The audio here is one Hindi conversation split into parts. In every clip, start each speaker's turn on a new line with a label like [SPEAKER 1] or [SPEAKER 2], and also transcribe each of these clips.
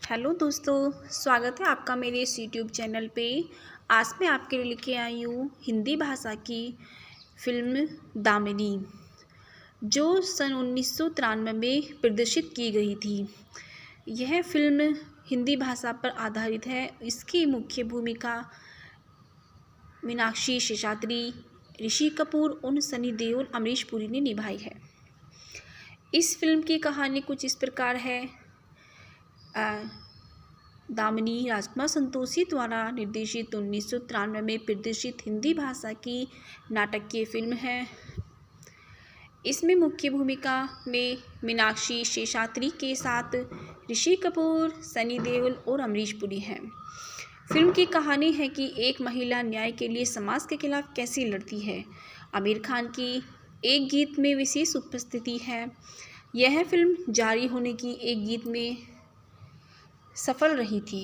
[SPEAKER 1] हेलो दोस्तों, स्वागत है आपका मेरे इस यूट्यूब चैनल पे। आज मैं आपके लिए लेके आई हूँ हिंदी भाषा की फिल्म दामिनी, जो सन 1993 में प्रदर्शित की गई थी। यह फिल्म हिंदी भाषा पर आधारित है। इसकी मुख्य भूमिका मीनाक्षी शेषाद्री, ऋषि कपूर और सनी देओल, अमरीश पुरी ने निभाई है। इस फिल्म की कहानी कुछ इस प्रकार है। दामिनी राजकुमार संतोषी द्वारा निर्देशित 1993 में प्रदर्शित हिंदी भाषा की नाटकीय फिल्म है। इसमें मुख्य भूमिका में मीनाक्षी शेषाद्री के साथ ऋषि कपूर, सनी देओल और अमरीश पुरी हैं। फिल्म की कहानी है कि एक महिला न्याय के लिए समाज के खिलाफ कैसे लड़ती है। आमिर खान की एक गीत में विशेष उपस्थिति है। यह फिल्म जारी होने की एक गीत में सफल रही थी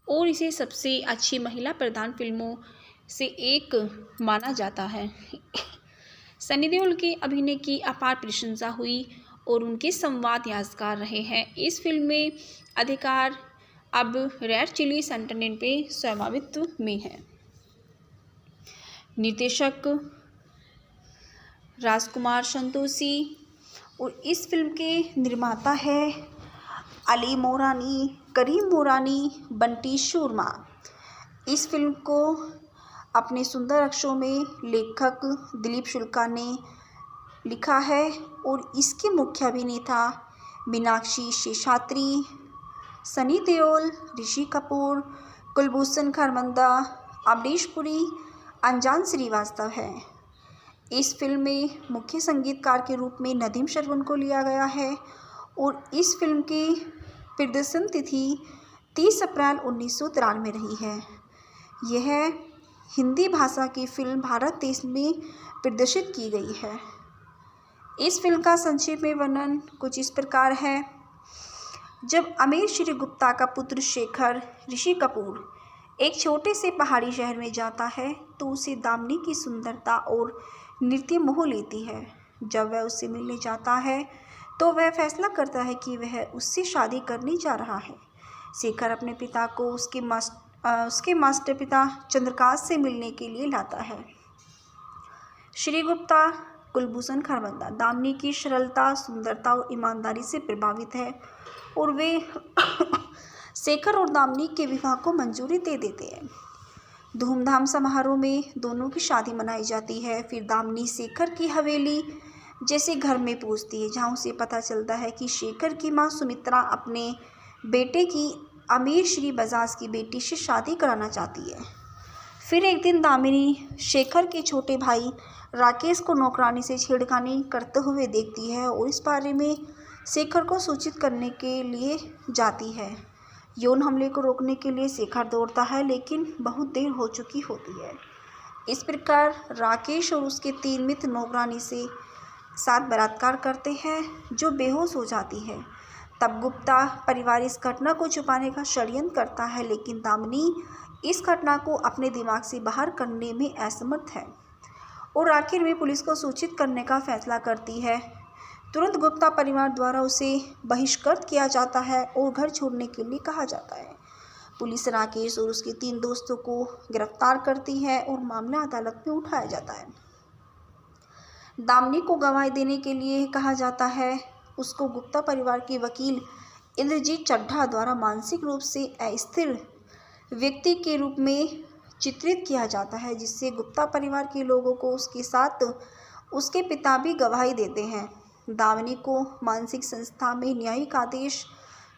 [SPEAKER 1] और इसे सबसे अच्छी महिला प्रधान फिल्मों से एक माना जाता है। सनी देओल के अभिनय की अपार प्रशंसा हुई और उनके संवाद यादगार रहे हैं। इस फिल्म में अधिकार अब रेड चिलीज एंटरटेनमेंट पे स्वामित्व में है। निर्देशक राजकुमार संतोषी और इस फिल्म के निर्माता है अली मोरानी, करीम मोरानी, बंटी शर्मा। इस फिल्म को अपने सुंदर अक्षरों में लेखक दिलीप शुक्ला ने लिखा है और इसके मुख्य अभिनेता मीनाक्षी शेषाद्री, सनी देओल, ऋषि कपूर, कुलभूषण खरबंदा, अमरीश पुरी, अनजान श्रीवास्तव है। इस फिल्म में मुख्य संगीतकार के रूप में नदीम श्रवण को लिया गया है और इस फिल्म की प्रदर्शन तिथि 30 अप्रैल 1993 रही है। यह हिंदी भाषा की फिल्म भारत देश में प्रदर्शित की गई है। इस फिल्म का संक्षेप में वर्णन कुछ इस प्रकार है। जब अमीर श्री गुप्ता का पुत्र शेखर ऋषि कपूर एक छोटे से पहाड़ी शहर में जाता है तो उसे दामिनी की सुंदरता और नृत्य मोह लेती है। जब वह उससे मिलने जाता है तो वह फैसला करता है कि वह उससे शादी करने जा रहा है। शेखर अपने पिता को उसके मास्टर पिता चंद्रकांत से मिलने के लिए लाता है। श्री गुप्ता कुलभूषण खरबंदा दामिनी की सरलता, सुंदरता और ईमानदारी से प्रभावित है और वे शेखर और दामिनी के विवाह को मंजूरी दे देते हैं। धूमधाम समारोह में दोनों की शादी मनाई जाती है। फिर दामिनी शेखर की हवेली जैसे घर में पहुंचती है, जहां उसे पता चलता है कि शेखर की मां सुमित्रा अपने बेटे की अमीर श्री बजाज की बेटी से शादी कराना चाहती है। फिर एक दिन दामिनी शेखर के छोटे भाई राकेश को नौकरानी से छेड़खानी करते हुए देखती है और इस बारे में शेखर को सूचित करने के लिए जाती है। यौन हमले को रोकने के लिए शेखर दौड़ता है, लेकिन बहुत देर हो चुकी होती है। इस प्रकार राकेश और उसके 3 मित्र नौकरानी से साथ बलात्कार करते हैं, जो बेहोश हो जाती है। तब गुप्ता परिवार इस घटना को छुपाने का षड्यंत्र करता है, लेकिन दामिनी इस घटना को अपने दिमाग से बाहर करने में असमर्थ है और आखिर में पुलिस को सूचित करने का फैसला करती है। तुरंत गुप्ता परिवार द्वारा उसे बहिष्कृत किया जाता है और घर छोड़ने के लिए कहा जाता है। पुलिस राकेश और उसके 3 दोस्तों को गिरफ्तार करती है और मामला अदालत में उठाया जाता है। दामिनी को गवाही देने के लिए कहा जाता है। उसको गुप्ता परिवार के वकील इंद्रजीत चड्ढा द्वारा मानसिक रूप से अस्थिर व्यक्ति के रूप में चित्रित किया जाता है, जिससे गुप्ता परिवार के लोगों को उसके साथ उसके पिता भी गवाही देते हैं। दामिनी को मानसिक संस्था में न्यायिक आदेश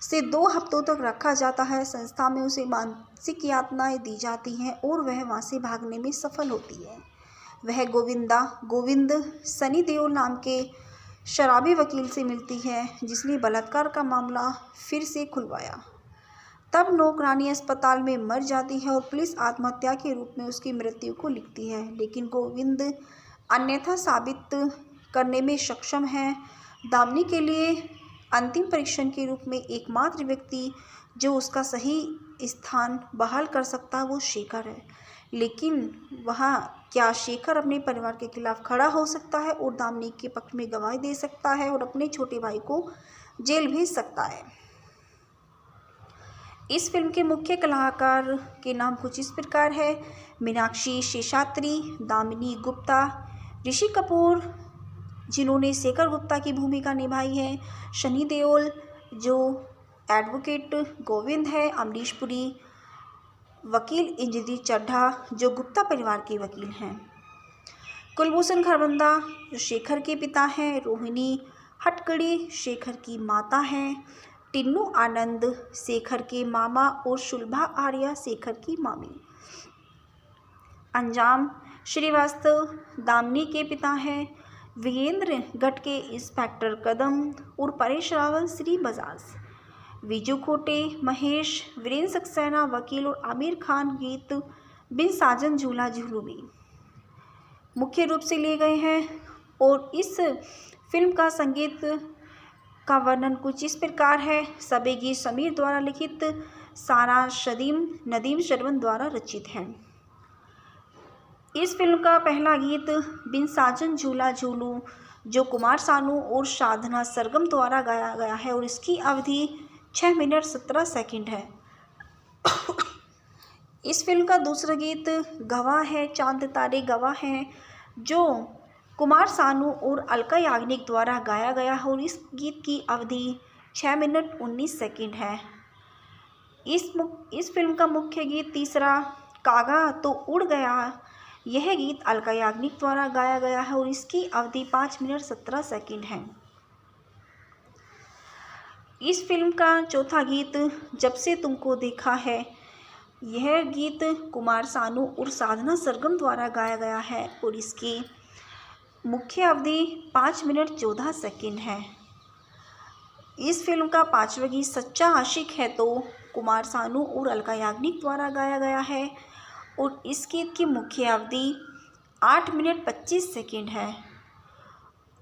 [SPEAKER 1] से 2 हफ्तों तक रखा जाता है। संस्था में उसे मानसिक यातनाएं दी जाती हैं और वह वहां से भागने में सफल होती है। वह गोविंद सनी देओल नाम के शराबी वकील से मिलती है, जिसने बलात्कार का मामला फिर से खुलवाया। तब नौकरानी अस्पताल में मर जाती है और पुलिस आत्महत्या के रूप में उसकी मृत्यु को लिखती है, लेकिन गोविंद अन्यथा साबित करने में सक्षम है। दामिनी के लिए अंतिम परीक्षण के रूप में एकमात्र व्यक्ति जो उसका सही स्थान बहाल कर सकता है वो शेखर है, लेकिन वह क्या शेखर अपने परिवार के खिलाफ खड़ा हो सकता है और दामिनी के पक्ष में गवाही दे सकता है और अपने छोटे भाई को जेल भेज सकता है। इस फिल्म के मुख्य कलाकार के नाम कुछ इस प्रकार है: मीनाक्षी शेषाद्री, दामिनी गुप्ता, ऋषि कपूर जिन्होंने शेखर गुप्ता की भूमिका निभाई है, सनी देओल जो एडवोकेट गोविंद है, अमरीश पुरी वकील इंद्रजीत चड्ढा जो गुप्ता परिवार के वकील हैं, कुलभूषण खरबंदा जो शेखर के पिता हैं, रोहिणी हटकड़ी शेखर की माता हैं, टिन्नू आनंद शेखर के मामा और शुलभा आर्या शेखर की मामी। अंजाम श्रीवास्तव दामिनी के पिता हैं, वीरेंद्र गट के इंस्पेक्टर कदम और परेश रावल श्री बजाज, विजू खोटे महेश, वीरेंद्र सक्सेना वकील और आमिर खान गीत बिन साजन झूला झूलू भी मुख्य रूप से लिए गए हैं। और इस फिल्म का संगीत का वर्णन कुछ इस प्रकार है: सभी गीत समीर द्वारा लिखित, सारा नदीम श्रवण द्वारा रचित हैं। इस फिल्म का पहला गीत बिन साजन झूला झूलू जो कुमार सानू और साधना सरगम द्वारा गाया गया है और इसकी अवधि 6 मिनट 17 सेकंड है। इस फिल्म का दूसरा गीत गवाह है चांद तारे गवाह हैं जो कुमार सानू और अलका याग्निक द्वारा गाया गया है और इस गीत की अवधि 6 मिनट 19 सेकंड है। इस फिल्म का मुख्य गीत तीसरा कागा तो उड़ गया, यह गीत अलका याग्निक द्वारा गाया गया है और इसकी अवधि 5 मिनट 17 सेकंड है। इस फिल्म का चौथा गीत जब से तुमको देखा है, यह गीत कुमार सानू और साधना सरगम द्वारा गाया गया है और इसकी मुख्य अवधि 5 मिनट 14 सेकंड है। इस फिल्म का पांचवा गीत सच्चा आशिक है तो कुमार सानू और अलका याग्निक द्वारा गाया गया है और इस गीत की मुख्य अवधि 8 मिनट 25 सेकंड है।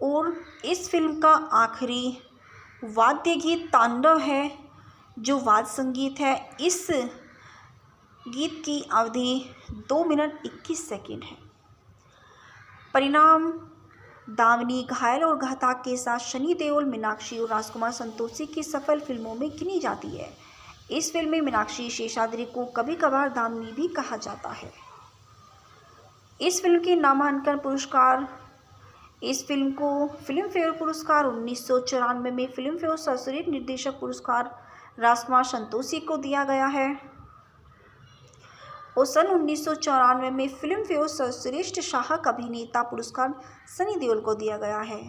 [SPEAKER 1] और इस फिल्म का आखिरी वाद्य गीत तांडव है जो वाद्य संगीत है। इस गीत की अवधि 2 मिनट 21 सेकंड है। परिणाम: दामिनी घायल और घातक के साथ सनी देओल, मीनाक्षी और राजकुमार संतोषी की सफल फिल्मों में गिनी जाती है। इस फिल्म में मीनाक्षी शेषाद्री को कभी कभार दामिनी भी कहा जाता है। इस फिल्म के नामांकन पुरस्कार: इस फिल्म को फिल्म फेयर पुरस्कार 1994 में फिल्म फेयर सर्वश्रेष्ठ निर्देशक पुरस्कार राजकुमार संतोषी को दिया गया है और सन 1994 में फिल्म फेयर सर्वश्रेष्ठ सहायक अभिनेता पुरस्कार सनी देओल को दिया गया है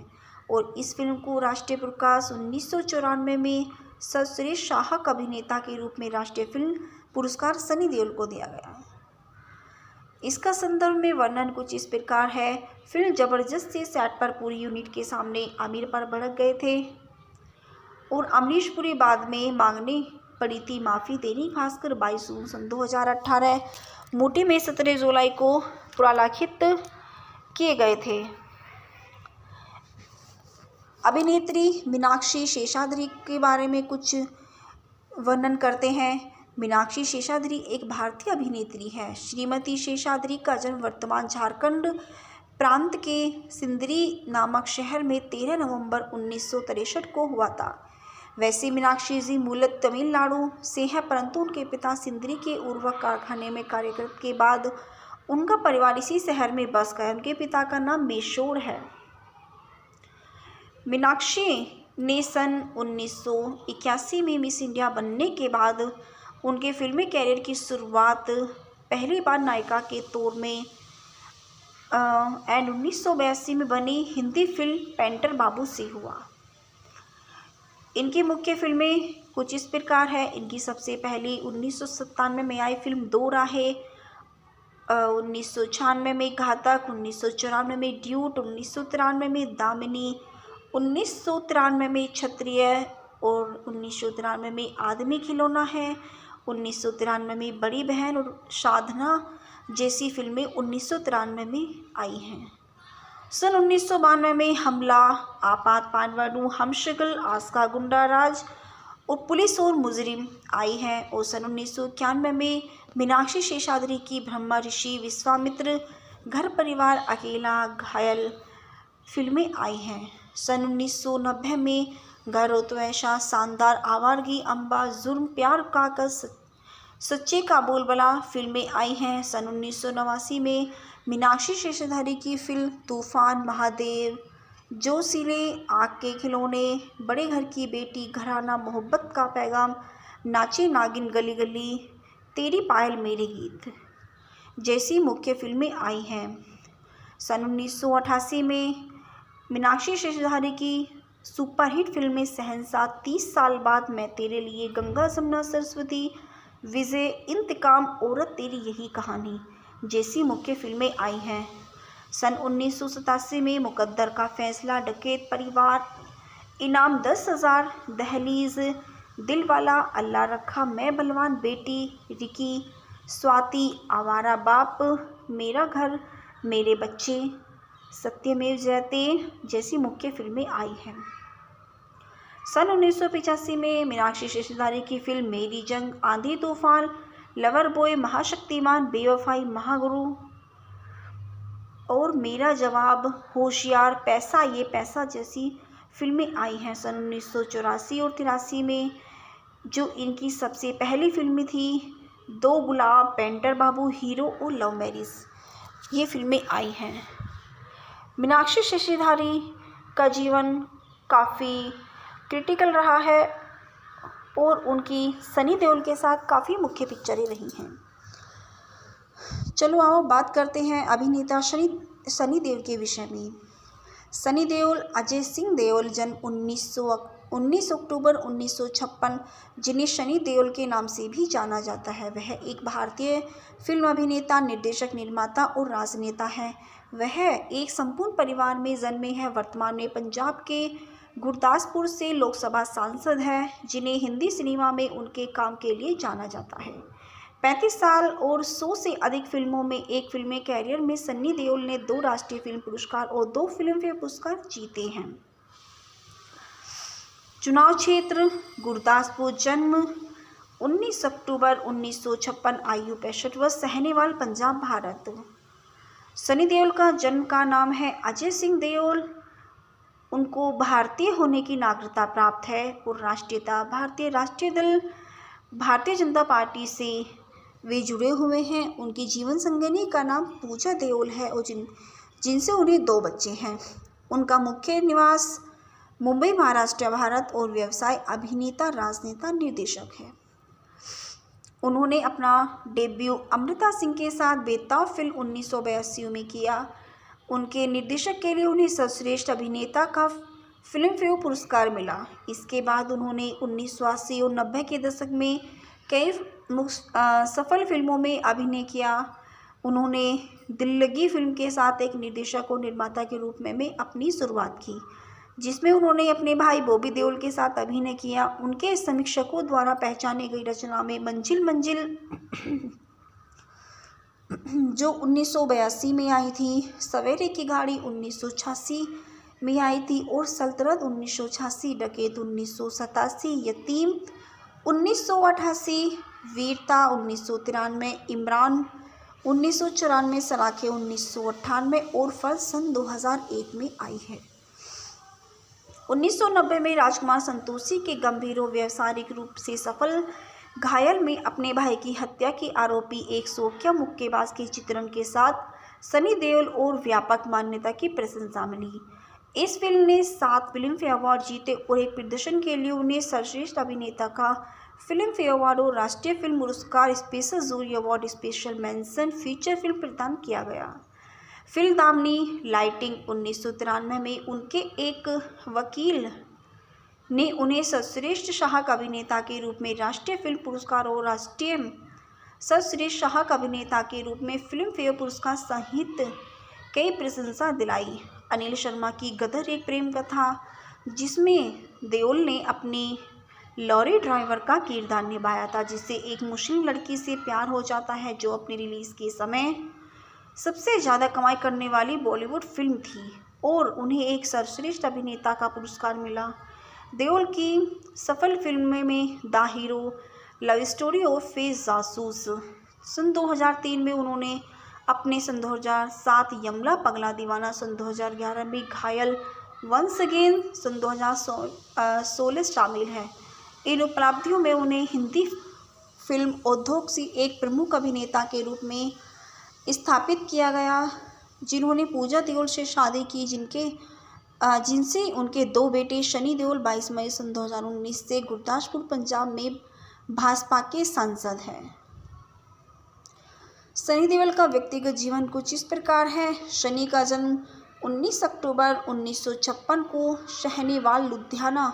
[SPEAKER 1] और इस फिल्म को राष्ट्रीय पुरस्कार 1994 में सर्वश्रेष्ठ सहायक अभिनेता के रूप में राष्ट्रीय फिल्म पुरस्कार सनी देओल को दिया गया है। इसका संदर्भ में वर्णन कुछ इस प्रकार है: फिल्म जबरदस्त से सेट पर पूरी यूनिट के सामने आमिर पर भड़क गए थे और अमरीश पुरी बाद में मांगने पड़ी थी माफ़ी। दैनिक भास्कर 22 जून सन 2018 मूटी में 17 जुलाई को पुनर्लिखित किए गए थे। अभिनेत्री मीनाक्षी शेषाद्री के बारे में कुछ वर्णन करते हैं। मीनाक्षी शेषाद्री एक भारतीय अभिनेत्री है। श्रीमती शेषाद्री का जन्म वर्तमान झारखंड प्रांत के सिंदरी नामक शहर में 13 नवंबर 1963 को हुआ था। वैसे मीनाक्षी जी मूलतः तमिलनाडु से हैं, परंतु उनके पिता सिंदरी के उर्वरक कारखाने में कार्यरत के बाद उनका परिवार इसी शहर में बस गया। उनके पिता का नाम मेशोर है। मीनाक्षी ने सन 1981 में मिस इंडिया बनने के बाद उनके फिल्मी कैरियर की शुरुआत पहली बार नायिका के तौर में 1982 में बनी हिंदी फिल्म पेंटर बाबू से हुआ। इनकी मुख्य फिल्में कुछ इस प्रकार है: इनकी सबसे पहली 1997 में आई फिल्म दो राहें, 1996 में घातक, 1994 में ड्यूट, 1993 में दामिनी, 1993 में क्षत्रिय और 1993 में आदमी खिलौना है, 1993 में बड़ी बहन और साधना जैसी फिल्में 1993 में आई हैं। सन 1992 में हमला, आपात पानवानू, हमशक्ल, आस्का गुंडा राज और पुलिस और मुजरिम आई हैं और सन 1991 में मीनाक्षी शेषाद्री की ब्रह्मा ऋषि, विश्वामित्र, घर परिवार, अकेला, घायल फिल्में आई हैं। सन 1990 में घर हो तो ऐशा, शानदार, आवारगी, अम्बा, जुर्म, प्यार, कागज, सच्चे का बोलबाला फिल्में आई हैं। सन 1989 में मीनाक्षी शेषाधारी की फिल्म तूफान, महादेव, जोशीले, आग के खिलौने, बड़े घर की बेटी, घराना, मोहब्बत का पैगाम, नाचे नागिन, गली गली, तेरी पायल मेरे गीत जैसी मुख्य फिल्में आई हैं। सन 1988 में मीनाक्षी शेषाधारी की सुपरहिट फिल्में शहंशाह, 30 साल बाद, मैं तेरे लिए, गंगा जमुना सरस्वती, विजय, इंतकाम, औरत तेरी यही कहानी जैसी मुख्य फिल्में आई हैं। सन 1987 में मुकद्दर का फैसला, डकैत परिवार, इनाम 10,000, दहलीज, दिलवाला, अल्लाह रखा, मैं बलवान, बेटी, रिकी, स्वाति, आवारा बाप, मेरा घर, मेरे बच्चे, सत्यमेव जयते जैसी मुख्य फिल्में आई हैं। सन 1985 में मीनाक्षी शेषाधारी की फिल्म मेरी जंग, आंधी तूफान, लवर बॉय, महाशक्तिमान, बेवफाई, महागुरु और मेरा जवाब, होशियार, पैसा ये पैसा जैसी फिल्में आई हैं। सन 1984 और 83 में जो इनकी सबसे पहली फिल्में थी, दो गुलाब, पेंटर बाबू, हीरो और लव मैरिज, ये फिल्में आई हैं। मीनाक्षी शेषाधारी का जीवन काफ़ी क्रिटिकल रहा है और उनकी सनी देओल के साथ काफ़ी मुख्य पिक्चरें रही हैं। चलो आओ बात करते हैं अभिनेता सनी देओल के विषय में। सनी देओल अजय सिंह देओल, जन्म 19 अक्टूबर 1956, जिन्हें सनी देओल के नाम से भी जाना जाता है। वह एक भारतीय फिल्म अभिनेता, निर्देशक, निर्माता और राजनेता हैं। वह एक संपूर्ण परिवार में जन्मे हैं। वर्तमान में पंजाब के गुरदासपुर से लोकसभा सांसद हैं, जिन्हें हिंदी सिनेमा में उनके काम के लिए जाना जाता है। 35 साल और 100 से अधिक फिल्मों में एक फिल्मी कैरियर में सनी देओल ने 2 राष्ट्रीय फिल्म पुरस्कार और 2 फिल्मफेयर पुरस्कार जीते हैं। चुनाव क्षेत्र गुरदासपुर, जन्म 19 अक्टूबर 1956, आयु 65 वर्ष, सहनेवाल, पंजाब, भारत। सनी देओल का जन्म का नाम है अजय सिंह देओल। उनको भारतीय होने की नागरिकता प्राप्त है और राष्ट्रीयता भारतीय राष्ट्रीय दल भारतीय जनता पार्टी से वे जुड़े हुए हैं। उनकी जीवन संगिनी का नाम पूजा देओल है और जिनसे उन्हें 2 बच्चे हैं। उनका मुख्य निवास मुंबई, महाराष्ट्र, भारत और व्यवसाय अभिनेता, राजनेता, निर्देशक है। उन्होंने अपना डेब्यू अमृता सिंह के साथ बेताब फिल्म 1982 में किया। उनके निर्देशक के लिए उन्हें सर्वश्रेष्ठ अभिनेता का फिल्मफेयर पुरस्कार मिला। इसके बाद उन्होंने 1980 और 90 के दशक में कई सफल फिल्मों में अभिनय किया। उन्होंने दिल लगी फिल्म के साथ एक निर्देशक और निर्माता के रूप में अपनी शुरुआत की, जिसमें उन्होंने अपने भाई बॉबी देओल के साथ अभिनय किया। उनके समीक्षकों द्वारा पहचानी गई रचना में मंजिल मंजिल जो 1982 में आई थी, सवेरे की गाड़ी 1986 में आई थी और सल्तनत 1986, डकैत 1987, यतीम 1988, वीरता 1993, इमरान 1994, सलाखे 1998 और फर्ज सन 2001 में आई है। 1990 में राजकुमार संतोषी के गंभीर और व्यावसायिक रूप से सफल घायल में अपने भाई की हत्या के आरोपी एक शौकिया मुक्केबाज के चित्रण के साथ सनी देओल और व्यापक मान्यता की प्रशंसा मिली। इस फिल्म ने 7 फिल्मफेयर अवार्ड जीते और एक प्रदर्शन के लिए उन्हें सर्वश्रेष्ठ अभिनेता का फिल्मफेयर अवार्ड और राष्ट्रीय फिल्म पुरस्कार, special jury award, special mention feature film प्रदान किया गया। फिल्म दामनी लाइटिंग 1993 में उनके एक वकील ने उन्हें सर्वश्रेष्ठ सहायक अभिनेता के रूप में राष्ट्रीय फिल्म पुरस्कार और राष्ट्रीय सर्वश्रेष्ठ सहायक अभिनेता के रूप में फिल्मफेयर पुरस्कार सहित कई प्रशंसा दिलाई। अनिल शर्मा की गदर एक प्रेम कथा, जिसमें देओल ने अपनी लॉरी ड्राइवर का किरदार निभाया था, जिससे एक मुस्लिम लड़की से प्यार हो जाता है, जो अपनी रिलीज़ के समय सबसे ज़्यादा कमाई करने वाली बॉलीवुड फिल्म थी और उन्हें एक सर्वश्रेष्ठ अभिनेता का पुरस्कार मिला। देओल की सफल फिल्मों में द हीरो, लव स्टोरी और फेज जासूस। सन 2003 में उन्होंने अपने सन 2007 यमला पगला दीवाना, सन 2011 में घायल वंस अगेन सन 2016 शामिल है। इन उपलब्धियों में उन्हें हिंदी फिल्म उद्योग से एक प्रमुख अभिनेता के रूप में स्थापित किया गया, जिन्होंने पूजा देओल से शादी की, जिनसे उनके 2 बेटे। सनी देओल 22 मई सन 2019 से गुरदासपुर पंजाब में भाजपा के सांसद हैं। सनी देओल का व्यक्तिगत जीवन कुछ इस प्रकार है। सनी का जन्म 19 अक्टूबर 1956 को साहनेवाल लुधियाना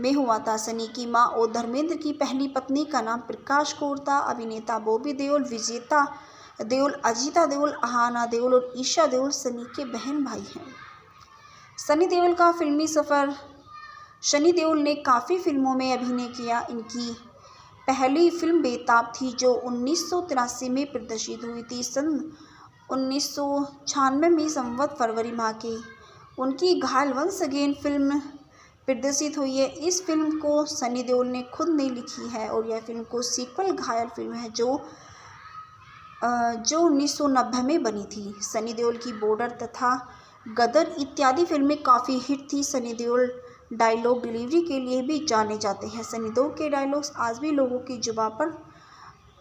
[SPEAKER 1] में हुआ था। सनी की मां और धर्मेंद्र की पहली पत्नी का नाम प्रकाश कौर था। अभिनेता बॉबी देओल, विजेता देओल, अजीता देओल, अहाना देओल और ईशा देओल सनी के बहन भाई हैं। सनी देओल का फिल्मी सफ़र। सनी देओल ने काफ़ी फिल्मों में अभिनय किया। इनकी पहली फिल्म बेताब थी, जो 1983 में प्रदर्शित हुई थी। सन 1996 में संवत फरवरी माह की उनकी घायल वंस अगेन फिल्म प्रदर्शित हुई है। इस फिल्म को सनी देओल ने खुद ने लिखी है और यह फिल्म को सीक्वल घायल फिल्म है जो 1990 में बनी थी। सनी देओल की बॉर्डर तथा गदर इत्यादि फिल्में काफ़ी हिट थी। सनी देओल डायलॉग डिलीवरी के लिए भी जाने जाते हैं। सनी देओल के डायलॉग्स आज भी लोगों की जुबान पर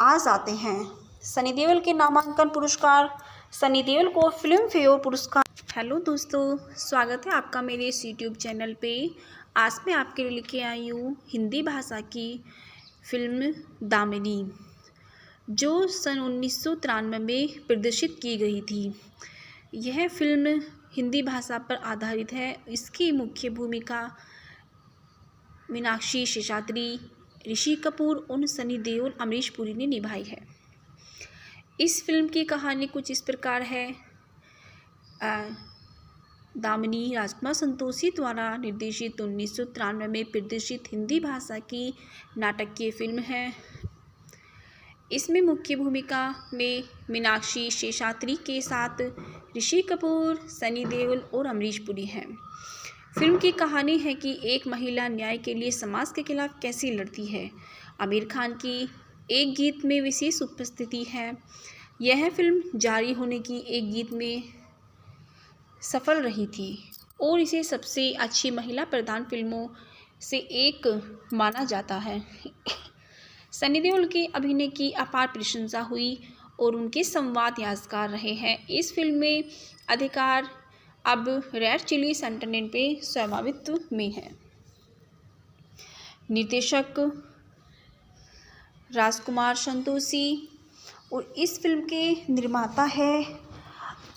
[SPEAKER 1] आ जाते हैं। सनी देओल के नामांकन पुरस्कार। सनी देओल को फिल्म फेयर पुरस्कार। हेलो दोस्तों, स्वागत है आपका मेरे इस यूट्यूब चैनल पे। आज मैं आपके लिए लेके आई हूँ हिंदी भाषा की फिल्म दामिनी, जो सन 1993 में प्रदर्शित की गई थी। यह फिल्म हिंदी भाषा पर आधारित है। इसकी मुख्य भूमिका मीनाक्षी शेषाद्री, ऋषि कपूर और सनी देओल, अमरीश पुरी ने निभाई है। इस फिल्म की कहानी कुछ इस प्रकार है। दामिनी राजकुमार संतोषी द्वारा निर्देशित 1993 में प्रदर्शित हिंदी भाषा की नाटकीय फिल्म है। इसमें मुख्य भूमिका में मीनाक्षी शेषाद्री के साथ ऋषि कपूर, सनी देओल और अमरीश पुरी हैं। फिल्म की कहानी है कि एक महिला न्याय के लिए समाज के खिलाफ कैसे लड़ती है। आमिर खान की एक गीत में विशेष उपस्थिति है। यह फिल्म जारी होने की एक गीत में सफल रही थी और इसे सबसे अच्छी महिला प्रधान फिल्मों से एक माना जाता है। सनी देओल के अभिनय की अपार प्रशंसा हुई और उनके संवाद यादगार रहे हैं। इस फिल्म में अधिकार अब रेड चिलीज एंटरटेनमेंट पे स्वामित्व में है। निर्देशक राजकुमार संतोषी और इस फिल्म के निर्माता है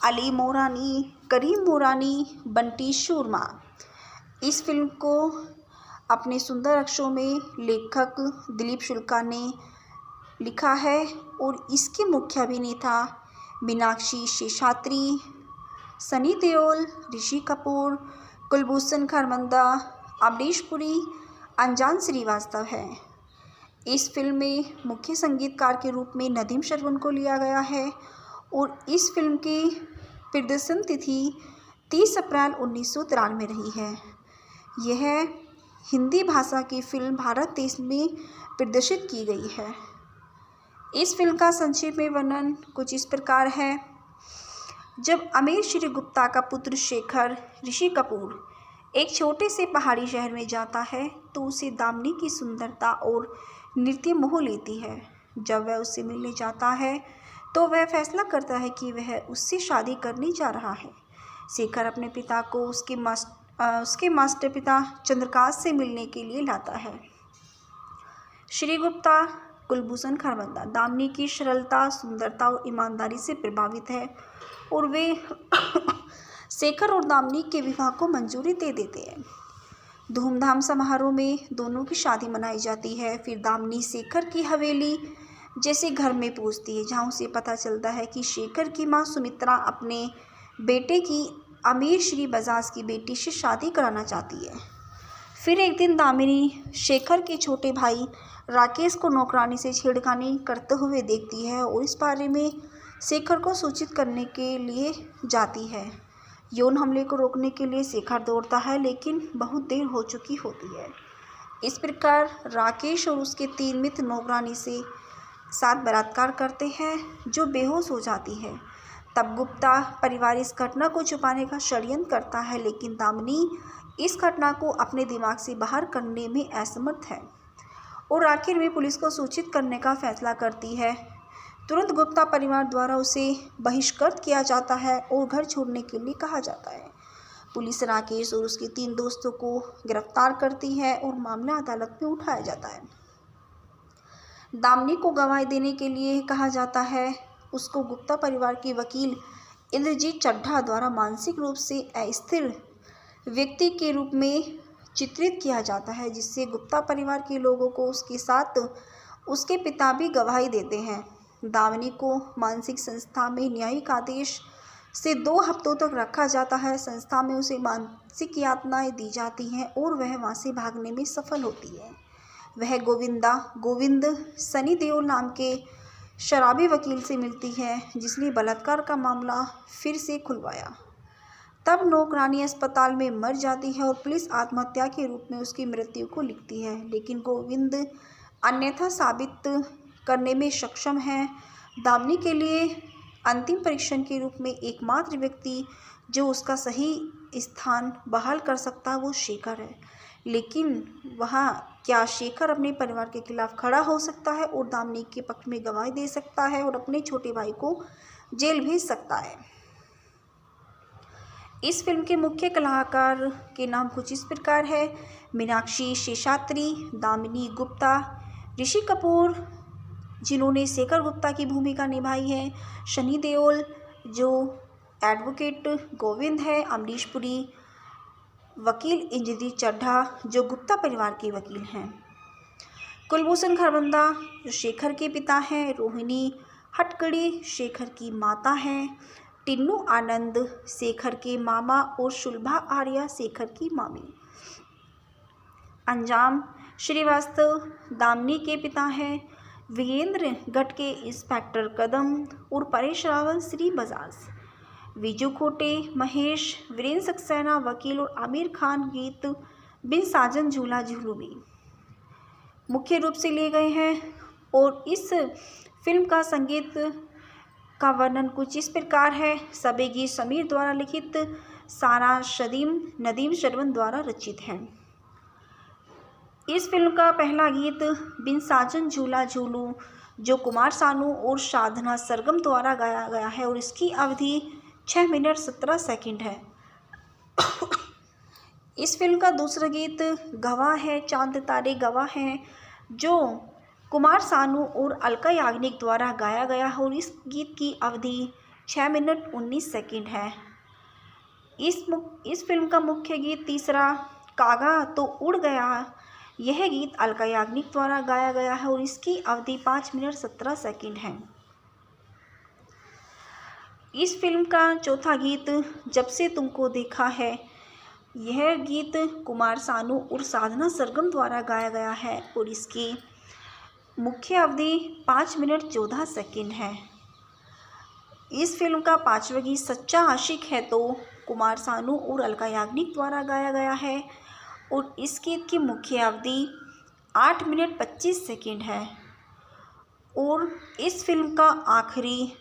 [SPEAKER 1] अली मोरानी, करीम मोरानी, बंटी शर्मा। इस फिल्म को अपने सुंदर अक्षरों में लेखक दिलीप शुक्ला ने लिखा है और इसके मुख्य अभिनेता मीनाक्षी शेषाद्री, सनी देओल, ऋषि कपूर, कुलभूषण खरबंदा, अमरीश पुरी, अनजान श्रीवास्तव है। इस फिल्म में मुख्य संगीतकार के रूप में नदीम श्रवण को लिया गया है और इस फिल्म की प्रदर्शन तिथि 30 अप्रैल 1993 में रही है। यह हिंदी भाषा की फिल्म भारत देश में प्रदर्शित की गई है। इस फिल्म का संक्षेप में वर्णन कुछ इस प्रकार है। जब अमीर श्री गुप्ता का पुत्र शेखर ऋषि कपूर एक छोटे से पहाड़ी शहर में जाता है तो उसे दामिनी की सुंदरता और नृत्य मोह लेती है। जब वह उससे मिलने जाता है तो वह फैसला करता है कि वह उससे शादी करने जा रहा है। शेखर अपने पिता को उसके मास्टर पिता चंद्रकांत से मिलने के लिए लाता है। श्री गुप्ता कुलभूषण खरबंदा दामिनी की सरलता, सुंदरता और ईमानदारी से प्रभावित है और वे शेखर और दामिनी के विवाह को मंजूरी दे देते हैं। धूमधाम समारोह में दोनों की शादी मनाई जाती है। फिर दामिनी शेखर की हवेली जैसे घर में पहुंचती है, जहां उसे पता चलता है कि शेखर की मां सुमित्रा अपने बेटे की अमीर श्री बजाज की बेटी से शादी कराना चाहती है। फिर एक दिन दामिनी शेखर के छोटे भाई राकेश को नौकरानी से छेड़खानी करते हुए देखती है और इस बारे में शेखर को सूचित करने के लिए जाती है। यौन हमले को रोकने के लिए शेखर दौड़ता है, लेकिन बहुत देर हो चुकी होती है। इस प्रकार राकेश और उसके 3 मित्र नौकरानी से साथ बलात्कार करते हैं, जो बेहोश हो जाती है। तब गुप्ता परिवार इस घटना को छुपाने का षड्यंत्र करता है, लेकिन दामिनी इस घटना को अपने दिमाग से बाहर करने में असमर्थ है और आखिर में पुलिस को सूचित करने का फैसला करती है। तुरंत गुप्ता परिवार द्वारा उसे बहिष्कृत किया जाता है और घर छोड़ने के लिए कहा जाता है। पुलिस राकेश और उसके 3 दोस्तों को गिरफ्तार करती है और मामला अदालत में उठाया जाता है। दामिनी को गवाही देने के लिए कहा जाता है। उसको गुप्ता परिवार के वकील इंद्रजीत चड्ढा द्वारा मानसिक रूप से अस्थिर व्यक्ति के रूप में चित्रित किया जाता है, जिससे गुप्ता परिवार के लोगों को उसके साथ उसके पिता भी गवाही देते हैं। दामिनी को मानसिक संस्था में न्यायिक आदेश से 2 हफ्तों तक रखा जाता है। संस्था में उसे मानसिक यातनाएं दी जाती हैं और वह वहां से भागने में सफल होती है। वह गोविंद सनी देओल नाम के शराबी वकील से मिलती है, जिसने बलात्कार का मामला फिर से खुलवाया। तब नौकरानी अस्पताल में मर जाती है और पुलिस आत्महत्या के रूप में उसकी मृत्यु को लिखती है, लेकिन गोविंद अन्यथा साबित करने में सक्षम है। दामिनी के लिए अंतिम परीक्षण के रूप में एकमात्र व्यक्ति जो उसका सही स्थान बहाल कर सकता है वो शेखर है, लेकिन वह क्या शेखर अपने परिवार के खिलाफ खड़ा हो सकता है और दामिनी के पक्ष में गवाही दे सकता है और अपने छोटे भाई को जेल भेज सकता है। इस फिल्म के मुख्य कलाकार के नाम कुछ इस प्रकार है: मीनाक्षी शेषात्री, दामिनी गुप्ता, ऋषि कपूर जिन्होंने शेखर गुप्ता की भूमिका निभाई है, सनी देओल जो एडवोकेट गोविंद है, अमरीश पुरी वकील इंद्रजीत चड्ढा जो गुप्ता परिवार के वकील हैं, कुलभूषण खरबंदा जो शेखर के पिता हैं, रोहिणी हटकड़ी शेखर की माता हैं, टिन्नू आनंद शेखर के मामा और शुलभा आर्या शेखर की मामी। अंजाम श्रीवास्तव दामिनी के पिता हैं, वीरेंद्र गट के इंस्पेक्टर कदम और परेश रावल श्री बजाज, विजू खोटे महेश, वीरेंद्र सक्सेना वकील और आमिर खान गीत बिन साजन झूला झूलू भी मुख्य रूप से लिए गए हैं। और इस फिल्म का संगीत का वर्णन कुछ इस प्रकार है: सभी गीत समीर द्वारा लिखित, सारा नदीम श्रवण द्वारा रचित है। इस फिल्म का पहला गीत बिन साजन झूला झूलू जो कुमार सानू और साधना सरगम द्वारा गाया गया है और इसकी अवधि 6 मिनट 17 सेकंड है। इस फिल्म का दूसरा गीत गवाह है चांद तारे गवाह हैं जो कुमार सानू और अलका याग्निक द्वारा गाया गया है और इस गीत की अवधि 6 मिनट 19 सेकंड है। इस फिल्म का मुख्य गीत तीसरा कागा तो उड़ गया, यह गीत अलका याग्निक द्वारा गाया गया है और इसकी अवधि 5 मिनट 17 सेकंड है। इस फिल्म का चौथा गीत जब से तुमको देखा है, यह गीत कुमार सानू और साधना सरगम द्वारा गाया गया है और इसकी मुख्य अवधि 5 मिनट 14 सेकंड है। इस फिल्म का पांचवा गीत सच्चा आशिक है तो कुमार सानू और अलका याग्निक द्वारा गाया गया है और इस गीत की मुख्य अवधि 8 मिनट 25 सेकंड है। और इस फिल्म का आखिरी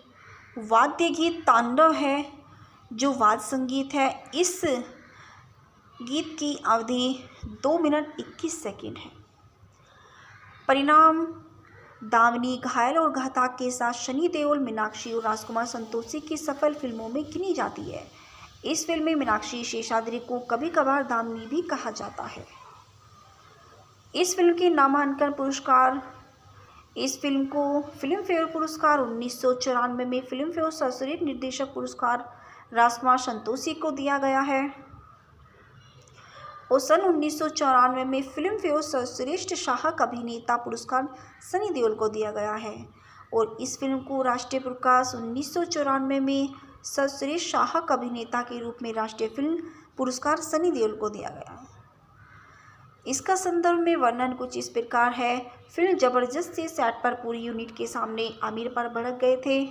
[SPEAKER 1] वाद्य गीत तांडव है जो वाद्य संगीत है। इस गीत की अवधि 2 मिनट 21 सेकंड है। परिणाम: दामिनी घायल और घातक के साथ सनी देओल, मीनाक्षी और राजकुमार संतोषी की सफल फिल्मों में गिनी जाती है। इस फिल्म में मीनाक्षी शेषाद्री को कभी कभार दामिनी भी कहा जाता है। इस फिल्म के नामांकन पुरस्कार: इस फिल्म को फिल्म फेयर पुरस्कार 1994 में फिल्म फेयर सर्वश्रेष्ठ निर्देशक पुरस्कार राजकुमार संतोषी को दिया गया है और सन 1994 में फिल्म फेयर सर्वश्रेष्ठ सहायक अभिनेता पुरस्कार सनी देओल को दिया गया है और इस फिल्म को राष्ट्रीय पुरस्कार 1994 में सर्वश्रेष्ठ सहायक अभिनेता के रूप में राष्ट्रीय फिल्म पुरस्कार सनी देओल को दिया गया है। इसका संदर्भ में वर्णन कुछ इस प्रकार है: फिल्म जबरदस्त से सेट पर पूरी यूनिट के सामने आमिर पर भड़क गए थे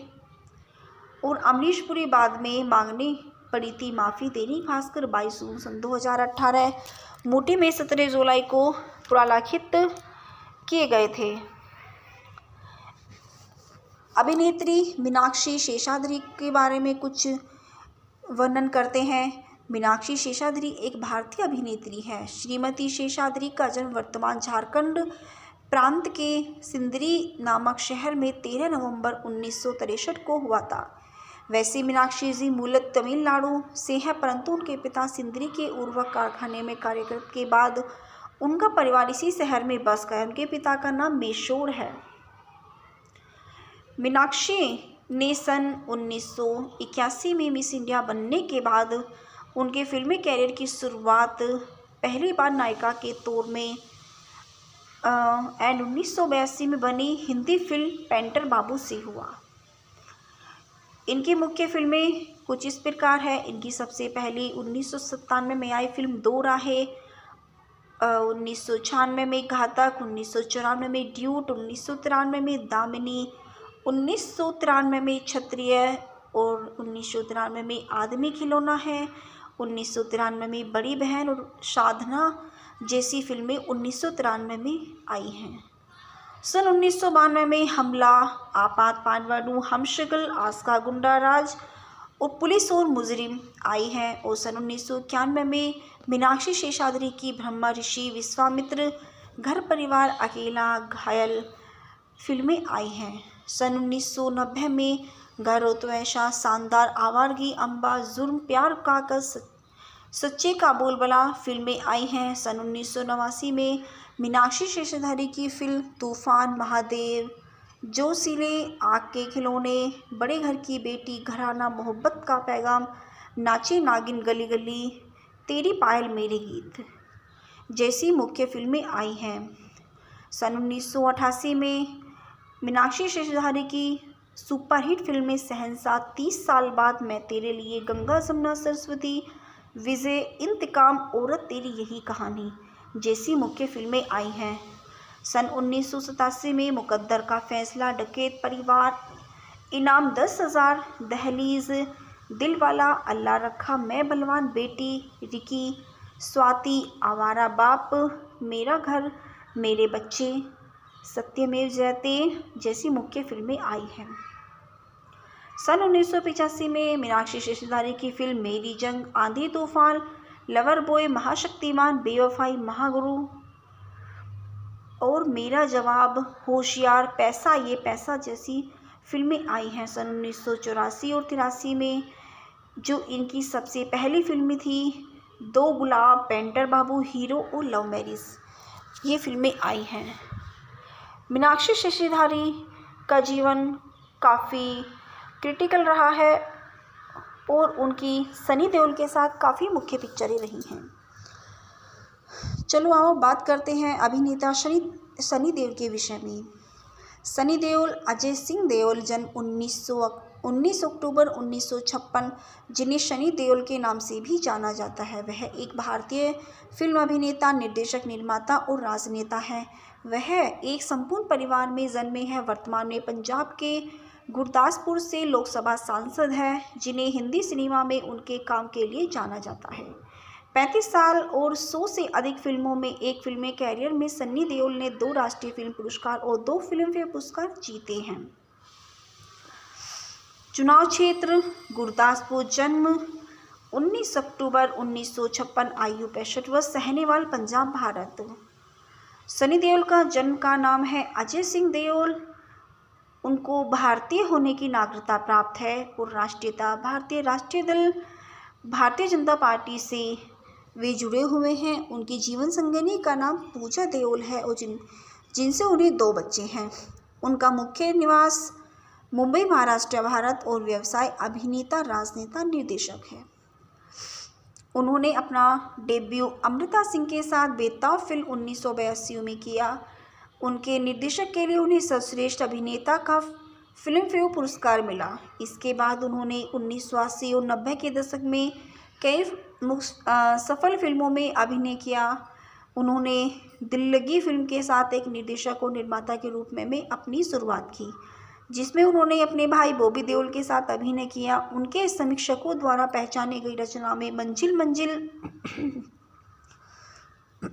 [SPEAKER 1] और अमरीश पुरी बाद में मांगने पड़ी थी माफ़ी। दैनिक भास्कर 22 जून सन 2018 मूटी में 17 जुलाई को प्रलाखित किए गए थे। अभिनेत्री मीनाक्षी शेषाद्री के बारे में कुछ वर्णन करते हैं। मीनाक्षी शेषाद्री एक भारतीय अभिनेत्री है। श्रीमती शेषाद्री का जन्म वर्तमान झारखंड प्रांत के सिंदरी नामक शहर में 13 नवंबर 1963 को हुआ था। वैसे मीनाक्षी जी मूलतः तमिलनाडु से हैं, परंतु उनके पिता सिंदरी के उर्वरक कारखाने में कार्यरत के बाद उनका परिवार इसी शहर में बस गया। उनके पिता का नाम मेशोर है। मीनाक्षी ने सन 1981 में मिस इंडिया बनने के बाद उनके फिल्मी कैरियर की शुरुआत पहली बार नायिका के तौर में 1982 में बनी हिंदी फिल्म पेंटर बाबू से हुआ। इनकी मुख्य फिल्में कुछ इस प्रकार है। इनकी सबसे पहली 1997 में आई फिल्म दो राहें, 1996 में घातक, 1994 में ड्यूट, 1993 में दामिनी, 1993 में क्षत्रिय और 1993 में आदमी खिलौना है, 1993 में बड़ी बहन और साधना जैसी फिल्में 1993 में आई हैं। सन 1992 में हमला, आपात पानवाडू, हमशक्ल, आस्का गुंडा राज और पुलिस और मुजरिम आई हैं। और सन 1991 में मीनाक्षी शेषाद्री की ब्रह्मा ऋषि, विश्वामित्र, घर परिवार, अकेला, घायल फिल्में आई हैं। सन 1990 में घर हो तो ऐसा, शानदार, आवारगी, अम्बा, जुर्म, प्यार, कागज, सच्चे का बोलबाला फिल्में आई हैं। सन 1989 में मीनाक्षी शेषाद्री की फिल्म तूफान, महादेव, जोशीले, आग के खिलौने, बड़े घर की बेटी, घराना, मोहब्बत का पैगाम, नाचे नागिन, गली गली, तेरी पायल मेरे गीत जैसी मुख्य फिल्में आई हैं। सन 1988 में मीनाक्षी शेषाद्री की सुपरहिट फिल्में शहंशाह, 30 साल बाद, मैं तेरे लिए, गंगा जमुना सरस्वती, विजय, इंतकाम, औरत तेरी यही कहानी जैसी मुख्य फिल्में आई हैं। सन 1987 में मुकद्दर का फैसला, डकैत परिवार, इनाम 10,000, दहलीज, दिलवाला, अल्लाह रखा, मैं बलवान, बेटी, रिकी, स्वाति, आवारा बाप, मेरा घर, मेरे बच्चे, सत्यमेव जयते जैसी मुख्य फिल्में आई हैं। सन 1985 में मीनाक्षी शेषाद्री की फिल्म मेरी जंग, आंधी तूफान, लवर बॉय, महाशक्तिमान, बेवफाई, महागुरु और मेरा जवाब, होशियार, पैसा ये पैसा जैसी फिल्में आई हैं। सन 1984 और 83 में जो इनकी सबसे पहली फिल्में थी, दो गुलाब, पेंटर बाबू, हीरो और लव मैरिज, ये फिल्में आई हैं। मीनाक्षी शेषाद्री का जीवन काफ़ी क्रिटिकल रहा है और उनकी सनी देओल के साथ काफ़ी मुख्य पिक्चरें रही हैं। चलो आओ बात करते हैं अभिनेता सनी देओल के विषय में। सनी देओल अजय सिंह देओल, जन्म 19 अक्टूबर 1956, जिन्हें सनी देओल के नाम से भी जाना जाता है। वह एक भारतीय फिल्म अभिनेता, निर्देशक, निर्माता और राजनेता है। वह एक संपूर्ण परिवार में जन्मे हैं। वर्तमान में पंजाब के गुरदासपुर से लोकसभा सांसद हैं, जिन्हें हिंदी सिनेमा में उनके काम के लिए जाना जाता है। 35 साल और 100 से अधिक फिल्मों में एक फिल्मी कैरियर में सनी देओल ने 2 राष्ट्रीय फिल्म पुरस्कार और 2 फिल्मफेयर पुरस्कार जीते हैं। चुनाव क्षेत्र गुरदासपुर, जन्म 19 अक्टूबर 1956, आयु 65 वर्ष, रहनेवाला पंजाब, भारत। सनी देओल का जन्म का नाम है अजय सिंह देओल। उनको भारतीय होने की नागरिकता प्राप्त है और राष्ट्रीयता भारतीय राष्ट्रीय दल भारतीय जनता पार्टी से वे जुड़े हुए हैं। उनकी जीवन संगिनी का नाम पूजा देओल है और जिनसे उन्हें 2 बच्चे हैं। उनका मुख्य निवास मुंबई, महाराष्ट्र, भारत और व्यवसाय अभिनेता, राजनेता, निर्देशक है। उन्होंने अपना डेब्यू अमृता सिंह के साथ बेताब फिल्म 1982 में किया। उनके निर्देशक के लिए उन्हें सर्वश्रेष्ठ अभिनेता का फिल्मफेयर पुरस्कार मिला। इसके बाद उन्होंने 1980 और 90 के दशक में कई सफल फिल्मों में अभिनय किया। उन्होंने दिल लगी फिल्म के साथ एक निर्देशक और निर्माता के रूप में अपनी शुरुआत की, जिसमें उन्होंने अपने भाई बॉबी देओल के साथ अभिनय किया। उनके समीक्षकों द्वारा पहचानी गई रचना में मंजिल मंजिल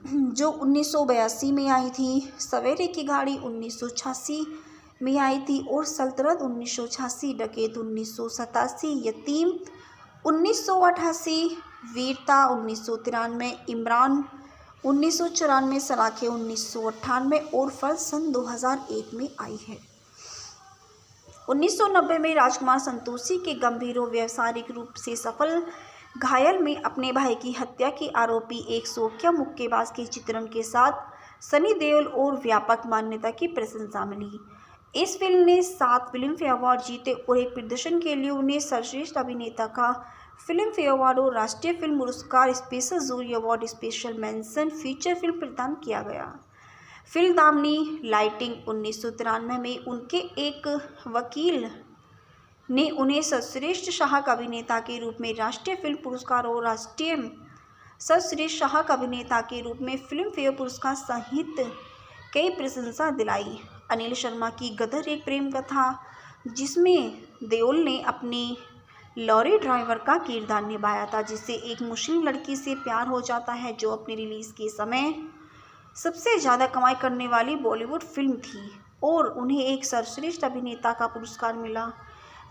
[SPEAKER 1] जो 1982 में आई थी, सवेरे की गाड़ी 1986, में आई थी और सल्तनत 1986, डकैत 1987, यतीम 1988, वीरता 1993, इमरान 1994, सलाखे 1998 और फर्ज सन 2001 में आई है। 1990 में राजकुमार संतोषी के गंभीर और व्यावसायिक रूप से सफल घायल में अपने भाई की हत्या के आरोपी एक शौकिया मुक्केबाज के चित्रण के साथ सनी देओल और व्यापक मान्यता की प्रशंसा मिली। इस फिल्म ने 7 फिल्म फेयर अवार्ड जीते और एक प्रदर्शन के लिए उन्हें सर्वश्रेष्ठ अभिनेता का फिल्म फेयर अवार्ड और राष्ट्रीय फिल्म पुरस्कार, special jury award, special mention feature film प्रदान किया गया। फिल्म दामिनी लाइटिंग 1993 में उनके एक वकील ने उन्हें सर्वश्रेष्ठ सहायक अभिनेता के रूप में राष्ट्रीय फिल्म पुरस्कार और राष्ट्रीय सर्वश्रेष्ठ सहायक अभिनेता के रूप में फिल्म फेयर पुरस्कार सहित कई प्रशंसा दिलाई। अनिल शर्मा की गदर एक प्रेम कथा, जिसमें देओल ने अपनी लॉरी ड्राइवर का किरदार निभाया था, जिससे एक मुस्लिम लड़की से प्यार हो जाता है, जो अपने रिलीज के समय सबसे ज़्यादा कमाई करने वाली बॉलीवुड फिल्म थी और उन्हें एक सर्वश्रेष्ठ अभिनेता का पुरस्कार मिला।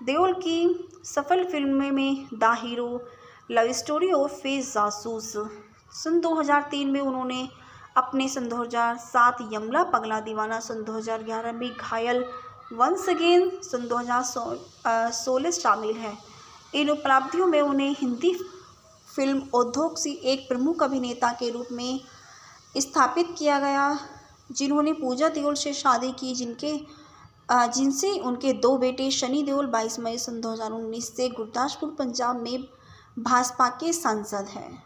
[SPEAKER 1] देओल की सफल फिल्मों में द हीरो, लव स्टोरी और फेज जासूस। सन 2003 में उन्होंने अपने सन 2007 यमला पगला दीवाना, सन 2011 में घायल, वंस अगेन सन 2016 शामिल है। इन उपलब्धियों में उन्हें हिंदी फिल्म उद्योग से एक प्रमुख अभिनेता के रूप में स्थापित किया गया, जिन्होंने पूजा देओल से शादी की, जिनसे उनके 2 बेटे। सनी देओल 22 मई सन 2019 से गुरदासपुर पंजाब में भाजपा के सांसद हैं।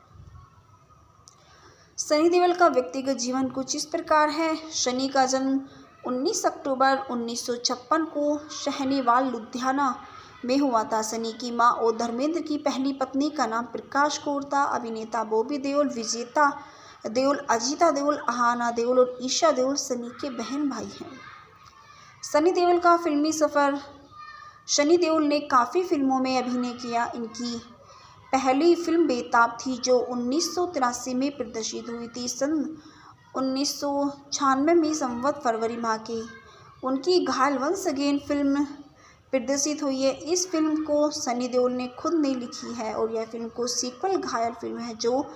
[SPEAKER 1] सनी देओल का व्यक्तिगत जीवन कुछ इस प्रकार है। सनी का जन्म 19 अक्टूबर 1956 को शहनेवाल, लुधियाना में हुआ था। सनी की मां और धर्मेंद्र की पहली पत्नी का नाम प्रकाश कौर था। अभिनेता बॉबी देओल, विजेता देओल, अजीता देओल, अहाना देओल और ईशा देओल सनी के बहन भाई हैं। सनी देओल का फिल्मी सफ़र। सनी देओल ने काफ़ी फिल्मों में अभिनय किया। इनकी पहली फिल्म बेताब थी, जो 1983 में प्रदर्शित हुई थी। सन 1996 में संवत फरवरी माह की उनकी घायल वंस अगेन फिल्म प्रदर्शित हुई है। इस फिल्म को सनी देओल ने खुद ने लिखी है और यह फिल्म को सीक्वल घायल फिल्म है, जो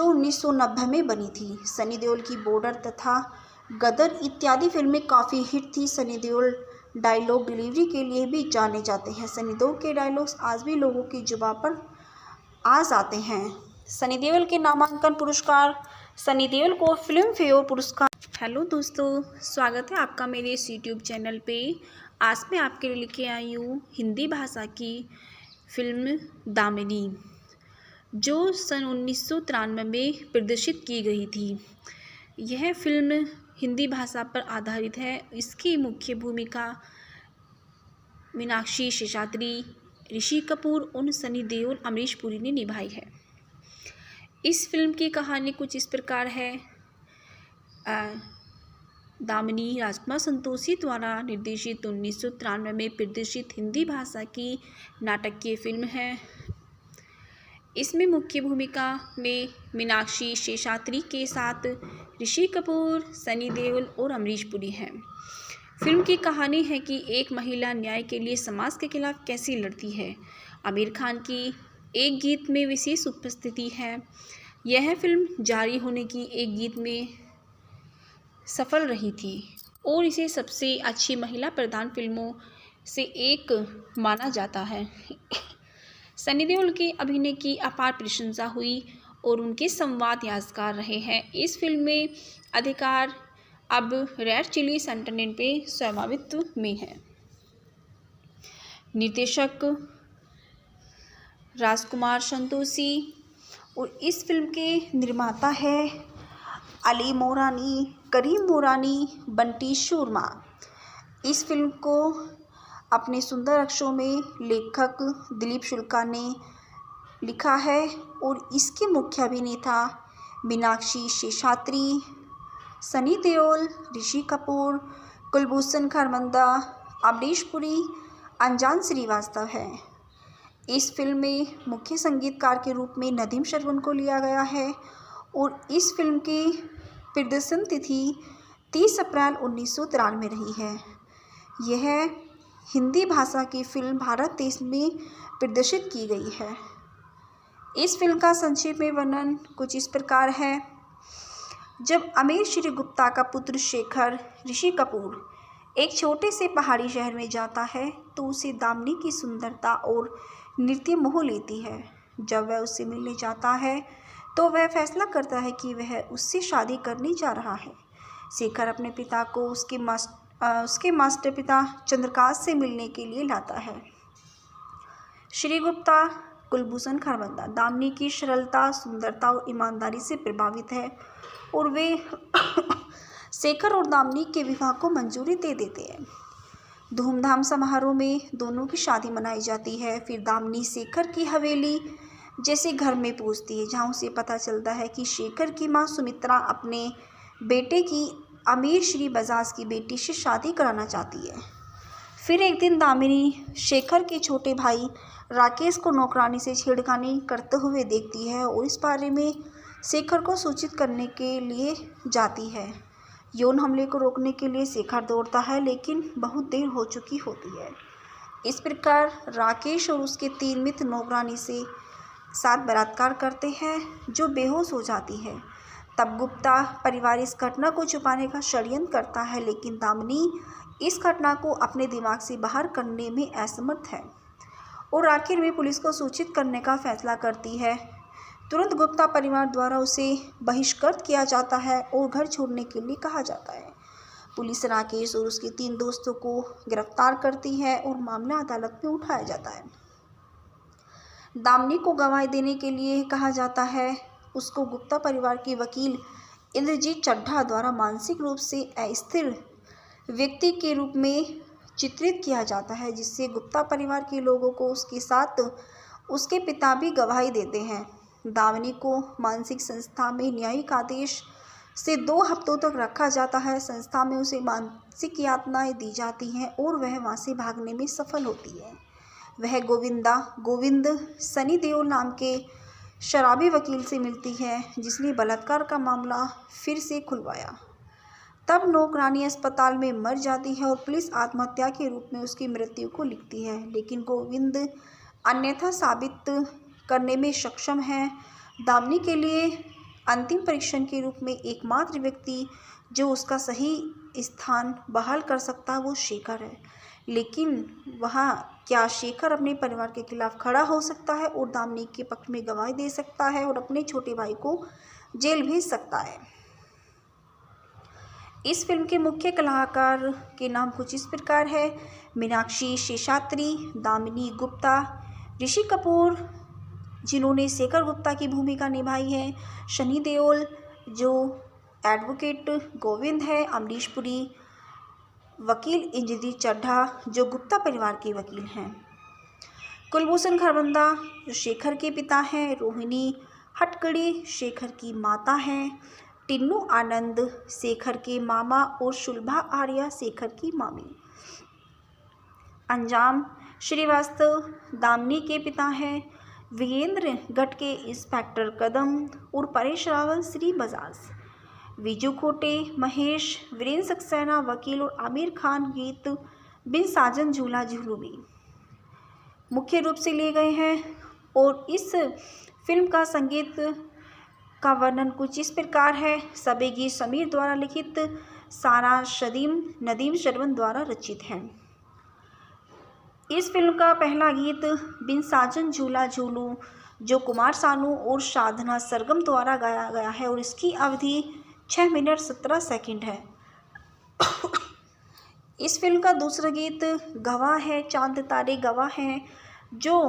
[SPEAKER 1] 1990 में बनी थी। सनी देओल की बॉर्डर तथा गदर इत्यादि फिल्में काफ़ी हिट थी। सनी देओल डायलॉग डिलीवरी के लिए भी जाने जाते हैं। सनी देओल के डायलॉग्स आज भी लोगों की जुबान पर आ जाते हैं। सनी देओल के नामांकन पुरस्कार। सनी देओल को फिल्म फेयर पुरस्कार। हेलो दोस्तों, स्वागत है आपका मेरे इस यूट्यूब चैनल पे। आज मैं आपके लिए लेके आई हूँ हिंदी भाषा की फिल्म दामिनी, जो सन 1993 में प्रदर्शित की गई थी। यह फिल्म हिंदी भाषा पर आधारित है। इसकी मुख्य भूमिका मीनाक्षी शेषाद्री, ऋषि कपूर और सनी देओल, अमरीश पुरी ने निभाई है। इस फिल्म की कहानी कुछ इस प्रकार है। दामिनी राजकुमार संतोषी द्वारा निर्देशित 1993 में प्रदर्शित हिंदी भाषा की नाटकीय फिल्म है। इसमें मुख्य भूमिका में मीनाक्षी शेषाद्री के साथ ऋषि कपूर, सनी देओल और अमरीश पुरी हैं। फिल्म की कहानी है कि एक महिला न्याय के लिए समाज के खिलाफ कैसे लड़ती है। आमिर खान की एक गीत में विशेष उपस्थिति है। यह फिल्म जारी होने की एक गीत में सफल रही थी और इसे सबसे अच्छी महिला प्रधान फिल्मों से एक माना जाता है। सनी देओल के अभिनय की अपार प्रशंसा हुई और उनके संवाद यादगार रहे हैं। इस फिल्म में अधिकार अब रेड चिलीज एंटरटेनमेंट पे स्वामित्व में है। निर्देशक राजकुमार संतोषी और इस फिल्म के निर्माता है अली मोरानी, करीम मोरानी, बंटी शर्मा। इस फिल्म को अपने सुंदर अक्षरों में लेखक दिलीप शुक्ला ने लिखा है और इसके मुख्य अभिनेता मीनाक्षी शेषाद्री, सनी देओल, ऋषि कपूर, कुलभूषण खरबंदा, अमरीश पुरी, अनजान श्रीवास्तव है। इस फिल्म में मुख्य संगीतकार के रूप में नदीम श्रवण को लिया गया है और इस फिल्म की प्रदर्शन तिथि 30 अप्रैल 1993 में रही है। यह हिंदी भाषा की फिल्म भारत देश में प्रदर्शित की गई है। इस फिल्म का संक्षेप में वर्णन कुछ इस प्रकार है। जब अमीर श्री गुप्ता का पुत्र शेखर ऋषि कपूर एक छोटे से पहाड़ी शहर में जाता है तो उसे दामिनी की सुंदरता और नृत्य मोह लेती है। जब वह उससे मिलने जाता है तो वह फैसला करता है कि वह उससे शादी करने जा रहा है। शेखर अपने पिता को उसके मास्टर पिता चंद्रकांत से मिलने के लिए लाता है। श्री गुप्ता कुलभूषण खरबंदा दामिनी की सरलता, सुंदरता और ईमानदारी से प्रभावित है और वे शेखर और दामिनी के विवाह को मंजूरी दे देते हैं। धूमधाम समारोह में दोनों की शादी मनाई जाती है। फिर दामिनी शेखर की हवेली जैसे घर में पहुंचती है, जहां उसे पता चलता है कि शेखर की मां सुमित्रा अपने बेटे की अमीर श्री बजाज की बेटी से शादी कराना चाहती है। फिर एक दिन दामिनी शेखर के छोटे भाई राकेश को नौकरानी से छेड़खानी करते हुए देखती है और इस बारे में शेखर को सूचित करने के लिए जाती है। यौन हमले को रोकने के लिए शेखर दौड़ता है, लेकिन बहुत देर हो चुकी होती है। इस प्रकार राकेश और उसके 3 मित्र नौकरानी से साथ बलात्कार करते हैं, जो बेहोश हो जाती है। तब गुप्ता परिवार इस घटना को छुपाने का षड्यंत्र करता है, लेकिन दामिनी इस घटना को अपने दिमाग से बाहर करने में असमर्थ है और आखिर में पुलिस को सूचित करने का फैसला करती है। तुरंत गुप्ता परिवार द्वारा उसे बहिष्कृत किया जाता है और घर छोड़ने के लिए कहा जाता है। पुलिस राकेश और उसके 3 दोस्तों को गिरफ्तार करती है और मामला अदालत में उठाया जाता है। दामिनी को गवाही देने के लिए कहा जाता है। उसको गुप्ता परिवार के वकील इंद्रजीत चड्ढा द्वारा मानसिक रूप से अस्थिर व्यक्ति के रूप में चित्रित किया जाता है, जिससे गुप्ता परिवार के लोगों को उसके साथ उसके पिता भी गवाही देते हैं। दामिनी को मानसिक संस्था में न्यायिक आदेश से 2 हफ्तों तक रखा जाता है। संस्था में उसे मानसिक यातनाएं दी जाती हैं और वह वहां से भागने में सफल होती है। वह गोविंद सनी देओल नाम के शराबी वकील से मिलती है, जिसने बलात्कार का मामला फिर से खुलवाया। तब नौकरानी अस्पताल में मर जाती है और पुलिस आत्महत्या के रूप में उसकी मृत्यु को लिखती है, लेकिन गोविंद अन्यथा साबित करने में सक्षम है। दामिनी के लिए अंतिम परीक्षण के रूप में एकमात्र व्यक्ति जो उसका सही स्थान बहाल कर सकता है वो शेखर है, लेकिन वहाँ क्या शेखर अपने परिवार के खिलाफ खड़ा हो सकता है और दामिनी के पक्ष में गवाही दे सकता है और अपने छोटे भाई को जेल भेज सकता है। इस फिल्म के मुख्य कलाकार के नाम कुछ इस प्रकार है। मीनाक्षी शेषात्री, दामिनी गुप्ता, ऋषि कपूर जिन्होंने शेखर गुप्ता की भूमिका निभाई है, सनी देओल जो एडवोकेट गोविंद है, अमरीश पुरी वकील इंद्रजीत चड्ढा जो गुप्ता परिवार के वकील हैं, कुलभूषण खरबंदा जो शेखर के पिता हैं, रोहिणी हटकड़ी शेखर की माता हैं, टिन्नू आनंद शेखर के मामा और शुलभा आर्या शेखर की मामी। अंजाम श्रीवास्तव दामिनी के पिता हैं, वीरेंद्र गट के इंस्पेक्टर कदम और परेश रावल श्री बजाज, विजू खोटे महेश, वीरेंद्र सक्सेना वकील और आमिर खान गीत बिन साजन झूला झूलू भी मुख्य रूप से लिए गए हैं। और इस फिल्म का संगीत का वर्णन कुछ इस प्रकार है। सभी गीत समीर द्वारा लिखित, सारा नदीम श्रवण द्वारा रचित हैं। इस फिल्म का पहला गीत बिन साजन झूला झूलू जो कुमार सानू और साधना सरगम द्वारा गाया गया है और इसकी अवधि 6 मिनट 17 सेकंड है। इस फिल्म का दूसरा गीत गवाह है चांद तारे गवाह हैं जो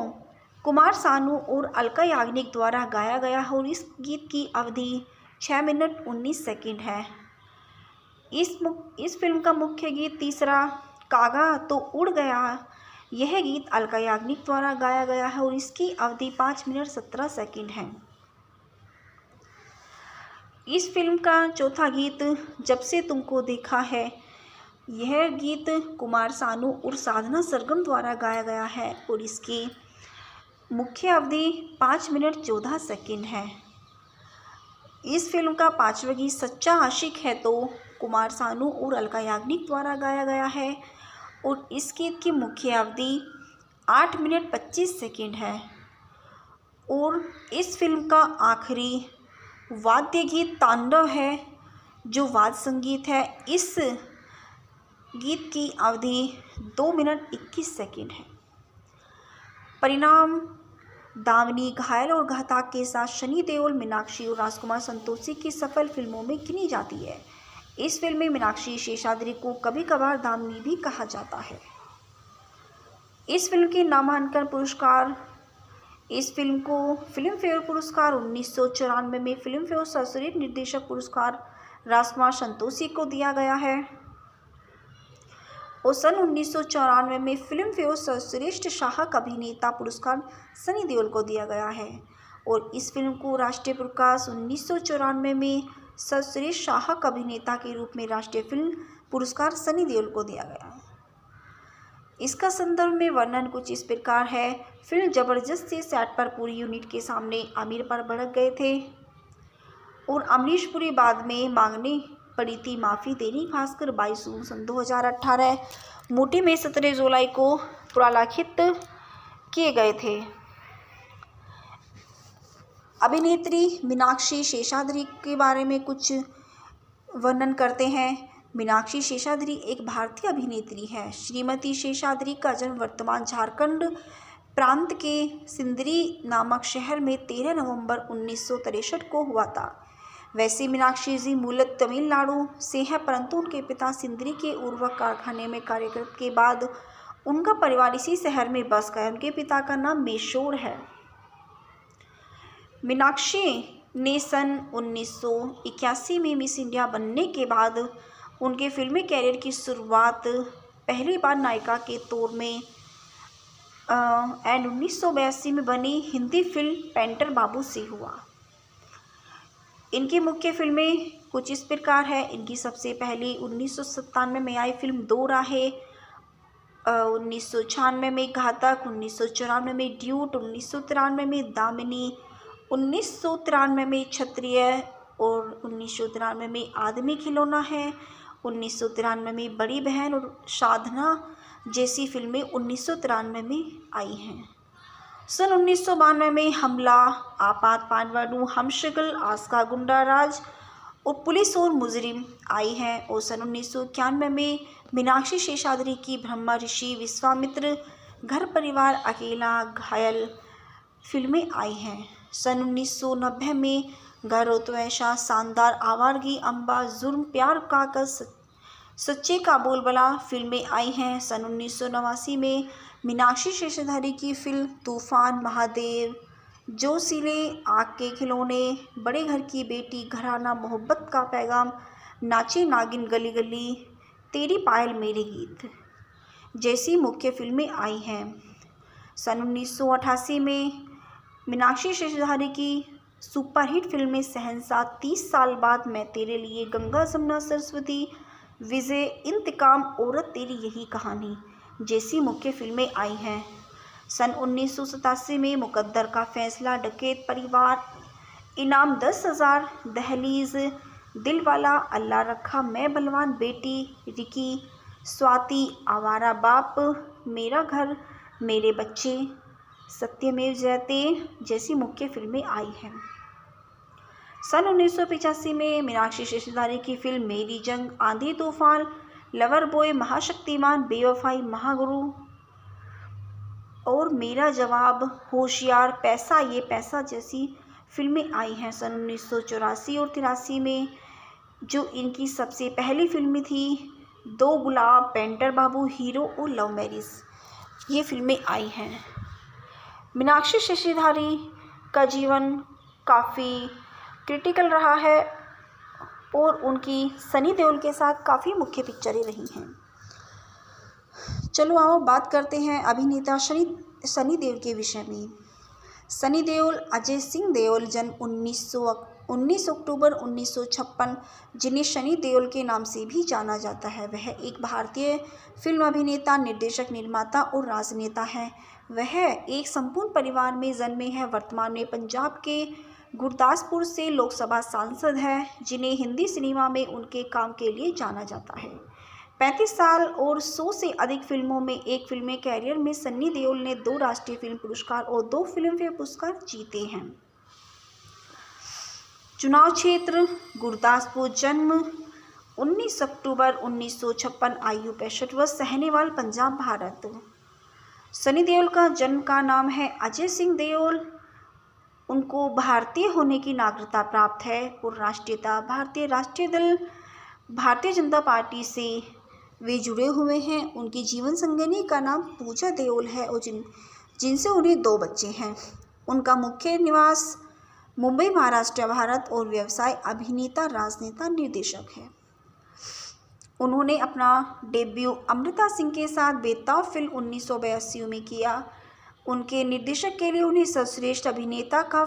[SPEAKER 1] कुमार सानू और अलका याग्निक द्वारा गाया गया है और इस गीत की अवधि 6 मिनट 19 सेकंड है। इस फिल्म का मुख्य गीत तीसरा कागा तो उड़ गया, यह गीत अलका याग्निक द्वारा गाया गया है और इसकी अवधि 5 मिनट 17 सेकंड है। इस फिल्म का चौथा गीत जब से तुमको देखा है, यह गीत कुमार सानू और साधना सरगम द्वारा गाया गया है और इसकी मुख्य अवधि 5 मिनट 14 सेकंड है। इस फिल्म का पांचवा गीत सच्चा आशिक है तो कुमार सानू और अलका याग्निक द्वारा गाया गया है और इस गीत की मुख्य अवधि 8 मिनट 25 सेकंड है। और इस फिल्म का आखिरी वाद्य गीत तांडव है जो वाद्य संगीत है। इस गीत की अवधि 2 मिनट 21 सेकंड है। परिणाम दामिनी घायल और घातक के साथ सनी देओल, मीनाक्षी और राजकुमार संतोषी की सफल फिल्मों में गिनी जाती है। इस फिल्म में मीनाक्षी शेषाद्री को कभी कभार दामिनी भी कहा जाता है। इस फिल्म के नामांकन पुरस्कार, इस फिल्म को फिल्म फेयर पुरस्कार 1994 में फिल्म फेयर सर्वश्रेष्ठ निर्देशक पुरस्कार राजकुमार संतोषी को दिया गया है और सन 1994 में फिल्म फेयर सर्वश्रेष्ठ सहायक अभिनेता पुरस्कार सनी देओल को दिया गया है और इस फिल्म को राष्ट्रीय पुरस्कार 1994 में सर्वश्रेष्ठ सहायक अभिनेता के रूप में राष्ट्रीय फिल्म पुरस्कार सनी देओल को दिया गया है। इसका संदर्भ में वर्णन कुछ इस प्रकार है। फिल्म जबरदस्त से सेट पर पूरी यूनिट के सामने आमिर पर भड़क गए थे और अमरीश पुरी बाद में मांगने पड़ी थी माफ़ी। दैनिक भास्कर 22 जून सन 2018 मूटी में 17 जुलाई को पुनर्लिखित किए गए थे। अभिनेत्री मीनाक्षी शेषाद्री के बारे में कुछ वर्णन करते हैं। मीनाक्षी शेषाद्री एक भारतीय अभिनेत्री है। श्रीमती शेषाद्री का जन्म वर्तमान झारखंड प्रांत के सिंदरी नामक शहर में 13 नवंबर 1963 को हुआ था। वैसे मीनाक्षी जी मूलतः तमिलनाडु से हैं, परंतु उनके पिता सिंदरी के उर्वरक कारखाने में कार्यरत के बाद उनका परिवार इसी शहर में बस गया। उनके पिता का नाम मेशोर है। मीनाक्षी ने सन 1981 में मिस इंडिया बनने के बाद उनके फिल्मी कैरियर की शुरुआत पहली बार नायिका के तौर में 1982 में बनी हिंदी फिल्म पेंटर बाबू से हुआ। इनकी मुख्य फिल्में कुछ इस प्रकार है। इनकी सबसे पहली 1997 में आई फिल्म दो राहें, 1996 में घातक, 1994 में ड्यूट, 1993 में दामिनी, 1993 में क्षत्रिय और 1993 में आदमी खिलौना है, 1993 में बड़ी बहन और साधना जैसी फिल्में 1993 में आई हैं। सन 1992 में हमला, आपात पानवाडू, हमशक्ल, आस्का गुंडा राज और पुलिस और मुजरिम आई हैं और सन 1991 में मीनाक्षी शेषाद्री की ब्रह्मा ऋषि, विश्वामित्र, घर परिवार, अकेला, घायल फिल्में आई हैं। सन 1990 में घर हो तो ऐसा, शानदार, आवारगी, अम्बा, जुर्म, प्यार, कागज, सच्चे का बोलबाला फिल्में आई हैं। सन 1989 में मीनाक्षी शेषाद्री की फिल्म तूफान, महादेव, जोशीले, आग के खिलौने, बड़े घर की बेटी, घराना, मोहब्बत का पैगाम, नाची नागिन, गली गली, तेरी पायल मेरे गीत जैसी मुख्य फिल्में आई हैं। सन 1988 में मीनाक्षी शेषाद्री की सुपरहिट फिल्में शहंशाह, 30 साल बाद, मैं तेरे लिए, गंगा जमुना सरस्वती, विजय, इंतकाम, औरत तेरी यही कहानी जैसी मुख्य फिल्में आई हैं। सन 1987 में मुकद्दर का फैसला, डकैत परिवार, इनाम 10,000, दहलीज, दिलवाला, अल्लाह रखा, मैं बलवान, बेटी, रिकी, स्वाति, आवारा बाप, मेरा घर, मेरे बच्चे, सत्यमेव जयते जैसी मुख्य फिल्में आई हैं। सन 1985 में मीनाक्षी शेषाद्री की फिल्म मेरी जंग, आंधी तूफान, लवर बॉय, महाशक्तिमान, बेवफाई, महागुरु और मेरा जवाब, होशियार, पैसा ये पैसा जैसी फिल्में आई हैं। सन 1984 और 83 में जो इनकी सबसे पहली फिल्में थी, दो गुलाब, पेंटर बाबू, हीरो और लव मैरिज, ये फिल्में आई हैं। मीनाक्षी शेषाद्री का जीवन काफ़ी क्रिटिकल रहा है और उनकी सनी देओल के साथ काफ़ी मुख्य पिक्चरें रही हैं। चलो आओ बात करते हैं अभिनेता सनी देओल के विषय में। सनी देओल अजय सिंह देओल, जन्म 19 अक्टूबर 1956, जिन्हें सनी देओल के नाम से भी जाना जाता है। वह एक भारतीय फिल्म अभिनेता, निर्देशक, निर्माता और राजनेता है। वह एक संपूर्ण परिवार में जन्मे हैं। वर्तमान में पंजाब के गुरदासपुर से लोकसभा सांसद हैं, जिन्हें हिंदी सिनेमा में उनके काम के लिए जाना जाता है। 35 साल और 100 से अधिक फिल्मों में एक फिल्मी कैरियर में सन्नी देओल ने 2 राष्ट्रीय फिल्म पुरस्कार और 2 फिल्मफेयर पुरस्कार जीते हैं। चुनाव क्षेत्र गुरदासपुर। जन्म 19 अक्टूबर 1956, आयु 65 वर्ष, सहनेवाल, पंजाब, भारत। सनी देओल का जन्म का नाम है अजय सिंह देओल। उनको भारतीय होने की नागरिकता प्राप्त है। पूर्ण राष्ट्रीयता भारतीय राष्ट्रीय दल भारतीय जनता पार्टी से वे जुड़े हुए हैं। उनकी जीवन संगिनी का नाम पूजा देओल है और जिनसे उन्हें 2 बच्चे हैं। उनका मुख्य निवास मुंबई, महाराष्ट्र, भारत और व्यवसाय अभिनेता, राजनेता, निर्देशक है। उन्होंने अपना डेब्यू अमृता सिंह के साथ बेताब फिल्म 1982 में किया। उनके निर्देशक के लिए उन्हें सर्वश्रेष्ठ अभिनेता का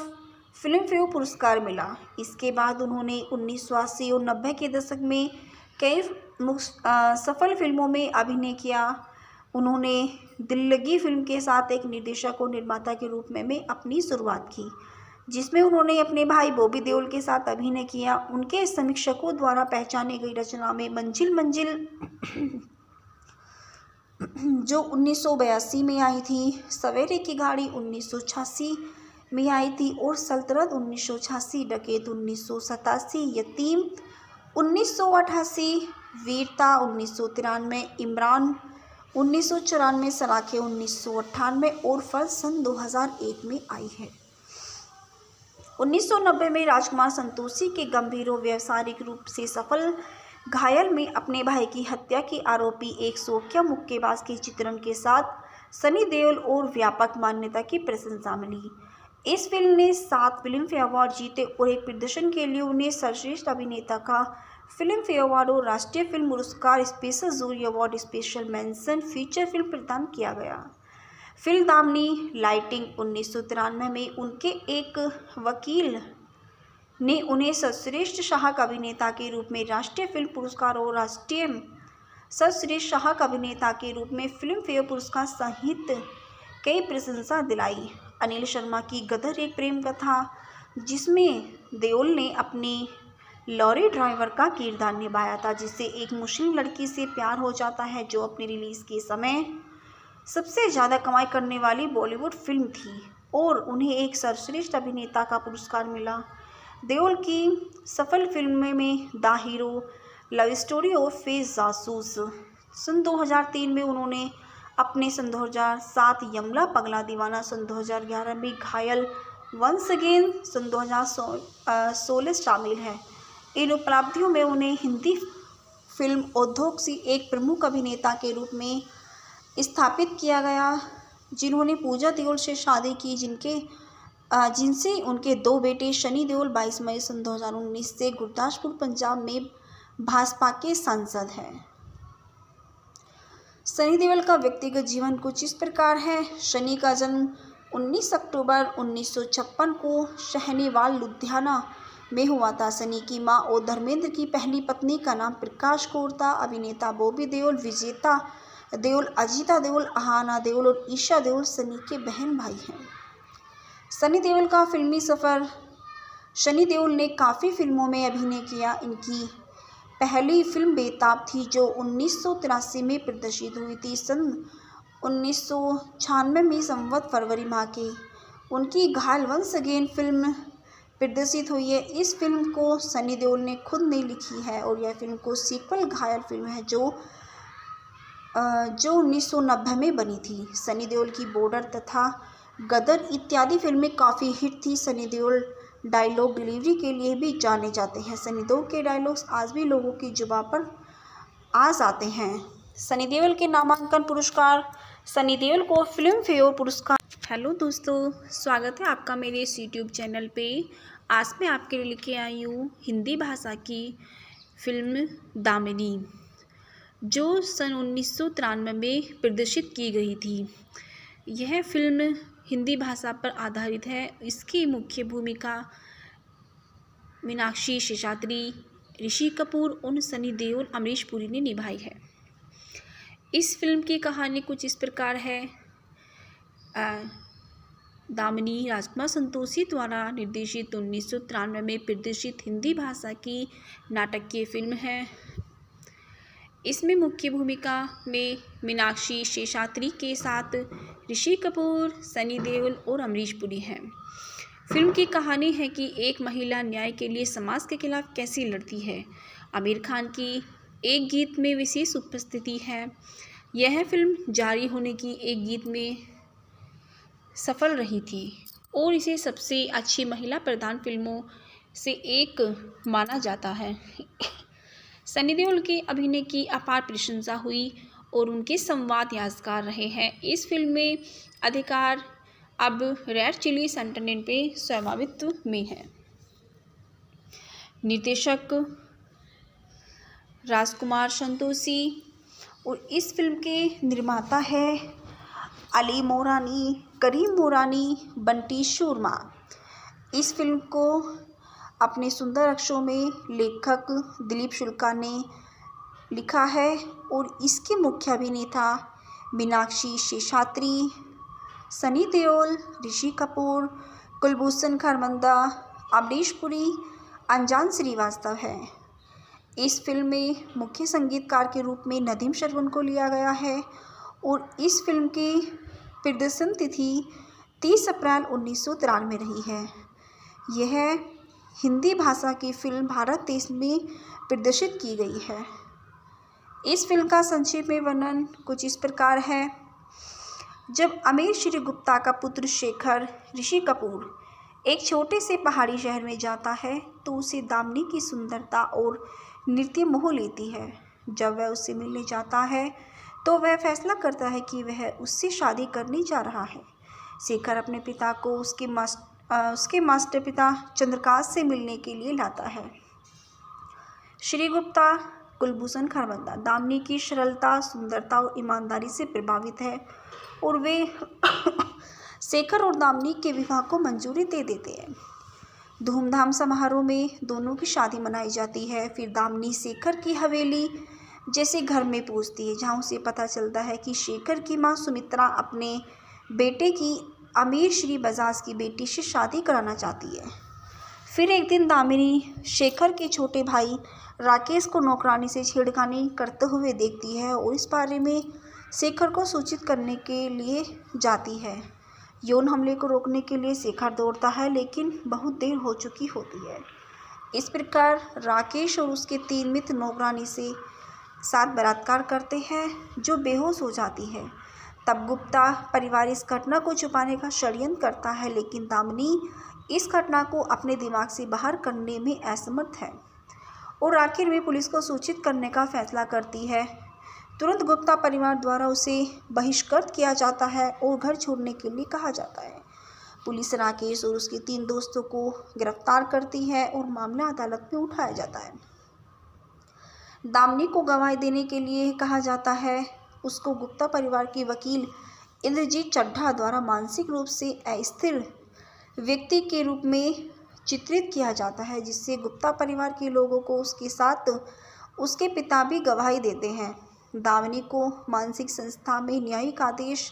[SPEAKER 1] फिल्मफेयर पुरस्कार मिला। इसके बाद उन्होंने 1980 और 90 के दशक में कई सफल फिल्मों में अभिनय किया। उन्होंने दिल लगी फिल्म के साथ एक निर्देशक और निर्माता के रूप में अपनी शुरुआत की, जिसमें उन्होंने अपने भाई बॉबी देओल के साथ अभिनय किया। उनके समीक्षकों द्वारा पहचानी गई रचना में मंजिल मंजिल जो 1982 में आई थी, सवेरे की गाड़ी 1986 में आई थी और सल्तनत 1986, डकैत 1987, यतीम 1988, वीरता 1993, इमरान 1994, सलाखे 1998 और फर्ज सन 2001 में आई है। 1990 में राजकुमार संतोषी के गंभीर और व्यावसायिक रूप से सफल घायल में अपने भाई की हत्या के आरोपी एक शौकिया मुक्केबाज के चित्रण के साथ सनी देओल और व्यापक मान्यता की प्रशंसा मिली। इस फिल्म ने 7 फिल्मफेयर अवार्ड जीते और एक प्रदर्शन के लिए उन्हें सर्वश्रेष्ठ अभिनेता का फिल्मफेयर अवार्ड और राष्ट्रीय फिल्म पुरस्कार, special jury award, special mention feature film प्रदान किया गया। फिल्म दामनी लाइटिंग 1993 में उनके एक वकील ने उन्हें सर्वश्रेष्ठ सहायक अभिनेता के रूप में राष्ट्रीय फिल्म पुरस्कार और राष्ट्रीय सर्वश्रेष्ठ सहायक अभिनेता के रूप में फिल्मफेयर पुरस्कार सहित कई प्रशंसा दिलाई। अनिल शर्मा की गदर एक प्रेम कथा, जिसमें देओल ने अपनी लॉरी ड्राइवर का किरदार निभाया था, जिससे एक मुस्लिम लड़की से प्यार हो जाता है, जो अपनी रिलीज़ के समय सबसे ज़्यादा कमाई करने वाली बॉलीवुड फिल्म थी और उन्हें एक सर्वश्रेष्ठ अभिनेता का पुरस्कार मिला। देओल की सफल फिल्मों में द हीरो, लव स्टोरी और फेज जासूस। सन 2003 में उन्होंने अपने सन 2007 यमला पगला दीवाना, सन 2011 में घायल, वंस अगेन सन 2016 शामिल है। इन उपलब्धियों में उन्हें हिंदी फिल्म उद्योग से एक प्रमुख अभिनेता के रूप में स्थापित किया गया, जिन्होंने पूजा देओल से शादी की, जिनसे उनके 2 बेटे। सनी देओल 22 मई सन 2019 से गुरदासपुर, पंजाब में भाजपा के सांसद हैं। सनी देओल का व्यक्तिगत जीवन कुछ इस प्रकार है। सनी का जन्म 19 अक्टूबर 1956 को सहनेवाल, लुधियाना में हुआ था। सनी की मां और धर्मेंद्र की पहली पत्नी का नाम प्रकाश कौर था। अभिनेता बॉबी देओल, विजेता देओल, अजीता देओल, अहाना देओल और ईशा देओल सनी के बहन भाई हैं। सनी देओल का फिल्मी सफ़र। सनी देओल ने काफ़ी फिल्मों में अभिनय किया। इनकी पहली फिल्म बेताब थी, जो 1983 में प्रदर्शित हुई थी। सन 1996 में संवत फरवरी माह की उनकी घायल वंस अगेन फिल्म प्रदर्शित हुई है। इस फिल्म को सनी देओल ने खुद ने लिखी है और यह फिल्म को सीक्वल घायल फिल्म है, जो 1990 में बनी थी। सनी देओल की बॉर्डर तथा गदर इत्यादि फिल्में काफ़ी हिट थी। सनी देओल डायलॉग डिलीवरी के लिए भी जाने जाते हैं। सनी देओल के डायलॉग्स आज भी लोगों की जुबान पर आ जाते हैं। सनी देओल के नामांकन पुरस्कार। सनी देओल को फिल्म फेयर पुरस्कार। हेलो दोस्तों, स्वागत है आपका मेरे इस यूट्यूब चैनल पे। आज मैं आपके लिए लेके आई हूँ हिंदी भाषा की फिल्म दामिनी, जो सन 1993 में प्रदर्शित की गई थी। यह फिल्म हिंदी भाषा पर आधारित है। इसकी मुख्य भूमिका मीनाक्षी शेषाद्री, ऋषि कपूर और सनी देओल, अमरीश पुरी ने निभाई है। इस फिल्म की कहानी कुछ इस प्रकार है। दामिनी राजकुमार संतोषी द्वारा निर्देशित 1993 में प्रदर्शित हिंदी भाषा की नाटकीय फिल्म है। इसमें मुख्य भूमिका में मीनाक्षी शेषाद्री के साथ ऋषि कपूर, सनी देओल और अमरीश पुरी हैं। फिल्म की कहानी है कि एक महिला न्याय के लिए समाज के खिलाफ कैसे लड़ती है। आमिर खान की एक गीत में विशेष उपस्थिति है। यह फिल्म जारी होने की एक गीत में सफल रही थी और इसे सबसे अच्छी महिला प्रधान फिल्मों से एक माना जाता है। सनी देओल के अभिनय की अपार प्रशंसा हुई और उनके संवाद यादगार रहे हैं। इस फिल्म में अधिकार अब रेड चिली एंटरटेनमेंट पे स्वामित्व में है। निर्देशक राजकुमार संतोषी और इस फिल्म के निर्माता है अली मोरानी, करीम मोरानी, बंटी शर्मा। इस फिल्म को अपने सुंदर अक्षरों में लेखक दिलीप शुक्ला ने लिखा है और इसके मुख्य अभिनेता मीनाक्षी शेषाद्री, सनी देओल, ऋषि कपूर, कुलभूषण खरबंदा, अमरीश पुरी, अनजान श्रीवास्तव है। इस फिल्म में मुख्य संगीतकार के रूप में नदीम श्रवण को लिया गया है और इस फिल्म की प्रदर्शन तिथि 30 अप्रैल 1993 में रही है। यह हिंदी भाषा की फिल्म भारत देश में प्रदर्शित की गई है। इस फिल्म का संक्षेप में वर्णन कुछ इस प्रकार है। जब अमीर श्री गुप्ता का पुत्र शेखर ऋषि कपूर एक छोटे से पहाड़ी शहर में जाता है तो उसे दामिनी की सुंदरता और नृत्य मोह लेती है। जब वह उससे मिलने जाता है तो वह फैसला करता है कि वह उससे शादी करने जा रहा है। शेखर अपने पिता को उसके मास्टर पिता चंद्रकांत से मिलने के लिए लाता है। श्री गुप्ता कुलभूषण खरबंदा दामिनी की सरलता, सुंदरता और ईमानदारी से प्रभावित है और वे शेखर और दामिनी के विवाह को मंजूरी दे देते हैं। धूमधाम समारोह में दोनों की शादी मनाई जाती है। फिर दामिनी शेखर की हवेली जैसे घर में पहुंचती है जहां उसे पता चलता है कि शेखर की मां सुमित्रा अपने बेटे की अमीर श्री बजाज की बेटी से शादी कराना चाहती है। फिर एक दिन दामिनी शेखर के छोटे भाई राकेश को नौकरानी से छेड़खानी करते हुए देखती है और इस बारे में शेखर को सूचित करने के लिए जाती है। यौन हमले को रोकने के लिए शेखर दौड़ता है लेकिन बहुत देर हो चुकी होती है। इस प्रकार राकेश और उसके 3 मित्र नौकरानी से साथ बलात्कार करते हैं जो बेहोश हो जाती है। तब गुप्ता परिवार इस घटना को छुपाने का षड्यंत्र करता है लेकिन दामिनी इस घटना को अपने दिमाग से बाहर करने में असमर्थ है और आखिर में पुलिस को सूचित करने का फैसला करती है। तुरंत गुप्ता परिवार द्वारा उसे बहिष्कृत किया जाता है और घर छोड़ने के लिए कहा जाता है। पुलिस राकेश और उसके 3 दोस्तों को गिरफ्तार करती है और मामला अदालत में उठाया जाता है। दामिनी को गवाही देने के लिए कहा जाता है। उसको गुप्ता परिवार के वकील इंद्रजीत चड्ढा द्वारा मानसिक रूप से अस्थिर व्यक्ति के रूप में चित्रित किया जाता है जिससे गुप्ता परिवार के लोगों को उसके साथ उसके पिता भी गवाही देते हैं। दामिनी को मानसिक संस्था में न्यायिक आदेश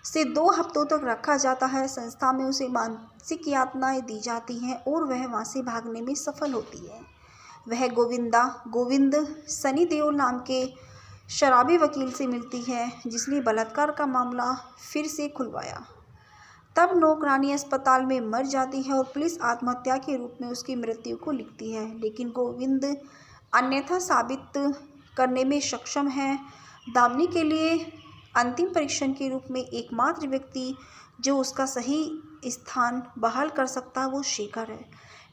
[SPEAKER 1] से 2 हफ्तों तक रखा जाता है। संस्था में उसे मानसिक यातनाएं दी जाती हैं और वह वहां से भागने में सफल होती है। वह गोविंद सनी देओल नाम के शराबी वकील से मिलती है जिसने बलात्कार का मामला फिर से खुलवाया। तब नौकरानी अस्पताल में मर जाती है और पुलिस आत्महत्या के रूप में उसकी मृत्यु को लिखती है लेकिन गोविंद अन्यथा साबित करने में सक्षम है। दामिनी के लिए अंतिम परीक्षण के रूप में एकमात्र व्यक्ति जो उसका सही स्थान बहाल कर सकता है वो शेखर है।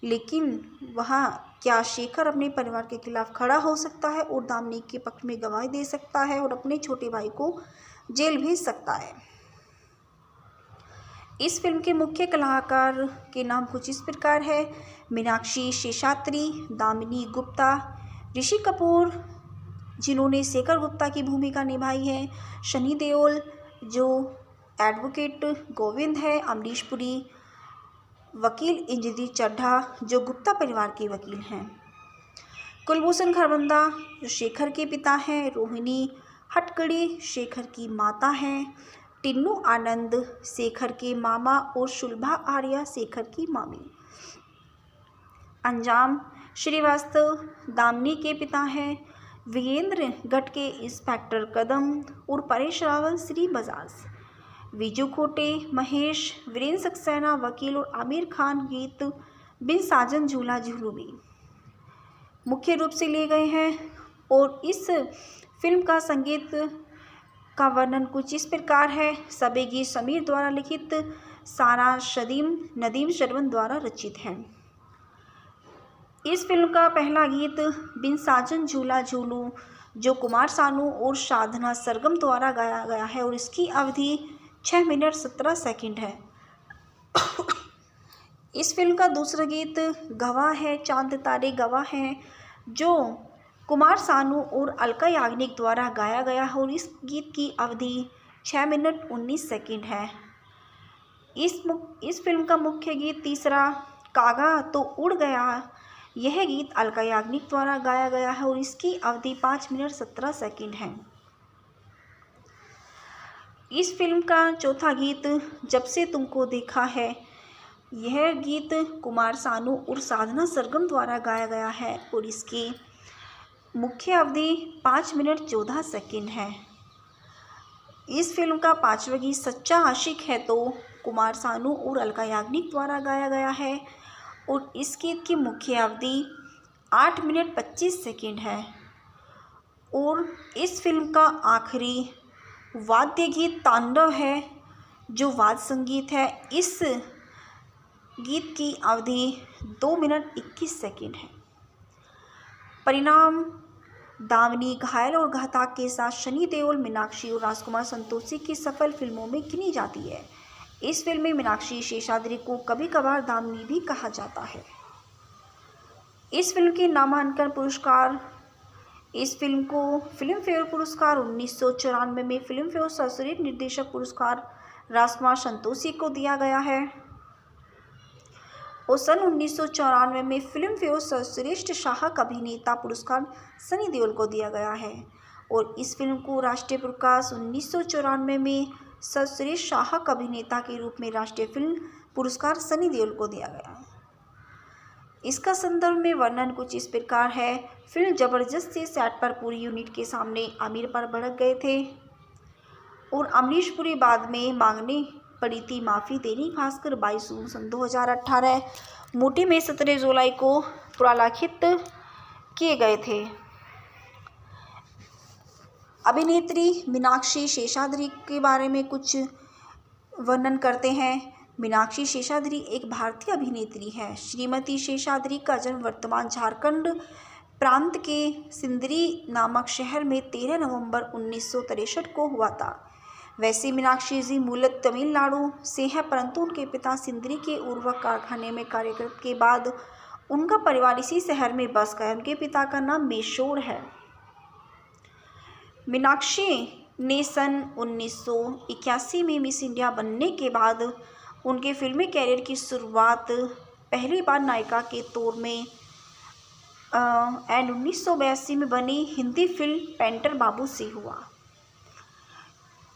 [SPEAKER 1] लेकिन वहाँ क्या शेखर अपने परिवार के खिलाफ खड़ा हो सकता है और दामिनी के पक्ष में गवाही दे सकता है और अपने छोटे भाई को जेल भेज सकता है। इस फिल्म के मुख्य कलाकार के नाम कुछ इस प्रकार है। मीनाक्षी शेषाद्री, दामिनी गुप्ता, ऋषि कपूर जिन्होंने शेखर गुप्ता की भूमिका निभाई है, सनी देओल जो एडवोकेट गोविंद है, अमरीश पुरी वकील इंद्रजीत चड्ढा जो गुप्ता परिवार के वकील हैं, कुलभूषण खरबंदा जो शेखर के पिता हैं, रोहिणी हटकड़ी शेखर की माता हैं, टिन्नू आनंद शेखर के मामा और शुलभा आर्या शेखर की मामी। अंजाम श्रीवास्तव दामिनी के पिता हैं। वीरेंद्र गट के इंस्पेक्टर कदम और परेश रावल श्री बजाज। विजू खोटे महेश, वीरेंद्र सक्सेना वकील और आमिर खान गीत बिन साजन झूला झूलू भी मुख्य रूप से लिए गए हैं। और इस फिल्म का संगीत का वर्णन कुछ इस प्रकार है। सभी गीत समीर द्वारा लिखित, सारा नदीम श्रवण द्वारा रचित है। इस फिल्म का पहला गीत बिन साजन झूला झूलू जो कुमार सानू और साधना सरगम द्वारा गाया गया है और इसकी अवधि 6 मिनट 17 सेकंड है। इस फिल्म का दूसरा गीत गवाह है चांद तारे गवाह हैं जो कुमार सानू और अलका याग्निक द्वारा गाया गया है और इस गीत की अवधि 6 मिनट 19 सेकंड है। इस फिल्म का मुख्य गीत तीसरा कागा तो उड़ गया, यह गीत अलका याग्निक द्वारा गाया गया है और इसकी अवधि 5 मिनट 17 सेकंड है। इस फिल्म का चौथा गीत जब से तुमको देखा है, यह गीत कुमार सानू और साधना सरगम द्वारा गाया गया है और इसकी मुख्य अवधि 5 मिनट 14 सेकंड है। इस फिल्म का पांचवा गीत सच्चा आशिक है तो कुमार सानू और अलका याग्निक द्वारा गाया गया है और इस गीत की मुख्य अवधि 8 मिनट 25 सेकंड है। और इस फिल्म का आखिरी वाद्य गीत तांडव है जो वाद्य संगीत है। इस गीत की अवधि 2 मिनट 21 सेकंड है। परिणाम दामिनी घायल और घातक के साथ सनी देओल, मीनाक्षी और राजकुमार संतोषी की सफल फिल्मों में गिनी जाती है। इस फिल्म में मीनाक्षी शेषाद्री को कभी कभार दामिनी भी कहा जाता है। इस फिल्म के नामांकन पुरस्कार, इस फिल्म को फिल्म फेयर पुरस्कार 1994 में, फिल्म फेयर सर्वश्रेष्ठ निर्देशक पुरस्कार राजकुमार संतोषी को दिया गया है और सन 1994 में फिल्म फेयर सर्वश्रेष्ठ सहायक अभिनेता पुरस्कार सनी देओल को दिया गया है और इस फिल्म को राष्ट्रीय पुरस्कार 1994 में सर्वश्रेष्ठ सहायक अभिनेता के रूप में राष्ट्रीय फिल्म पुरस्कार सनी देओल को दिया गया है। इसका संदर्भ में वर्णन कुछ इस प्रकार है। फिल्म जबरदस्त से सेट पर पूरी यूनिट के सामने आमिर पर भड़क गए थे और अमरीश पुरी बाद में मांगने पड़ी थी माफ़ी। दैनिक भास्कर 22 जून सन 2018 मूटी में 17 जुलाई को पुनर्लिखित किए गए थे। अभिनेत्री मीनाक्षी शेषाद्री के बारे में कुछ वर्णन करते हैं। मीनाक्षी शेषाद्री एक भारतीय अभिनेत्री है। श्रीमती शेषाद्री का जन्म वर्तमान झारखंड प्रांत के सिंदरी नामक शहर में 13 नवंबर 1963 को हुआ था। वैसे मीनाक्षी जी मूलतः तमिलनाडु से हैं, परंतु उनके पिता सिंदरी के उर्वरक कारखाने में कार्यरत के बाद उनका परिवार इसी शहर में बस गया। उनके पिता का नाम मेशोर है। मीनाक्षी ने सन 1981 में मिस इंडिया बनने के बाद उनके फिल्मी कैरियर की शुरुआत पहली बार नायिका के तौर में 1982 में बनी हिंदी फिल्म पेंटर बाबू से हुआ।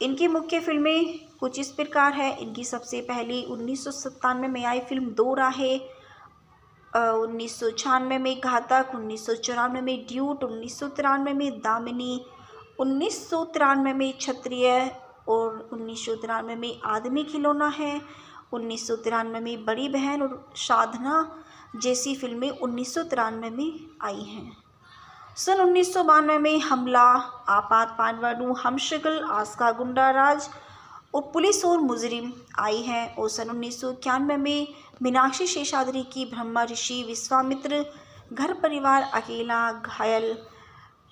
[SPEAKER 1] इनकी मुख्य फिल्में कुछ इस प्रकार है। इनकी सबसे पहली 1997 में आई फिल्म दो राहें, 1996 में घातक, 1994 में ड्यूट, 1993 में दामिनी, 1993 में क्षत्रिय और 1993 में आदमी खिलौना है, 1993 में बड़ी बहन और साधना जैसी फिल्में 1993 में आई हैं। सन 1992 में हमला, आपात पानवाडू, हमशक्ल, आस्का गुंडा राज और पुलिस और मुजरिम आई हैं और सन 1991 में मीनाक्षी शेषाद्री की ब्रह्मा ऋषि, विश्वामित्र, घर परिवार, अकेला, घायल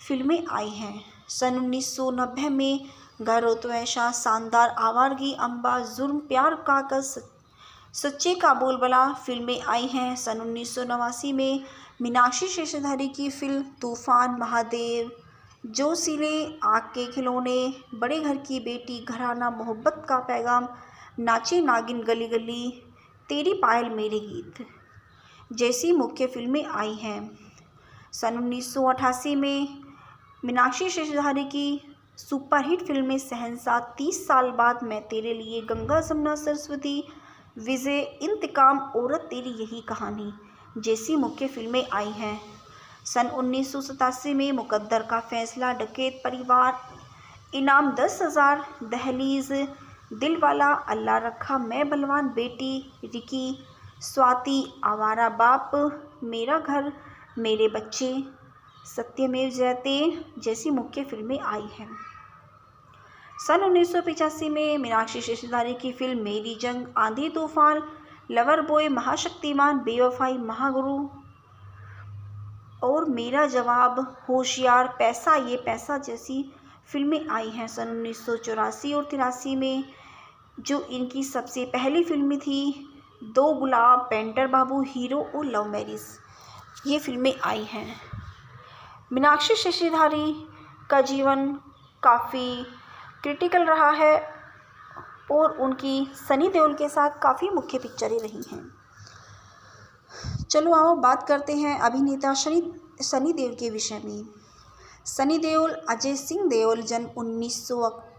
[SPEAKER 1] फिल्में आई हैं। सन 1990 में घर हो तो ऐसा, शानदार, आवारगी, अम्बा, जुर्म, प्यार कागज, सच्चे का बोलबाला फिल्में आई हैं। सन 1989 में मीनाक्षी शेषाद्री की फिल्म तूफान, महादेव, जोशीले, आग के खिलौने, बड़े घर की बेटी, घराना, मोहब्बत का पैगाम, नाची नागिन, गली गली, तेरी पायल मेरे गीत जैसी मुख्य फिल्में आई हैं। सन 1988 में मीनाक्षी शेषाद्री की सुपरहिट फिल्में शहंशाह, 30 साल बाद, मैं तेरे लिए, गंगा जमुना सरस्वती, विजय, इंतकाम, औरत तेरी यही कहानी जैसी मुख्य फिल्में आई हैं। सन 1987 में मुकद्दर का फैसला, डकैत परिवार, इनाम 10,000, दहलीज, दिलवाला, अल्लाह रखा, मैं बलवान, बेटी, रिकी, स्वाति, आवारा बाप, मेरा घर, मेरे बच्चे, सत्यमेव जयते जैसी मुख्य फिल्में आई हैं। सन 1985 में मीनाक्षी शेषधारी की फिल्म मेरी जंग, आंधी तूफान, लवर बॉय, महाशक्तिमान, बेवफाई, महागुरु और मेरा जवाब, होशियार, पैसा ये पैसा जैसी फिल्में आई हैं। सन 1984 और 83 में जो इनकी सबसे पहली फिल्में थी, दो गुलाब, पेंटर बाबू, हीरो और लव मैरिज, ये फिल्में आई हैं। मीनाक्षी शेषधारी का जीवन काफ़ी क्रिटिकल रहा है और उनकी सनी देओल के साथ काफ़ी मुख्य पिक्चरें रही हैं। चलो आओ बात करते हैं अभिनेता सनी देओल के विषय में। सनी देओल अजय सिंह देओल, जन्म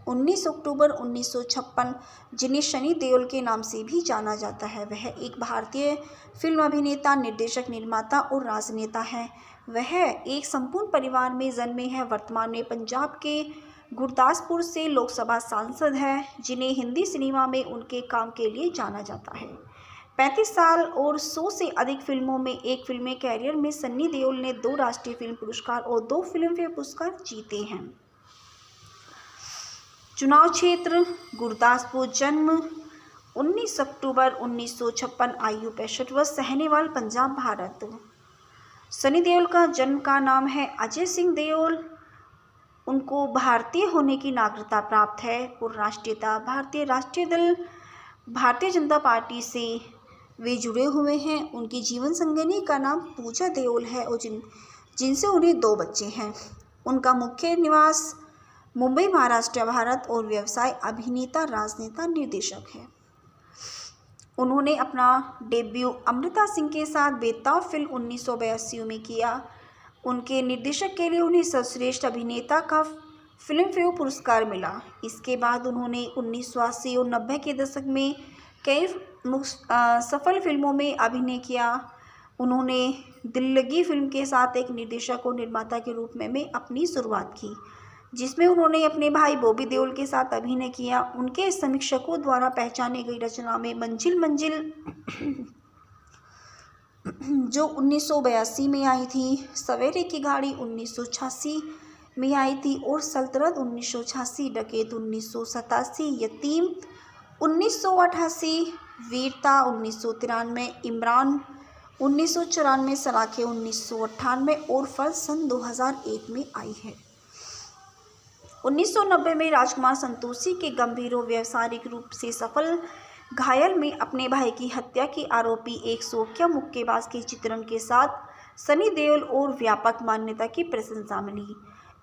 [SPEAKER 1] 19 अक्टूबर 1956, जिन्हें सनी देओल के नाम से भी जाना जाता है। वह एक भारतीय फिल्म अभिनेता, निर्देशक, निर्माता और राजनेता हैं। वह एक संपूर्ण परिवार में जन्मे हैं। वर्तमान में पंजाब के गुरदासपुर से लोकसभा सांसद हैं, जिन्हें हिंदी सिनेमा में उनके काम के लिए जाना जाता है। 35 साल और 100 से अधिक फिल्मों में एक फिल्मी कैरियर में सनी देओल ने 2 राष्ट्रीय फिल्म पुरस्कार और 2 फिल्मफेयर पुरस्कार जीते हैं। चुनाव क्षेत्र गुरदासपुर, जन्म 19 अक्टूबर 1956, आयु 65 वर्ष, रहनेवाल पंजाब, भारत। सनी देओल का जन्म का नाम है अजय सिंह देओल। उनको भारतीय होने की नागरिकता प्राप्त है और राष्ट्रीयता भारतीय राष्ट्रीय दल भारतीय जनता पार्टी से वे जुड़े हुए हैं। उनकी जीवन संगिनी का नाम पूजा देओल है और जिनसे उन्हें 2 बच्चे हैं। उनका मुख्य निवास मुंबई, महाराष्ट्र, भारत और व्यवसाय अभिनेता, राजनेता, निर्देशक है। उन्होंने अपना डेब्यू अमृता सिंह के साथ बेताब फिल्म 1982 में किया। उनके निर्देशक के लिए उन्हें सर्वश्रेष्ठ अभिनेता का फिल्मफेयर पुरस्कार मिला। इसके बाद उन्होंने 1980 और 90 के दशक में कई सफल फिल्मों में अभिनय किया। उन्होंने दिल लगी फिल्म के साथ एक निर्देशक और निर्माता के रूप में अपनी शुरुआत की, जिसमें उन्होंने अपने भाई बॉबी देओल के साथ अभिनय किया। उनके समीक्षकों द्वारा पहचानी गई रचना में मंजिल मंजिल जो 1982 में आई थी, सवेरे की गाड़ी 1986 में आई थी और सल्तनत 1986, डकैत 1987, यतीम 1988, वीरता 1993, इमरान 1994, सलाखे 1998 और फर्ज सन 2001 में आई है। 1990 में राजकुमार संतोषी के गंभीर और व्यावसायिक रूप से सफल घायल में अपने भाई की हत्या की आरोपी एक शौकिया मुक्केबाज के चित्रण के साथ सनी देओल और व्यापक मान्यता की प्रशंसा मिली।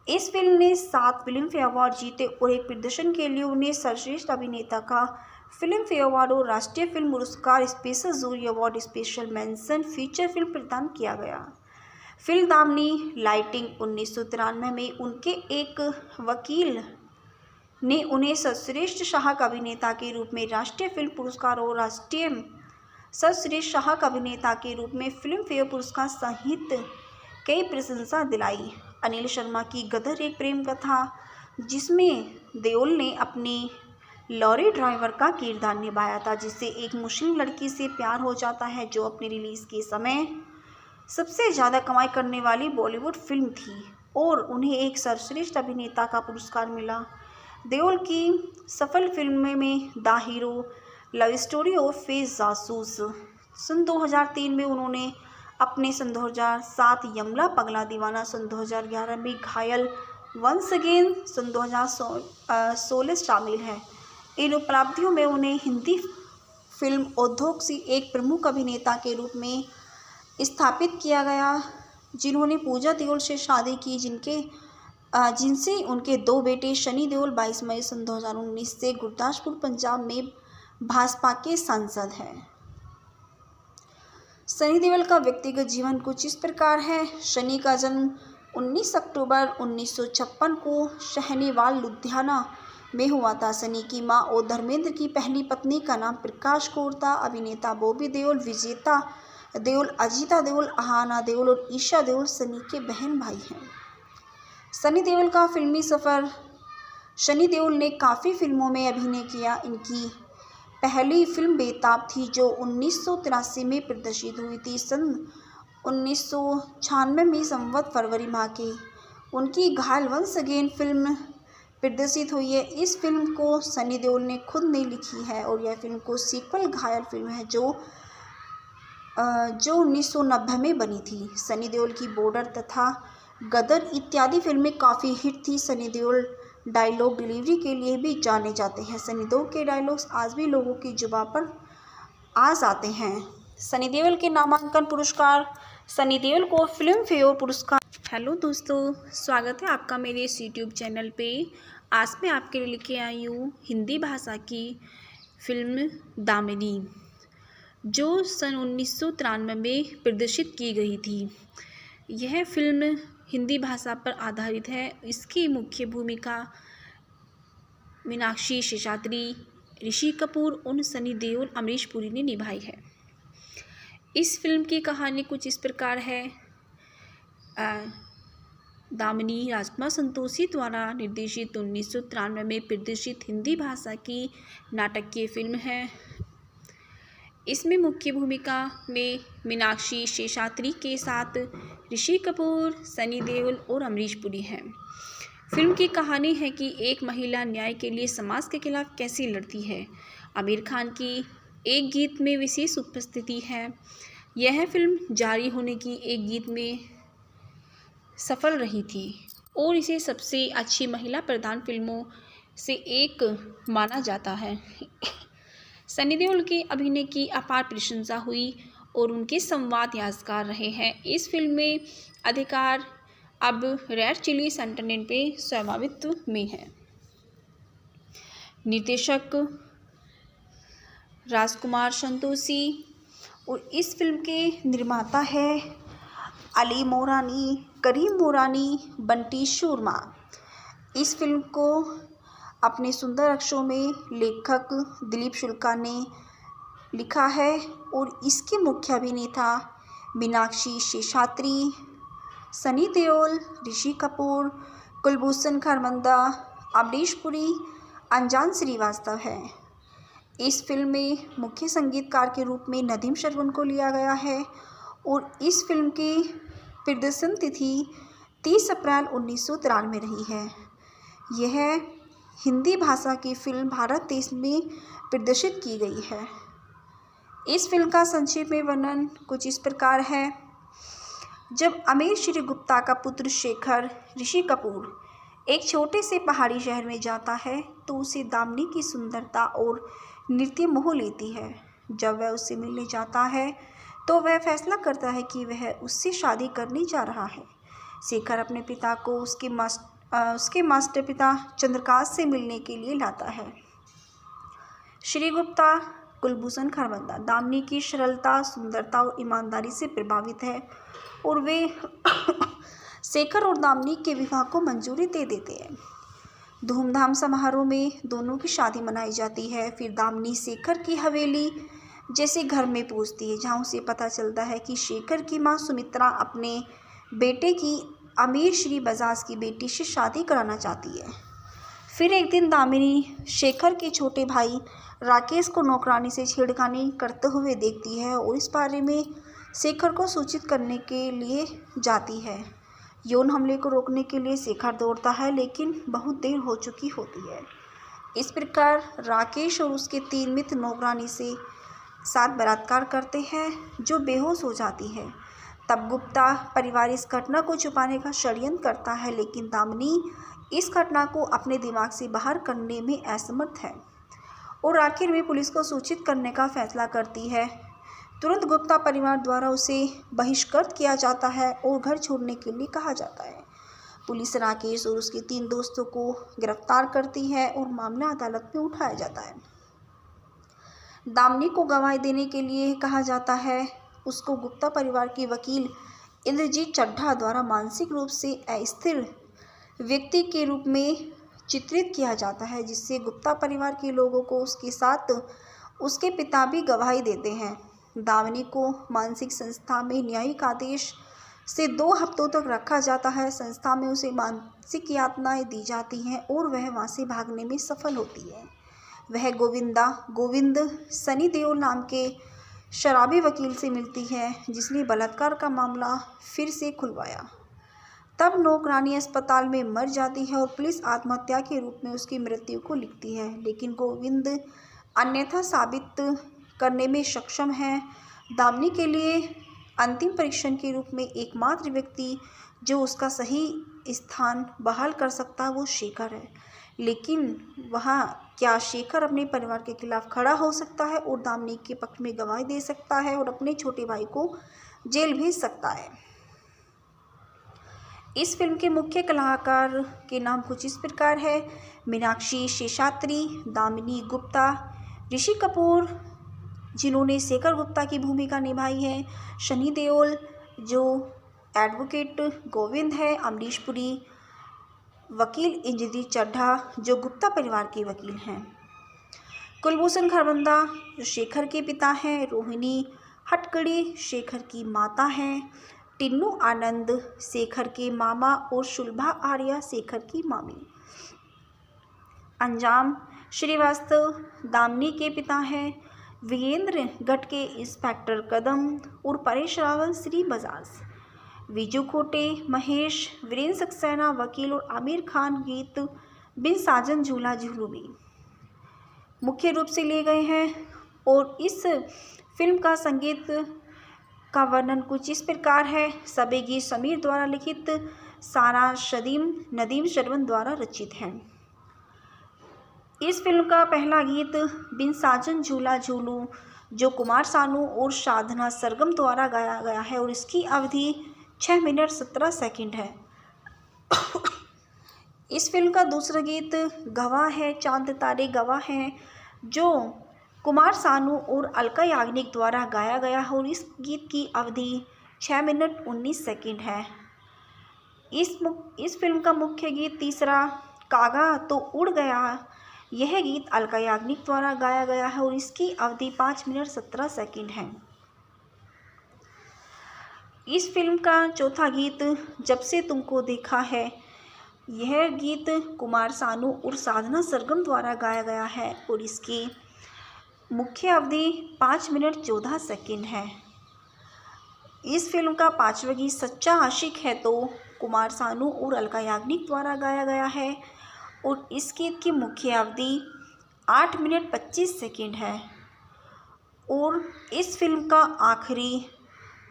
[SPEAKER 1] इस फिल्म ने 7 फिल्मफेयर अवार्ड जीते और एक प्रदर्शन के लिए उन्हें सर्वश्रेष्ठ अभिनेता का फिल्मफेयर अवार्ड और राष्ट्रीय फिल्म पुरस्कार, special jury award, special mention, feature film प्रदान किया गया। फिल्म दामनी लाइटिंग 1993 में उनके एक वकील ने उन्हें सर्वश्रेष्ठ सहायक अभिनेता के रूप में राष्ट्रीय फिल्म पुरस्कार और राष्ट्रीय सर्वश्रेष्ठ सहायक अभिनेता के रूप में फिल्मफेयर पुरस्कार सहित कई प्रशंसा दिलाई। अनिल शर्मा की गदर एक प्रेम कथा, जिसमें देओल ने अपनी लॉरी ड्राइवर का किरदार निभाया था, जिससे एक मुस्लिम लड़की से प्यार हो जाता है, जो अपने रिलीज़ के समय सबसे ज़्यादा कमाई करने वाली बॉलीवुड फिल्म थी और उन्हें एक सर्वश्रेष्ठ अभिनेता का पुरस्कार मिला। देओल की सफल फिल्मों में द हीरो, लव स्टोरी और फेज जासूस। सन 2003 में उन्होंने अपने सन 2007 यमला पगला दीवाना, सन 2011 में घायल, वंस अगेन सन 2016 शामिल है। इन उपलब्धियों में उन्हें हिंदी फिल्म उद्योग से एक प्रमुख अभिनेता के रूप में स्थापित किया गया, जिन्होंने पूजा देओल से शादी की, जिनसे उनके 2 बेटे सनी देओल 22 मई सन 2019 से गुरदासपुर, पंजाब में भाजपा के सांसद हैं। सनी देओल का व्यक्तिगत जीवन कुछ इस प्रकार है। सनी का जन्म 19 अक्टूबर 1956 को शहनेवाल लुधियाना में हुआ था। सनी की मां और धर्मेंद्र की पहली पत्नी का नाम प्रकाश कौर था। अभिनेता बॉबी देओल, विजेता देओल, अजीता देओल, अहाना देओल और ईशा देओल सनी के बहन भाई हैं। सनी देओल का फिल्मी सफ़र। सनी देओल ने काफ़ी फिल्मों में अभिनय किया। इनकी पहली फिल्म बेताब थी जो 1983 में प्रदर्शित हुई थी। सन 1996 में संवत फरवरी माह की उनकी घायल वंस अगेन फिल्म प्रदर्शित हुई है। इस फिल्म को सनी देओल ने खुद ने लिखी है और यह फिल्म को सीक्वल घायल फिल्म है जो 1990 में बनी थी। सनी देओल की बॉर्डर तथा गदर इत्यादि फिल्में काफ़ी हिट थी। सनी देओल डायलॉग डिलीवरी के लिए भी जाने जाते हैं। सनी देओल के डायलॉग्स आज भी लोगों की जुबान पर आ जाते हैं। सनी देओल के नामांकन पुरस्कार। सनी देओल को फिल्म फेयर पुरस्कार। हेलो दोस्तों, स्वागत है आपका मेरे इस यूट्यूब चैनल पे। आज मैं आपके लिए लेके आई हूँ हिंदी भाषा की फिल्म दामिनी, जो सन 1993 में प्रदर्शित की गई थी। यह फिल्म हिंदी भाषा पर आधारित है। इसकी मुख्य भूमिका मीनाक्षी शेषाद्री, ऋषि कपूर और सनी देओल, अमरीश पुरी ने निभाई है। इस फिल्म की कहानी कुछ इस प्रकार है। दामिनी राजकुमार संतोषी द्वारा निर्देशित 1993 में प्रदर्शित हिंदी भाषा की नाटकीय फिल्म है। इसमें मुख्य भूमिका में मीनाक्षी शेषाद्री के साथ ऋषि कपूर, सनी देओल और अमरीश पुरी हैं। फिल्म की कहानी है कि एक महिला न्याय के लिए समाज के खिलाफ कैसे लड़ती है। आमिर खान की एक गीत में विशेष उपस्थिति है। यह फिल्म जारी होने की एक गीत में सफल रही थी और इसे सबसे अच्छी महिला प्रधान फिल्मों से एक माना जाता है। सनी देओल के अभिनय की अपार प्रशंसा हुई और उनके संवाद यादगार रहे हैं। इस फिल्म में अधिकार अब रेड चिलीज एंटरटेनमेंट पे स्वामित्व में है। निर्देशक राजकुमार संतोषी और इस फिल्म के निर्माता है अली मोरानी, करीम मोरानी, बंटी शर्मा। इस फिल्म को अपने सुंदर अक्षरों में लेखक दिलीप शुक्ला ने लिखा है और इसके मुख्य अभिनेता मीनाक्षी शेषाद्री, सनी देओल, ऋषि कपूर, कुलभूषण खरबंदा, अमरीश पुरी, अनजान श्रीवास्तव है। इस फिल्म में मुख्य संगीतकार के रूप में नदीम श्रवण को लिया गया है और इस फिल्म की प्रदर्शन तिथि 30 अप्रैल 1993 रही है। यह हिंदी भाषा की फिल्म भारत देश में प्रदर्शित की गई है। इस फिल्म का संक्षेप में वर्णन कुछ इस प्रकार है। जब अमीर श्री गुप्ता का पुत्र शेखर ऋषि कपूर एक छोटे से पहाड़ी शहर में जाता है तो उसे दामिनी की सुंदरता और नृत्य मोह लेती है। जब वह उससे मिलने जाता है तो वह फैसला करता है कि वह उससे शादी करने जा रहा है। शेखर अपने पिता को उसके मास्टर पिता चंद्रकांत से मिलने के लिए लाता है। श्री गुप्ता कुलभूषण खरबंदा दामिनी की सरलता, सुंदरता और ईमानदारी से प्रभावित है और वे शेखर और दामिनी के विवाह को मंजूरी दे देते हैं। धूमधाम समारोह में दोनों की शादी मनाई जाती है। फिर दामिनी शेखर की हवेली जैसे घर में पहुंचती है, जहां उसे पता चलता है कि शेखर की मां सुमित्रा अपने बेटे की अमीर श्री बजाज की बेटी से शादी कराना चाहती है। फिर एक दिन दामिनी शेखर के छोटे भाई राकेश को नौकरानी से छेड़खानी करते हुए देखती है और इस बारे में शेखर को सूचित करने के लिए जाती है। यौन हमले को रोकने के लिए शेखर दौड़ता है लेकिन बहुत देर हो चुकी होती है। इस प्रकार राकेश और उसके 3 मित्र नौकरानी से साथ बलात्कार करते हैं जो बेहोश हो जाती है। तब गुप्ता परिवार इस घटना को छुपाने का षड्यंत्र करता है लेकिन दामिनी इस घटना को अपने दिमाग से बाहर करने में असमर्थ है और आखिर में पुलिस को सूचित करने का फैसला करती है। तुरंत गुप्ता परिवार द्वारा उसे बहिष्कृत किया जाता है और घर छोड़ने के लिए कहा जाता है। पुलिस राकेश और उसके 3 दोस्तों को गिरफ्तार करती है और मामला अदालत में उठाया जाता है। दामिनी को गवाही देने के लिए कहा जाता है। उसको गुप्ता परिवार के वकील इंद्रजीत चड्ढा द्वारा मानसिक रूप से अस्थिर व्यक्ति के रूप में चित्रित किया जाता है, जिससे गुप्ता परिवार के लोगों को उसके साथ उसके पिता भी गवाही देते हैं। दामिनी को मानसिक संस्था में न्यायिक आदेश से 2 हफ्तों तक रखा जाता है। संस्था में उसे मानसिक यातनाएं दी जाती हैं और वह वहां से भागने में सफल होती है। वह गोविंद सनी देओल नाम के शराबी वकील से मिलती है, जिसने बलात्कार का मामला फिर से खुलवाया। तब नौकरानी अस्पताल में मर जाती है और पुलिस आत्महत्या के रूप में उसकी मृत्यु को लिखती है, लेकिन गोविंद अन्यथा साबित करने में सक्षम है। दामिनी के लिए अंतिम परीक्षण के रूप में एकमात्र व्यक्ति जो उसका सही स्थान बहाल कर सकता है वो शेखर है, लेकिन वहाँ क्या शेखर अपने परिवार के खिलाफ खड़ा हो सकता है और दामिनी के पक्ष में गवाही दे सकता है और अपने छोटे भाई को जेल भेज सकता है। इस फिल्म के मुख्य कलाकार के नाम कुछ इस प्रकार है: मीनाक्षी शेषाद्री, दामिनी गुप्ता, ऋषि कपूर जिन्होंने शेखर गुप्ता की भूमिका निभाई है, सनी देओल जो एडवोकेट गोविंद है, अमरीश पुरी वकील, इंद्रजीत चड्ढा जो गुप्ता परिवार के वकील हैं, कुलभूषण खरबंदा जो शेखर के पिता हैं, रोहिणी हटकड़ी शेखर की माता हैं, टिन्नू आनंद शेखर के मामा और शुलभा आर्या शेखर की मामी। अंजाम श्रीवास्तव दामिनी के पिता हैं, वीरेंद्र गटके इंस्पेक्टर कदम और परेश रावल श्री बजाज, विजू खोटे महेश, वीरेंद्र सक्सेना वकील और आमिर खान गीत बिन साजन झूला झूलू भी मुख्य रूप से लिए गए हैं। और इस फिल्म का संगीत का वर्णन कुछ इस प्रकार है: सभी गीत समीर द्वारा लिखित, सारा नदीम श्रवण द्वारा रचित हैं। इस फिल्म का पहला गीत बिन साजन झूला झूलू जो कुमार सानू और साधना सरगम द्वारा गाया गया है और इसकी अवधि 6 मिनट 17 सेकंड है। इस फिल्म का दूसरा गीत गवाह है, चांद तारे गवाह हैं जो कुमार सानू और अलका याग्निक द्वारा गाया गया है और इस गीत की अवधि 6 मिनट 19 सेकंड है। इस फिल्म का मुख्य गीत तीसरा कागा तो उड़ गया, यह गीत अलका याग्निक द्वारा गाया गया है और इसकी अवधि 5 मिनट 17 सेकंड है। इस फिल्म का चौथा गीत जब से तुमको देखा है, यह गीत कुमार सानू और साधना सरगम द्वारा गाया गया है और इसकी मुख्य अवधि 5 मिनट 14 सेकंड है। इस फिल्म का पांचवा गीत सच्चा आशिक है तो कुमार सानू और अलका याग्निक द्वारा गाया गया है और इस गीत की मुख्य अवधि 8 मिनट 25 सेकंड है। और इस फिल्म का आखिरी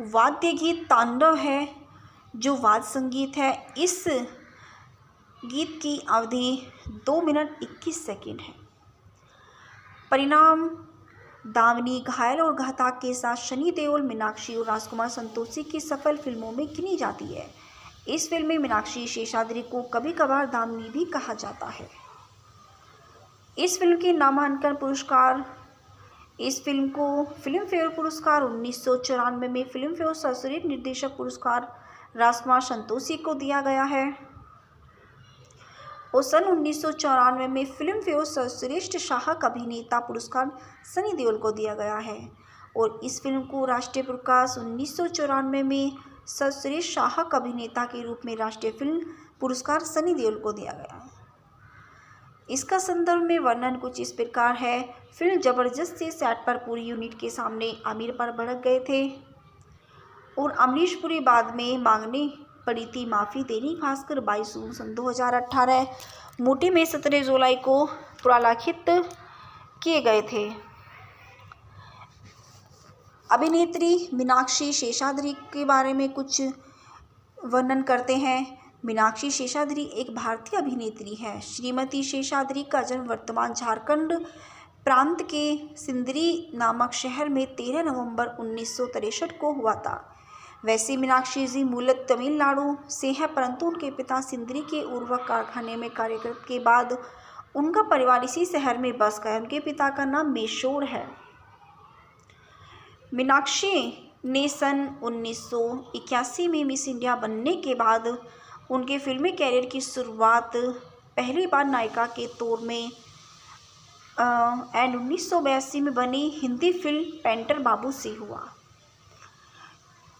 [SPEAKER 1] वाद्य गीत तांडव है जो वाद्य संगीत है। इस गीत की अवधि 2 मिनट 21 सेकंड है। परिणाम: दामिनी घायल और घातक के साथ सनी देओल, मीनाक्षी और राजकुमार संतोषी की सफल फिल्मों में गिनी जाती है। इस फिल्म में मीनाक्षी शेषाद्री को कभी कभार दामिनी भी कहा जाता है। इस फिल्म के नामांकन पुरस्कार: इस फिल्म को फिल्म फेयर पुरस्कार 1994 में फिल्म फेयर सर्वश्रेष्ठ निर्देशक पुरस्कार राजकुमार संतोषी को दिया गया है और सन 1994 में फिल्म फेयर सर्वश्रेष्ठ सहायक अभिनेता पुरस्कार सनी देओल को दिया गया है। और इस फिल्म को राष्ट्रीय पुरस्कार 1994 में सर्वश्रेष्ठ सहायक अभिनेता के रूप में राष्ट्रीय फिल्म पुरस्कार सनी देओल को दिया गया है। इसका संदर्भ में वर्णन कुछ इस प्रकार है: फिल्म जबरदस्त से सेट पर पूरी यूनिट के सामने आमिर पर भड़क गए थे और अमरीश पुरी बाद में मांगने पड़ी थी माफ़ी। दैनिक भास्कर 22 जून सन 2018 मोटी में 17 जुलाई को प्रलाखित किए गए थे। अभिनेत्री मीनाक्षी शेषाद्री के बारे में कुछ वर्णन करते हैं। मीनाक्षी शेषाद्री एक भारतीय अभिनेत्री है। श्रीमती शेषाद्री का जन्म वर्तमान झारखंड प्रांत के सिंदरी नामक शहर में 13 नवंबर 1963 को हुआ था। वैसे मीनाक्षी जी मूलतः तमिलनाडु से है, परंतु उनके पिता सिंदरी के उर्वरक कारखाने में कार्यरत के बाद उनका परिवार इसी शहर में बस गया। उनके पिता का नाम मेशोर है। मीनाक्षी ने सन 1981 में मिस इंडिया बनने के बाद उनके फिल्मी कैरियर की शुरुआत पहली बार नायिका के तौर में 1982 में बनी हिंदी फिल्म पेंटर बाबू से हुआ।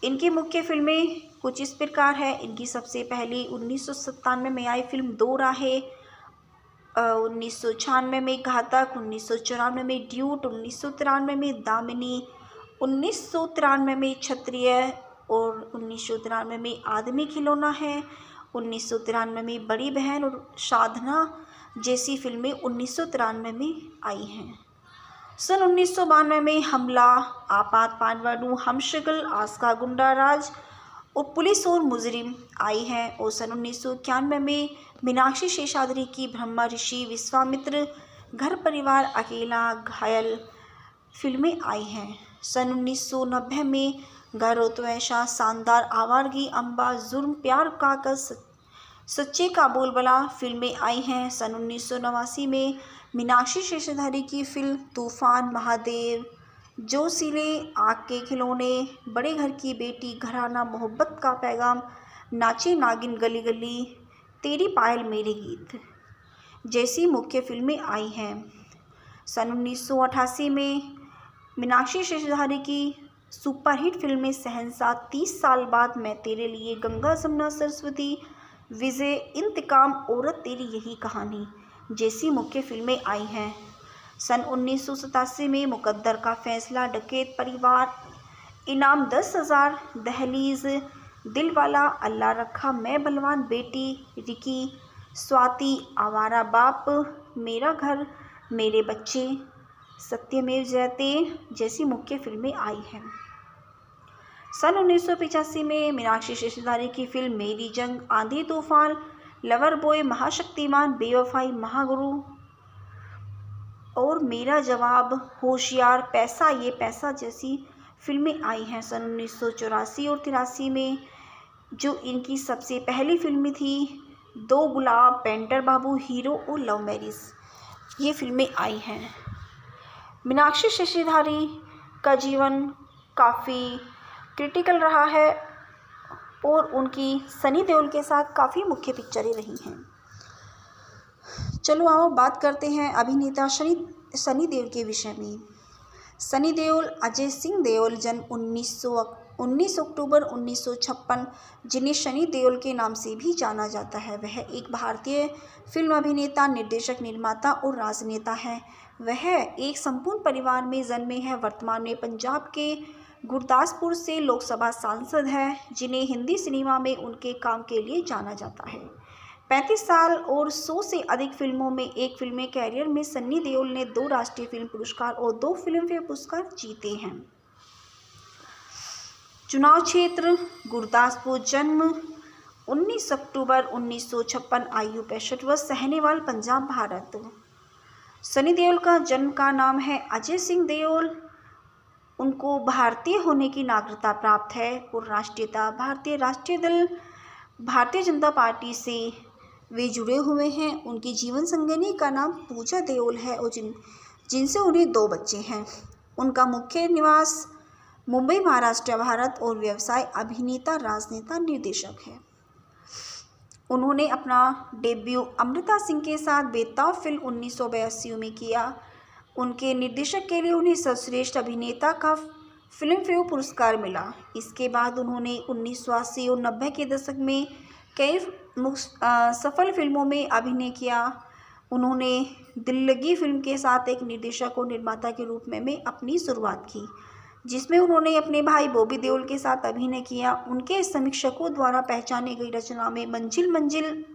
[SPEAKER 1] इनकी मुख्य फिल्में कुछ इस प्रकार है। इनकी सबसे पहली 1997 में आई फिल्म दो राहें, 1996 में घातक, 1994 में ड्यूट, 1993 में दामिनी, 1993 में क्षत्रिय और 1993 में आदमी खिलौना है, 1993 में बड़ी बहन और साधना जैसी फिल्में 1993 में आई हैं। सन 1992 में हमला, आपात पांडवानू, हमशक्ल, आस्का गुंडा राज और पुलिस और मुजरिम आई हैं। और सन 1991 में मीनाक्षी शेषाद्री की ब्रह्मा ऋषि, विश्वामित्र, घर परिवार, अकेला, घायल फिल्में आई हैं। सन 1990 में घर हो तो ऐसा, शानदार, आवारगी, अम्बा, जुर्म, प्यार, कागज, सच्चे का बोलबाला फिल्में आई हैं। सन 1989 में मीनाक्षी शेषाद्री की फिल्म तूफान, महादेव, जोशीले, आग के खिलौने, बड़े घर की बेटी, घराना, मोहब्बत का पैगाम, नाची नागिन, गली गली, तेरी पायल मेरे गीत जैसी मुख्य फिल्में आई हैं। सन 1988 में मीनाक्षी शेषाद्री की सुपरहिट फिल्में शहंशाह, 30 साल बाद, मैं तेरे लिए, गंगा जमुना सरस्वती, विजय, इंतकाम, औरत तेरी यही कहानी जैसी मुख्य फिल्में आई हैं। सन 1987 में मुकद्दर का फैसला, डकैत परिवार, इनाम 10,000, दहलीज, दिलवाला, अल्लाह रखा, मैं बलवान, बेटी, रिकी, स्वाति, आवारा बाप, मेरा घर, मेरे बच्चे, सत्यमेव जयते जैसी मुख्य फिल्में आई हैं। सन 1985 में मीनाक्षी शेषाद्री की फिल्म मेरी जंग, आंधी तूफान, लवर बॉय, महाशक्तिमान, बेवफाई, महागुरु और मेरा जवाब, होशियार, पैसा ये पैसा जैसी फिल्में आई हैं। सन 1984 और 83 में जो इनकी सबसे पहली फिल्में थी, दो गुलाब, पेंटर बाबू, हीरो और लव मैरिज, ये फिल्में आई हैं। मीनाक्षी शेषाद्री का जीवन काफ़ी क्रिटिकल रहा है और उनकी सनी देओल के साथ काफ़ी मुख्य पिक्चरें रही हैं। चलो आओ बात करते हैं अभिनेता सनी देओल के विषय में। सनी देओल अजय सिंह देओल, जन्म 19 अक्टूबर 1956, जिन्हें सनी देओल के नाम से भी जाना जाता है, वह एक भारतीय फिल्म अभिनेता, निर्देशक, निर्माता और राजनेता है। वह एक संपूर्ण परिवार में जन्मे हैं। वर्तमान में पंजाब के गुरदासपुर से लोकसभा सांसद हैं, जिन्हें हिंदी सिनेमा में उनके काम के लिए जाना जाता है। 35 साल और 100 से अधिक फिल्मों में एक फिल्मी कैरियर में सनी देओल ने 2 राष्ट्रीय फिल्म पुरस्कार और 2 फिल्मफेयर पुरस्कार जीते हैं। चुनाव क्षेत्र गुरदासपुर, जन्म 19 अक्टूबर 1956, आयु 65 वर्ष, सहनेवाल, पंजाब, भारत। सनी देओल का जन्म का नाम है अजय सिंह देओल। उनको भारतीय होने की नागरिकता प्राप्त है और राष्ट्रीयता भारतीय राष्ट्रीय दल भारतीय जनता पार्टी से वे जुड़े हुए हैं। उनकी जीवन संगिनी का नाम पूजा देओल है और जिनसे उन्हें 2 बच्चे हैं। उनका मुख्य निवास मुंबई, महाराष्ट्र, भारत और व्यवसाय अभिनेता, राजनेता, निर्देशक है। उन्होंने अपना डेब्यू अमृता सिंह के साथ बेताब फिल्म 1982 में किया। उनके निर्देशक के लिए उन्हें सर्वश्रेष्ठ अभिनेता का फिल्मफेयर पुरस्कार मिला। इसके बाद उन्होंने 1980 और 90 के दशक में कई सफल फिल्मों में अभिनय किया। उन्होंने दिल लगी फिल्म के साथ एक निर्देशक और निर्माता के रूप में अपनी शुरुआत की, जिसमें उन्होंने अपने भाई बॉबी देओल के साथ अभिनय किया। उनके समीक्षकों द्वारा पहचानी गई रचना में मंजिल मंजिल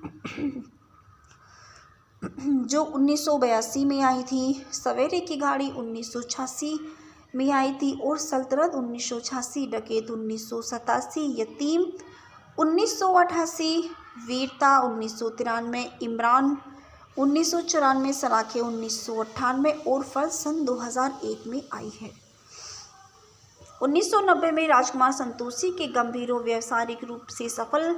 [SPEAKER 1] जो 1982 में आई थी, सवेरे की गाड़ी 1986 में आई थी और सल्तनत 1986, डकैत 1987, यतीम 1988, वीरता 1993, इमरान 1994, सलाखे 1998 और फर्ज सन 2001 में आई है। 1990 में राजकुमार संतोषी के गंभीर और व्यावसायिक रूप से सफल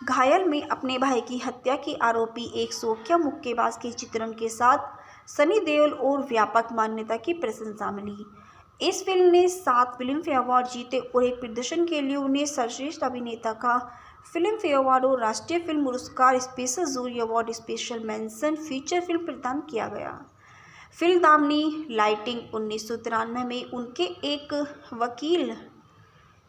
[SPEAKER 1] घायल में अपने भाई की हत्या के आरोपी एक शौकिया मुक्केबाज के चित्रण के साथ सनी देओल और व्यापक मान्यता की प्रशंसा मिली। इस फिल्म ने 7 फिल्म फेयर अवार्ड जीते और एक प्रदर्शन के लिए उन्हें सर्वश्रेष्ठ अभिनेता का फिल्म फेयर अवार्ड और राष्ट्रीय फिल्म पुरस्कार, special jury award, special mention feature film प्रदान किया गया। फिल्म दामिनी लाइटिंग 1993 में उनके एक वकील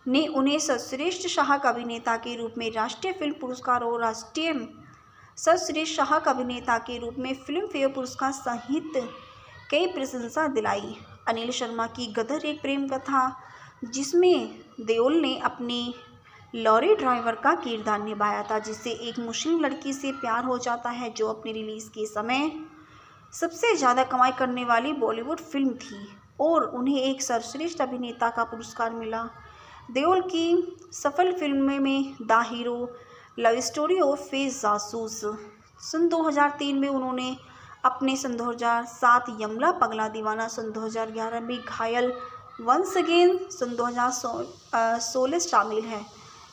[SPEAKER 1] ने उन्हें सर्वश्रेष्ठ सहायक अभिनेता के रूप में राष्ट्रीय फिल्म पुरस्कार और राष्ट्रीय सर्वश्रेष्ठ सहायक अभिनेता के रूप में फिल्म फेयर पुरस्कार सहित कई प्रशंसा दिलाई। अनिल शर्मा की गदर एक प्रेम कथा, जिसमें देओल ने अपने लॉरी ड्राइवर का किरदार निभाया था, जिससे एक मुस्लिम लड़की से प्यार हो जाता है, जो अपने रिलीज़ के समय सबसे ज़्यादा कमाई करने वाली बॉलीवुड फिल्म थी और उन्हें एक सर्वश्रेष्ठ अभिनेता का पुरस्कार मिला। देओल की सफल फिल्मों में द हीरो, लव स्टोरी और फेज़ जासूस। सन 2003 में उन्होंने अपने सन 2007 यमला पगला दीवाना, सन 2011 में घायल, वंस अगेन सन 2016 शामिल है।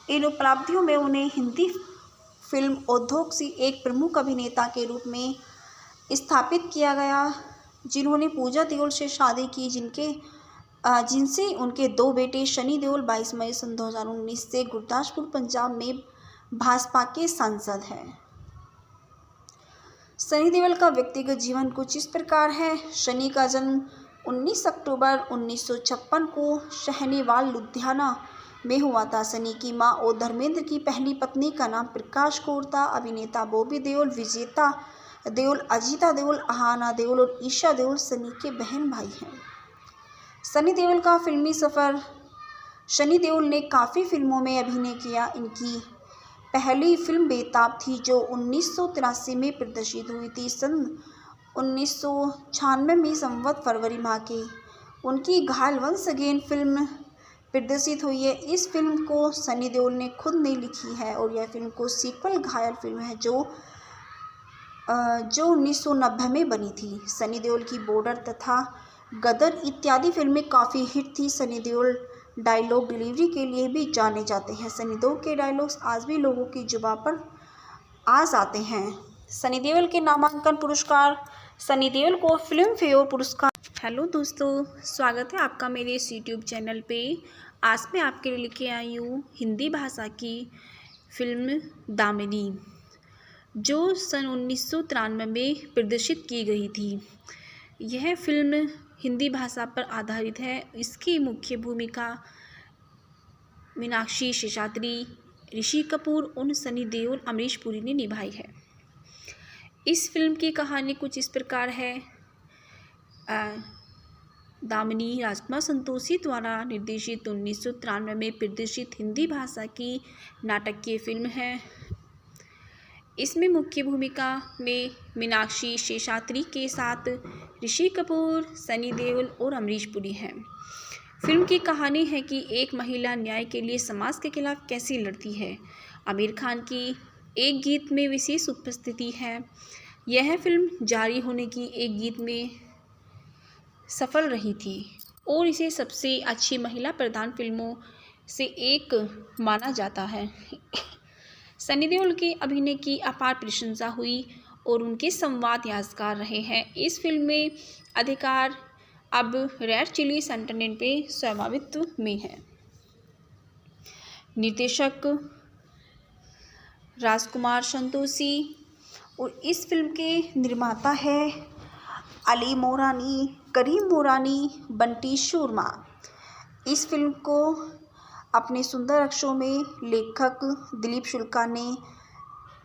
[SPEAKER 1] इन उपलब्धियों में उन्हें हिंदी फिल्म उद्योग से एक प्रमुख अभिनेता के रूप में स्थापित किया गया, जिन्होंने पूजा देओल से शादी की, जिनसे उनके 2 बेटे। सनी देओल 22 मई सन 2019 से गुरदासपुर पंजाब में भाजपा के सांसद हैं। सनी देओल का व्यक्तिगत जीवन कुछ इस प्रकार है। सनी का जन्म 19 अक्टूबर 1956 को साहनेवाल, लुधियाना में हुआ था। सनी की मां और धर्मेंद्र की पहली पत्नी का नाम प्रकाश कौर था। अभिनेता बॉबी देओल, विजेता देओल, अजीता देओल, अहाना देओल और ईशा देओल सनी के बहन भाई हैं। सनी देओल का फिल्मी सफ़र। सनी देओल ने काफ़ी फिल्मों में अभिनय किया। इनकी पहली फिल्म बेताब थी, जो 1983 में प्रदर्शित हुई थी। सन 1996 में संवत फरवरी माह की उनकी घायल वंस अगेन फिल्म प्रदर्शित हुई है। इस फिल्म को सनी देओल ने खुद ने लिखी है और यह फिल्म को सीक्वल घायल फिल्म है, जो 1990 में बनी थी। सनी देओल की बॉर्डर तथा गदर इत्यादि फिल्में काफ़ी हिट थी। सनी देओल डायलॉग डिलीवरी के लिए भी जाने जाते हैं। सनी देओल के डायलॉग्स आज भी लोगों की जुबान पर आ जाते हैं। सनी देओल के नामांकन पुरस्कार। सनी देओल को फिल्म फेयर पुरस्कार। हेलो दोस्तों, स्वागत है आपका मेरे इस यूट्यूब चैनल पे। आज मैं आपके लिए लेके आई हूँ हिंदी भाषा की फिल्म दामिनी, जो सन 1993 में प्रदर्शित की गई थी। यह फिल्म हिंदी भाषा पर आधारित है। इसकी मुख्य भूमिका मीनाक्षी शेषाद्री, ऋषि कपूर और सनी देओल, अमरीश पुरी ने निभाई है। इस फिल्म की कहानी कुछ इस प्रकार है। दामिनी राजकुमार संतोषी द्वारा निर्देशित 1993 में प्रदर्शित हिंदी भाषा की नाटकीय फिल्म है। इसमें मुख्य भूमिका में मीनाक्षी शेषाद्री के साथ ऋषि कपूर, सनी देओल और अमरीश पुरी हैं। फिल्म की कहानी है कि एक महिला न्याय के लिए समाज के खिलाफ कैसे लड़ती है। आमिर खान की एक गीत में विशेष उपस्थिति है। यह फिल्म जारी होने की एक गीत में सफल रही थी और इसे सबसे अच्छी महिला प्रधान फिल्मों से एक माना जाता है। सनी देओल के अभिनय की अपार प्रशंसा हुई और उनके संवाद यादगार रहे हैं। इस फिल्म में अधिकार अब रेड चिलीज एंटरटेनमेंट पे स्वामित्व में है। निर्देशक राजकुमार संतोषी और इस फिल्म के निर्माता है अली मोरानी, करीम मोरानी, बंटी शर्मा। इस फिल्म को अपने सुंदर अक्षरों में लेखक दिलीप शुक्ला ने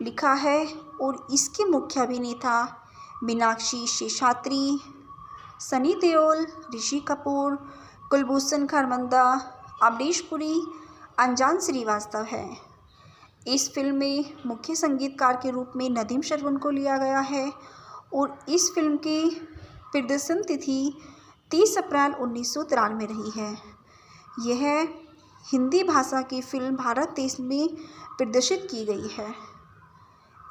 [SPEAKER 1] लिखा है और इसके मुख्य अभिनेता मीनाक्षी शेषाद्री, सनी देओल, ऋषि कपूर, कुलभूषण खरबंदा, अमरीश पुरी, अनजान श्रीवास्तव है। इस फिल्म में मुख्य संगीतकार के रूप में नदीम श्रवण को लिया गया है और इस फिल्म की प्रदर्शन तिथि 30 अप्रैल 1993 में रही है। यह हिंदी भाषा की फिल्म भारत देश में प्रदर्शित की गई है।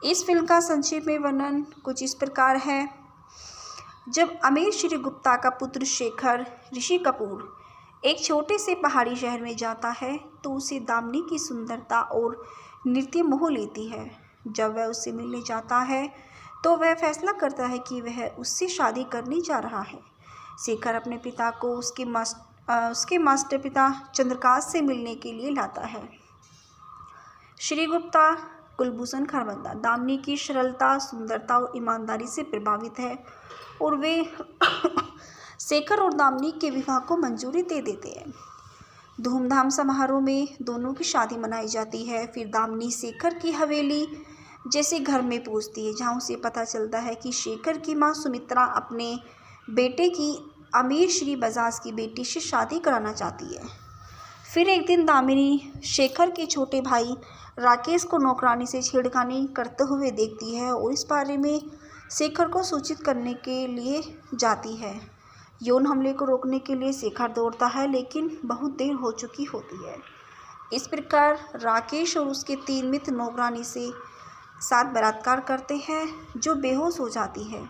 [SPEAKER 1] इस फिल्म का संक्षेप में वर्णन कुछ इस प्रकार है। जब अमीर श्री गुप्ता का पुत्र शेखर ऋषि कपूर एक छोटे से पहाड़ी शहर में जाता है, तो उसे दामिनी की सुंदरता और नृत्य मोह लेती है। जब वह उससे मिलने जाता है, तो वह फैसला करता है कि वह उससे शादी करने जा रहा है। शेखर अपने पिता को उसके उसके मास्टर पिता चंद्रकांत से मिलने के लिए लाता है। श्री गुप्ता कुलभूषण खरबंदा दामिनी की सरलता, सुंदरता और ईमानदारी से प्रभावित है और वे शेखर और दामिनी के विवाह को मंजूरी दे देते हैं। धूमधाम समारोह में दोनों की शादी मनाई जाती है। फिर दामिनी शेखर की हवेली जैसे घर में पहुंचती है, जहां उसे पता चलता है कि शेखर की मां सुमित्रा अपने बेटे की अमीर श्री बजाज की बेटी से शादी कराना चाहती है। फिर एक दिन दामिनी शेखर के छोटे भाई राकेश को नौकरानी से छेड़खानी करते हुए देखती है और इस बारे में शेखर को सूचित करने के लिए जाती है। यौन हमले को रोकने के लिए शेखर दौड़ता है, लेकिन बहुत देर हो चुकी होती है। इस प्रकार राकेश और उसके 3 मित्र नौकरानी से साथ बलात्कार करते हैं, जो बेहोश हो जाती है।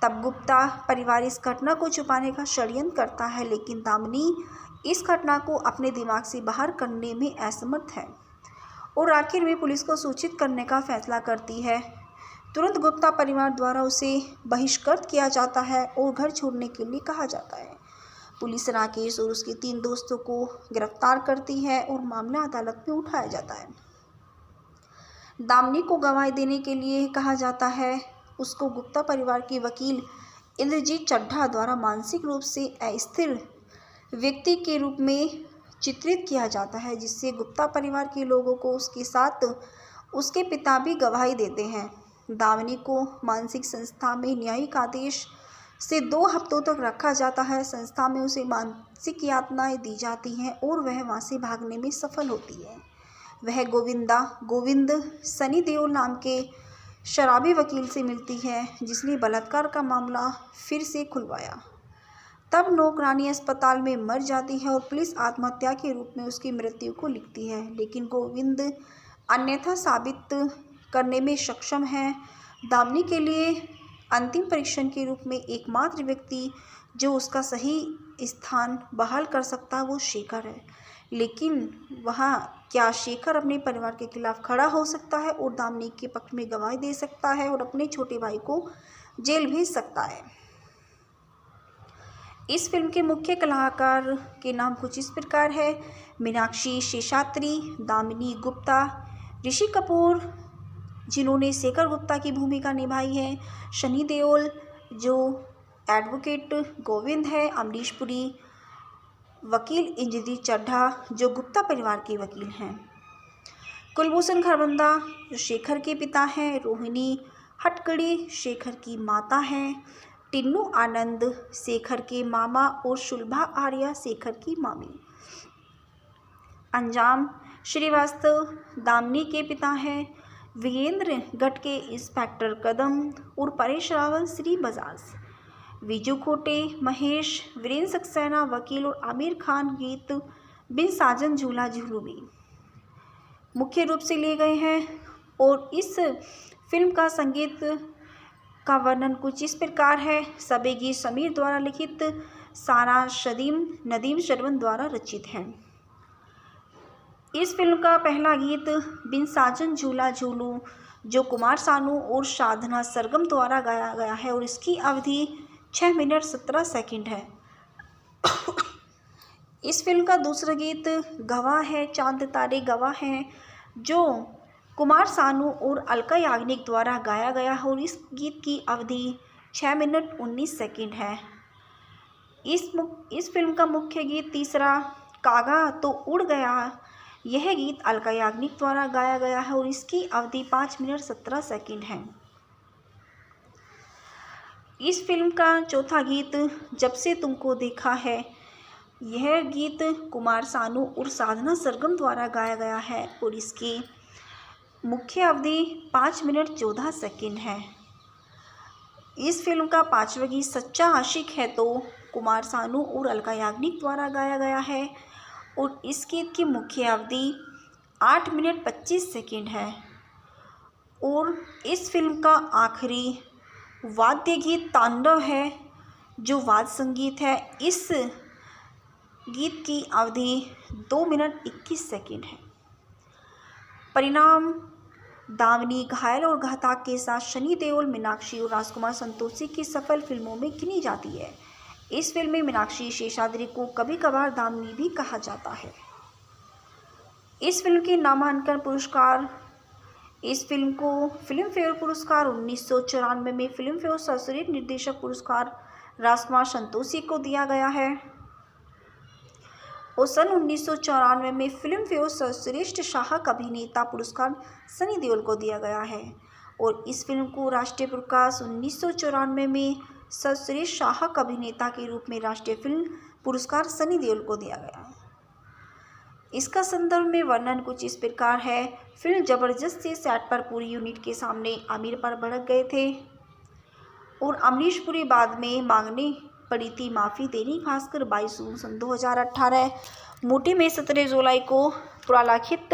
[SPEAKER 1] तब गुप्ता परिवार इस घटना को छुपाने का षड्यंत्र करता है, लेकिन दामिनी इस घटना को अपने दिमाग से बाहर करने में असमर्थ है और आखिर में पुलिस को सूचित करने का फैसला करती है। तुरंत गुप्ता परिवार द्वारा उसे बहिष्कृत किया जाता है और घर छोड़ने के लिए कहा जाता है। पुलिस राकेश और उसके 3 दोस्तों को गिरफ्तार करती है और मामला अदालत में उठाया जाता है। दामिनी को गवाही देने के लिए कहा जाता है। उसको गुप्ता परिवार के वकील इंद्रजीत चड्ढा द्वारा मानसिक रूप से अस्थिर व्यक्ति के रूप में चित्रित किया जाता है, जिससे गुप्ता परिवार के लोगों को उसके साथ उसके पिता भी गवाही देते हैं। दामिनी को मानसिक संस्था में न्यायिक आदेश से 2 हफ्तों तक रखा जाता है। संस्था में उसे मानसिक यातनाएं दी जाती हैं और वह वहां से भागने में सफल होती है। वह गोविंद सनी देओल नाम के शराबी वकील से मिलती है, जिसने बलात्कार का मामला फिर से खुलवाया। तब नौकरानी अस्पताल में मर जाती है और पुलिस आत्महत्या के रूप में उसकी मृत्यु को लिखती है, लेकिन गोविंद अन्यथा साबित करने में सक्षम है। दामिनी के लिए अंतिम परीक्षण के रूप में एकमात्र व्यक्ति जो उसका सही स्थान बहाल कर सकता है वो शेखर है, लेकिन वह क्या शेखर अपने परिवार के खिलाफ खड़ा हो सकता है और दामिनी के पक्ष में गवाही दे सकता है और अपने छोटे भाई को जेल भेज सकता है। इस फिल्म के मुख्य कलाकार के नाम कुछ इस प्रकार है: मीनाक्षी शेषात्री, दामिनी गुप्ता, ऋषि कपूर जिन्होंने शेखर गुप्ता की भूमिका निभाई है, सनी देओल जो एडवोकेट गोविंद है, अमरीश पुरी वकील इंद्रजीत चड्ढा जो गुप्ता परिवार के वकील हैं, कुलभूषण खरबंदा जो शेखर के पिता हैं, रोहिणी हटकड़ी शेखर की माता हैं, टिन्नू आनंद शेखर के मामा और शुलभा आर्या शेखर की मामी। अंजाम श्रीवास्तव दामिनी के पिता हैं, वीरेंद्र गट के इंस्पेक्टर कदम और परेश रावल श्री बजाज, विजू खोटे महेश, वीरेंद्र सक्सेना वकील और आमिर खान गीत बिन साजन झूला झूलू भी मुख्य रूप से लिए गए हैं। और इस फिल्म का संगीत का वर्णन कुछ इस प्रकार है: सभी गीत समीर द्वारा लिखित, सारा नदीम श्रवण द्वारा रचित है। इस फिल्म का पहला गीत बिन साजन झूला झूलू जो कुमार सानू और साधना सरगम द्वारा गाया गया है और इसकी अवधि 6 मिनट 17 सेकंड है। इस फिल्म का दूसरा गीत गवाह है चांद तारे गवाह हैं जो कुमार सानू और अलका याग्निक द्वारा गाया गया है और इस गीत की अवधि 6 मिनट 19 सेकंड है। इस फिल्म का मुख्य गीत तीसरा कागा तो उड़ गया, यह गीत अलका याग्निक द्वारा गाया गया है और इसकी अवधि 5 मिनट 17 सेकंड है। इस फिल्म का चौथा गीत जब से तुमको देखा है, यह गीत कुमार सानू और साधना सरगम द्वारा गाया गया है और इसकी मुख्य अवधि 5 मिनट 14 सेकंड है। इस फिल्म का पांचवा गीत सच्चा आशिक है तो कुमार सानू और अलका याग्निक द्वारा गाया गया है और इस गीत की मुख्य अवधि 8 मिनट 25 सेकंड है। और इस फिल्म का आखिरी वाद्य गीत तांडव है जो वाद्य संगीत है। इस गीत की अवधि 2 मिनट 21 सेकंड है। परिणाम: दामिनी घायल और घातक के साथ सनी देओल, मीनाक्षी और राजकुमार संतोषी की सफल फिल्मों में गिनी जाती है। इस फिल्म में मीनाक्षी शेषाद्री को कभी कभार दामिनी भी कहा जाता है। इस फिल्म के नामांकन पुरस्कार, इस फिल्म को फिल्म फेयर पुरस्कार 1994 में, फिल्म फेयर सर्वश्रेष्ठ निर्देशक पुरस्कार राजकुमार संतोषी को दिया गया है और सन 1994 में फिल्म फेयर सर्वश्रेष्ठ सहायक अभिनेता पुरस्कार सनी देओल को दिया गया है और इस फिल्म को राष्ट्रीय पुरस्कार 1994 में सर्वश्रेष्ठ सहायक अभिनेता के रूप में राष्ट्रीय फिल्म पुरस्कार सनी देओल को दिया गया है। इसका संदर्भ में वर्णन कुछ इस प्रकार है। फिल्म जबरदस्त से सेट पर पूरी यूनिट के सामने आमिर पर भड़क गए थे और अमरीश पुरी बाद में मांगने पड़ी थी माफ़ी। दैनिक भास्कर 22 जून सन 2018 मूटी में 17 जुलाई को पुनर्लिखित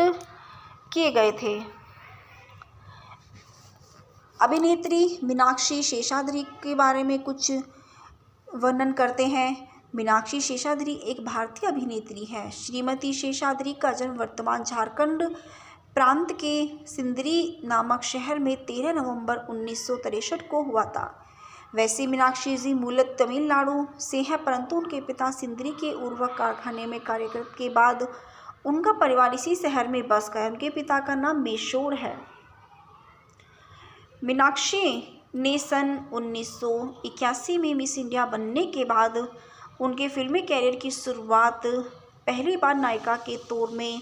[SPEAKER 1] किए गए थे। अभिनेत्री मीनाक्षी शेषाद्री के बारे में कुछ वर्णन करते हैं। मीनाक्षी शेषाद्री एक भारतीय अभिनेत्री है। श्रीमती शेषाद्री का जन्म वर्तमान झारखंड प्रांत के सिंदरी नामक शहर में 13 नवंबर 1963 को हुआ था। वैसे मीनाक्षी जी मूलतः तमिलनाडु से हैं, परंतु उनके पिता सिंदरी के उर्वरक कारखाने में कार्यरत के बाद उनका परिवार इसी शहर में बस गया। उनके पिता का नाम मेशोर है। मीनाक्षी ने सन 1981 में मिस इंडिया बनने के बाद उनके फिल्मी कैरियर की शुरुआत पहली बार नायिका के तौर में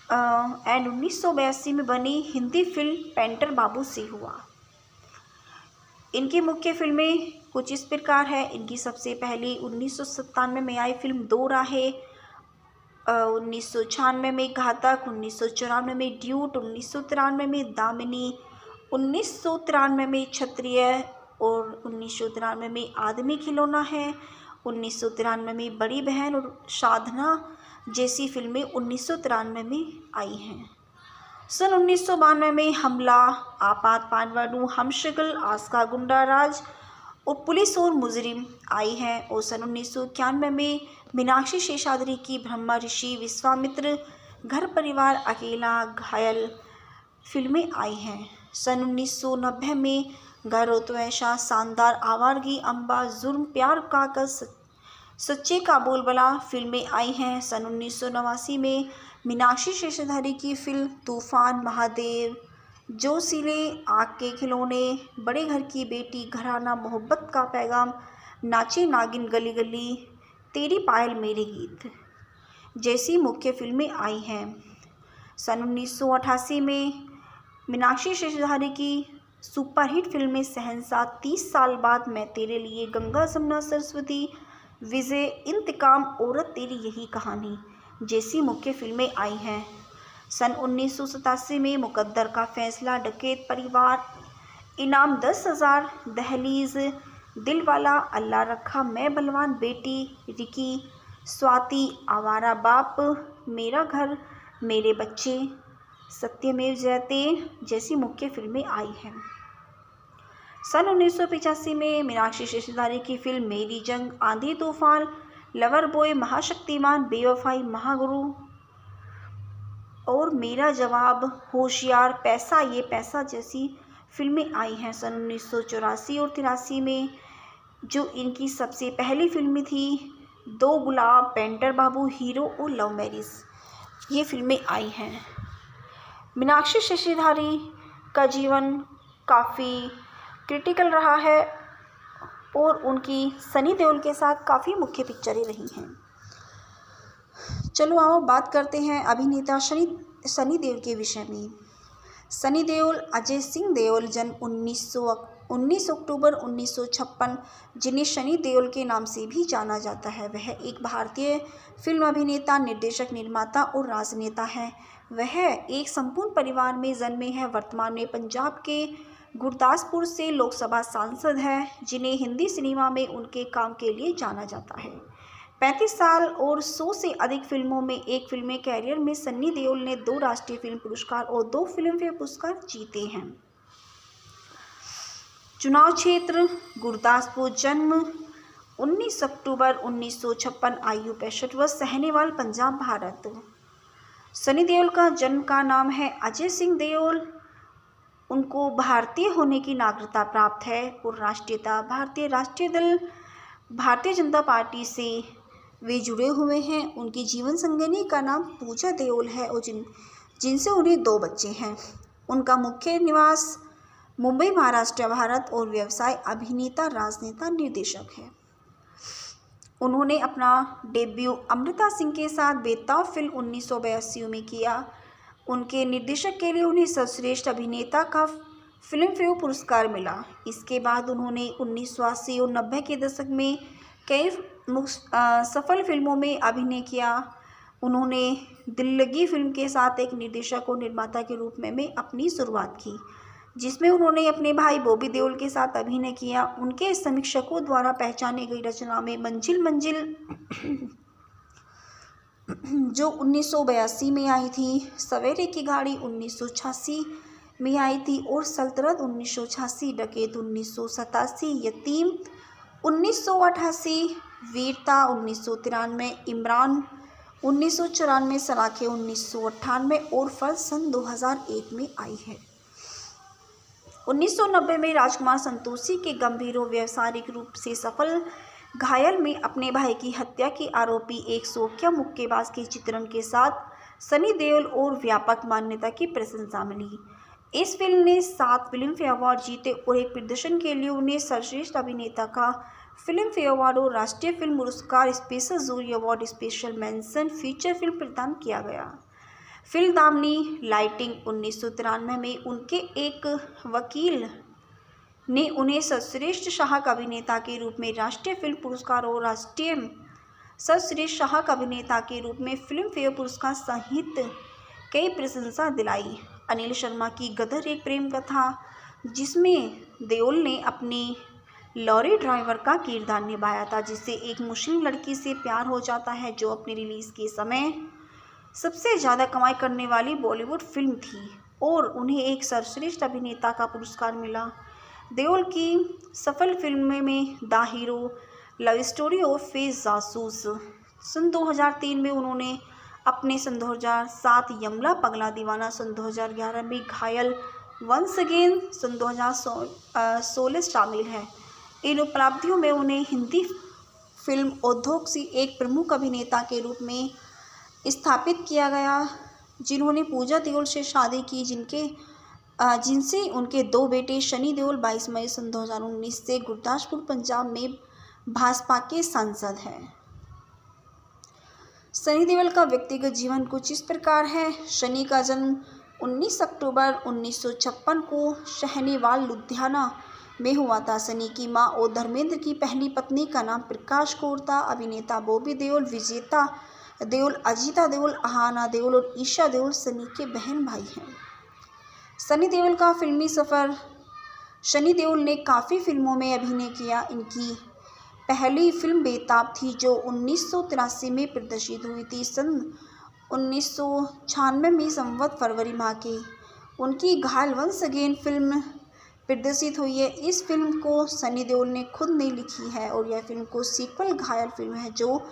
[SPEAKER 1] 1982 में बनी हिंदी फिल्म पेंटर बाबू से हुआ। इनकी मुख्य फिल्में कुछ इस प्रकार है। इनकी सबसे पहली 1997 में आई फिल्म दो राहें, 1996 में घातक, 1994 में ड्यूट, 1993 में दामिनी, 1993 में क्षत्रिय और 1993 में आदमी खिलौना है, 1993 में बड़ी बहन और साधना जैसी फिल्में 1993 में आई हैं। सन 1992 में हमला, आपात पानवाडू, हमशक्ल, आस्का गुंडा राज और पुलिस और मुजरिम आई हैं और सन 1991 में मीनाक्षी शेषाद्री की ब्रह्मा ऋषि, विश्वामित्र, घर परिवार, अकेला, घायल फिल्में आई हैं। सन 1990 में घर हो तो ऐसा, शानदार, आवारगी, अम्बा, जुर्म, प्यार का सच्चे का बोलबाला फिल्में आई हैं। सन 1989 में मीनाक्षी शेषाद्री की फिल्म तूफान, महादेव, जोशीले, आग के खिलौने, बड़े घर की बेटी, घराना, मोहब्बत का पैगाम, नाचे नागिन, गली गली, तेरी पायल मेरे गीत जैसी मुख्य फिल्में आई हैं। सन 1988 में मीनाक्षी शेषाद्री की सुपरहिट फिल्में शहंशाह, 30 साल बाद, मैं तेरे लिए, गंगा जमुना सरस्वती, विजय, इंतकाम, औरत तेरी यही कहानी जैसी मुख्य फिल्में आई हैं। सन 1987 में मुकद्दर का फैसला, डकैत परिवार, इनाम 10,000, दहलीज, दिलवाला, अल्लाह रखा, मैं बलवान, बेटी, रिकी, स्वाति, आवारा बाप, मेरा घर, मेरे बच्चे, सत्यमेव जयते जैसी मुख्य फिल्में आई हैं। सन 1985 में मीनाक्षी शेषाद्री की फिल्म मेरी जंग, आंधी तूफान, लवर बॉय, महाशक्तिमान, बेवफाई, महागुरु और मेरा जवाब, होशियार, पैसा ये पैसा जैसी फिल्में आई हैं। सन 1984 और 83 में जो इनकी सबसे पहली फिल्में थी, दो गुलाब, पेंटर बाबू, हीरो और लव मैरिज, ये फिल्में आई हैं। मीनाक्षी शेषाद्री का जीवन काफ़ी क्रिटिकल रहा है और उनकी सनी देओल के साथ काफ़ी मुख्य पिक्चरें रही हैं। चलो आओ बात करते हैं अभिनेता सनी देओल के विषय में। सनी देओल अजय सिंह देओल, जन्म 19 अक्टूबर 1956, जिन्हें सनी देओल के नाम से भी जाना जाता है। वह एक भारतीय फिल्म अभिनेता, निर्देशक, निर्माता और राजनेता हैं। वह एक संपूर्ण परिवार में जन्मे हैं। वर्तमान में पंजाब के गुरदासपुर से लोकसभा सांसद हैं, जिन्हें हिंदी सिनेमा में उनके काम के लिए जाना जाता है। 35 साल और 100 से अधिक फिल्मों में एक फिल्मी कैरियर में सनी देओल ने 2 राष्ट्रीय फिल्म पुरस्कार और 2 फिल्मफेयर पुरस्कार जीते हैं। चुनाव क्षेत्र गुरदासपुर, जन्म 19 अक्टूबर 1956, आयु 65 वर्ष, साहिवाल, पंजाब, भारत। सनी देओल का जन्म का नाम है अजय सिंह देओल। उनको भारतीय होने की नागरिकता प्राप्त है और राष्ट्रीयता भारतीय राष्ट्रीय दल भारतीय जनता पार्टी से वे जुड़े हुए हैं। उनकी जीवन संगिनी का नाम पूजा देओल है और जिनसे उन्हें 2 बच्चे हैं। उनका मुख्य निवास मुंबई, महाराष्ट्र, भारत और व्यवसाय अभिनेता, राजनेता, निर्देशक है। उन्होंने अपना डेब्यू अमृता सिंह के साथ बेताब फिल्म 1982 में किया। उनके निर्देशक के लिए उन्हें सर्वश्रेष्ठ अभिनेता का फिल्म फेयर पुरस्कार मिला। इसके बाद उन्होंने 1980 और 90 के दशक में कई सफल फिल्मों में अभिनय किया। उन्होंने दिल लगी फिल्म के साथ एक निर्देशक और निर्माता के रूप में अपनी शुरुआत की, जिसमें उन्होंने अपने भाई बॉबी देओल के साथ अभिनय किया। उनके समीक्षकों द्वारा पहचानी गई रचना में मंजिल मंजिल जो 1982 में आई थी, सवेरे की गाड़ी 1986 में आई थी और सल्तनत 1986, डकैत 1987, यतीम 1988, वीरता 1993, इमरान 1994, सलाखे 1998 और फर्ज सन 2001 में आई है। 1990 में राजकुमार संतोषी के गंभीर और व्यावसायिक रूप से सफल घायल में अपने भाई की हत्या की आरोपी एक शौकिया मुक्केबाज के चित्रण के साथ सनी देओल और व्यापक मान्यता की प्रशंसा मिली। इस फिल्म ने 7 फिल्म फेयर अवार्ड जीते और एक प्रदर्शन के लिए उन्हें सर्वश्रेष्ठ अभिनेता का फिल्म फेयर अवार्ड और राष्ट्रीय फिल्म पुरस्कार, special jury award, special mention feature film प्रदान किया गया। फिल्म दामिनी लाइटिंग 1993 में उनके एक वकील ने उन्हें सर्वश्रेष्ठ सहायक अभिनेता के रूप में राष्ट्रीय फिल्म पुरस्कार और राष्ट्रीय सर्वश्रेष्ठ सहायक अभिनेता के रूप में फिल्म फेयर पुरस्कार सहित कई प्रशंसा दिलाई। अनिल शर्मा की गदर एक प्रेम कथा, जिसमें देओल ने अपनी लॉरी ड्राइवर का किरदार निभाया था, जिससे एक मुस्लिम लड़की से प्यार हो जाता है, जो अपने रिलीज के समय सबसे ज़्यादा कमाई करने वाली बॉलीवुड फिल्म थी और उन्हें एक सर्वश्रेष्ठ अभिनेता का पुरस्कार मिला। देओल की सफल फिल्मों में द हीरो, लव स्टोरी और फेज जासूस। सन 2003 में उन्होंने अपने सन 2007 यमला पगला दीवाना, सन 2011 में घायल, वंस अगेन सन 2016 शामिल है। इन उपलब्धियों में उन्हें हिंदी फिल्म उद्योग से एक प्रमुख अभिनेता के रूप में स्थापित किया गया, जिन्होंने पूजा देओल से शादी की, जिनसे उनके 2 बेटे। सनी देओल 22 मई सन 2019 से गुरदासपुर, पंजाब में भाजपा के सांसद हैं। सनी देओल का व्यक्तिगत जीवन कुछ इस प्रकार है। सनी का जन्म 19 अक्टूबर 1956 को शहनेवाल, लुधियाना में हुआ था। सनी की मां और धर्मेंद्र की पहली पत्नी का नाम प्रकाश कौर था। अभिनेता बॉबी देओल, विजेता देओल, अजीता देओल, अहाना देओल और ईशा देओल सनी के बहन भाई हैं। सनी देओल का फिल्मी सफ़र। सनी देओल ने काफ़ी फिल्मों में अभिनय किया। इनकी पहली फिल्म बेताब थी, जो 1983 में प्रदर्शित हुई थी। सन 1996 में संवत फरवरी माह की उनकी घायल वंस अगेन फिल्म प्रदर्शित हुई है। इस फिल्म को सनी देओल ने खुद ने लिखी है और यह फिल्म को सीक्वल घायल फिल्म है, जो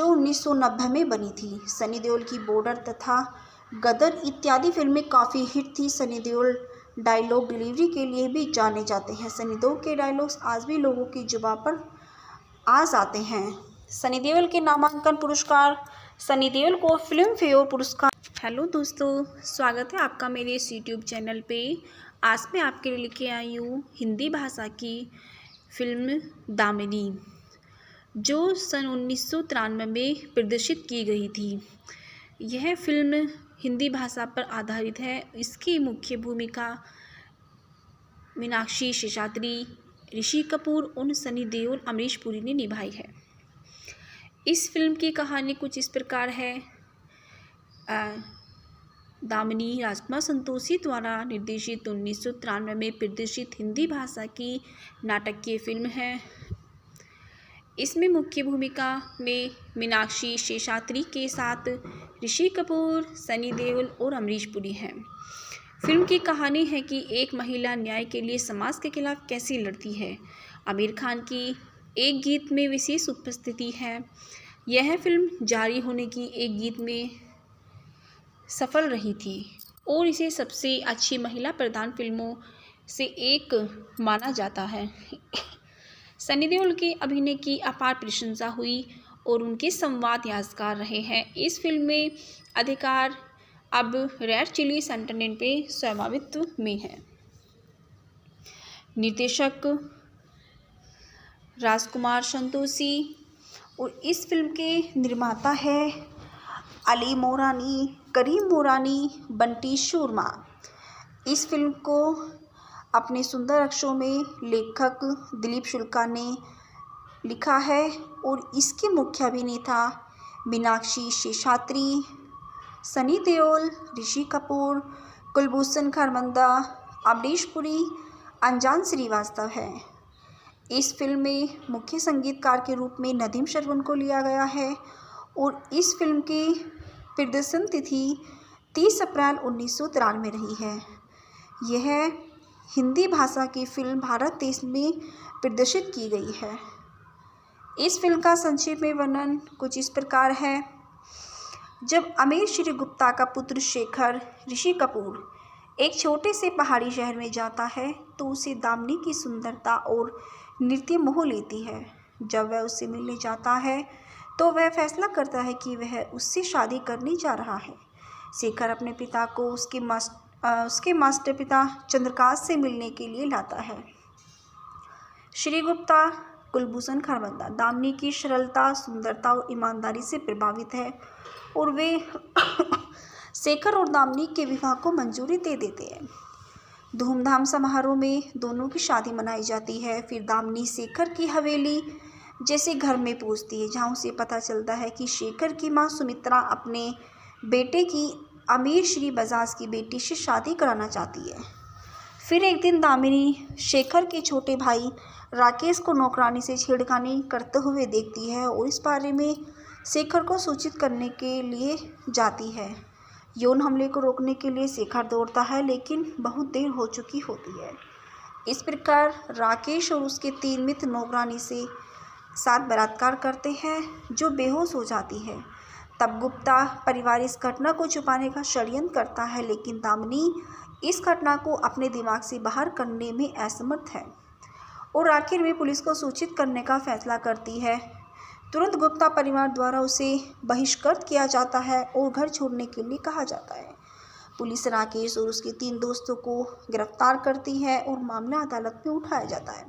[SPEAKER 1] 1990 में बनी थी। सनी देओल की बॉर्डर तथा गदर इत्यादि फिल्में काफ़ी हिट थी। सनी देओल डायलॉग डिलीवरी के लिए भी जाने जाते हैं। सनी देओल के डायलॉग्स आज भी लोगों की जुबान पर आ जाते हैं। सनी देओल के नामांकन पुरस्कार। सनी देओल को फिल्म फेयर पुरस्कार। हेलो दोस्तों, स्वागत है आपका मेरे इस यूट्यूब चैनल पे। आज मैं आपके लिए लेके आई हूँ हिंदी भाषा की फिल्म दामिनी, जो सन 1993 में प्रदर्शित की गई थी। यह फिल्म हिंदी भाषा पर आधारित है। इसकी मुख्य भूमिका मीनाक्षी शेषाद्री, ऋषि कपूर और सनी देओल, अमरीश पुरी ने निभाई है। इस फिल्म की कहानी कुछ इस प्रकार है। दामिनी राजकुमार संतोषी द्वारा निर्देशित 1993 में प्रदर्शित हिंदी भाषा की नाटकीय फिल्म है। इसमें मुख्य भूमिका में मीनाक्षी शेषाद्री के साथ ऋषि कपूर, सनी देओल और अमरीश पुरी हैं। फिल्म की कहानी है कि एक महिला न्याय के लिए समाज के खिलाफ कैसे लड़ती है। आमिर खान की एक गीत में विशेष उपस्थिति है। यह फिल्म जारी होने की एक गीत में सफल रही थी और इसे सबसे अच्छी महिला प्रधान फिल्मों से एक माना जाता है। सनी देओल के अभिनय की अपार प्रशंसा हुई और उनके संवाद यादगार रहे हैं। इस फिल्म में अधिकार अब रेड चिली सेंटरनेट पे स्वामित्व में है। निर्देशक राजकुमार संतोषी और इस फिल्म के निर्माता है अली मोरानी, करीम मोरानी, बंटी शर्मा। इस फिल्म को अपने सुंदर अक्षरों में लेखक दिलीप शुक्ला ने लिखा है और इसके मुख्य अभिनेता मीनाक्षी शेषात्री, सनी देओल, ऋषि कपूर, कुलभूषण खरबंदा, अमरीश पुरी, अनजान श्रीवास्तव है। इस फिल्म में मुख्य संगीतकार के रूप में नदीम श्रवण को लिया गया है और इस फिल्म की प्रदर्शन तिथि 30 अप्रैल 1993 रही है। यह हिंदी भाषा की फिल्म भारत देश में प्रदर्शित की गई है। इस फिल्म का संक्षेप में वर्णन कुछ इस प्रकार है। जब अमीर श्री गुप्ता का पुत्र शेखर ऋषि कपूर एक छोटे से पहाड़ी शहर में जाता है तो उसे दामिनी की सुंदरता और नृत्य मोह लेती है। जब वह उससे मिलने जाता है तो वह फैसला करता है कि वह उससे शादी करने जा रहा है। शेखर अपने पिता को उसके मास्टर पिता चंद्रकांत से मिलने के लिए लाता है। श्री गुप्ता कुलभूषण खरबंदा दामिनी की सरलता, सुंदरता और ईमानदारी से प्रभावित है और वे शेखर और दामिनी के विवाह को मंजूरी दे देते हैं। धूमधाम समारोह में दोनों की शादी मनाई जाती है। फिर दामिनी शेखर की हवेली जैसे घर में पहुंचती है, जहां उसे पता चलता है कि शेखर की मां सुमित्रा अपने बेटे की अमीर श्री बजाज की बेटी से शादी कराना चाहती है। फिर एक दिन दामिनी शेखर के छोटे भाई राकेश को नौकरानी से छेड़खानी करते हुए देखती है और इस बारे में शेखर को सूचित करने के लिए जाती है। यौन हमले को रोकने के लिए शेखर दौड़ता है लेकिन बहुत देर हो चुकी होती है। इस प्रकार राकेश और उसके 3 मित्र नौकरानी से साथ बलात्कार करते हैं जो बेहोश हो जाती है। तब गुप्ता परिवार इस घटना को छुपाने का षड्यंत्र करता है लेकिन दामिनी इस घटना को अपने दिमाग से बाहर करने में असमर्थ है और आखिर में पुलिस को सूचित करने का फैसला करती है। तुरंत गुप्ता परिवार द्वारा उसे बहिष्कृत किया जाता है और घर छोड़ने के लिए कहा जाता है। पुलिस राकेश और उसके 3 दोस्तों को गिरफ्तार करती है और मामला अदालत में उठाया जाता है।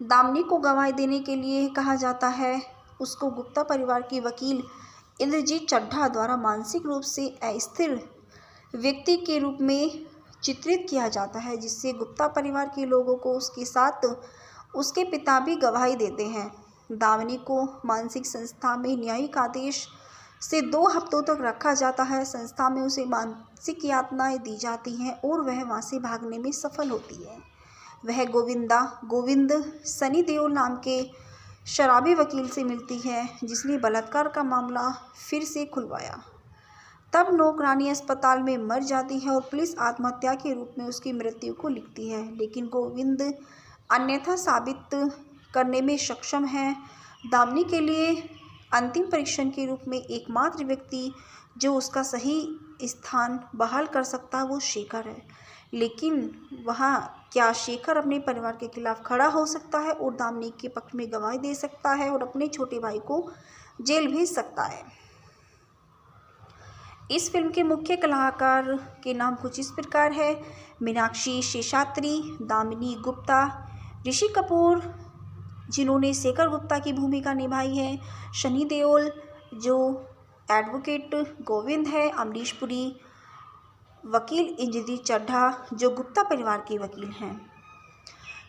[SPEAKER 1] दामिनी को गवाही देने के लिए कहा जाता है। उसको गुप्ता परिवार के वकील इंद्रजीत चड्ढा द्वारा मानसिक रूप से अस्थिर व्यक्ति के रूप में चित्रित किया जाता है, जिससे गुप्ता परिवार के लोगों को उसके साथ उसके पिता भी गवाही देते हैं। दामिनी को मानसिक संस्था में न्यायिक आदेश से 2 हफ्तों तक रखा जाता है। संस्था में उसे मानसिक यातनाएं दी जाती हैं और वह वहां से भागने में सफल होती है। वह गोविंद सनी देओल नाम के शराबी वकील से मिलती है जिसने बलात्कार का मामला फिर से खुलवाया। तब नौकरानी अस्पताल में मर जाती है और पुलिस आत्महत्या के रूप में उसकी मृत्यु को लिखती है, लेकिन गोविंद अन्यथा साबित करने में सक्षम है। दामिनी के लिए अंतिम परीक्षण के रूप में एकमात्र व्यक्ति जो उसका सही स्थान बहाल कर सकता है वो शेखर है, लेकिन वहाँ क्या शेखर अपने परिवार के खिलाफ खड़ा हो सकता है और दामिनी के पक्ष में गवाही दे सकता है और अपने छोटे भाई को जेल भेज सकता है। इस फिल्म के मुख्य कलाकार के नाम कुछ इस प्रकार है। मीनाक्षी शेषात्री, दामिनी गुप्ता, ऋषि कपूर जिन्होंने शेखर गुप्ता की भूमिका निभाई है, सनी देओल जो एडवोकेट गोविंद है, अमरीश पुरी वकील इंद्रजीत चड्ढा जो गुप्ता परिवार के वकील हैं,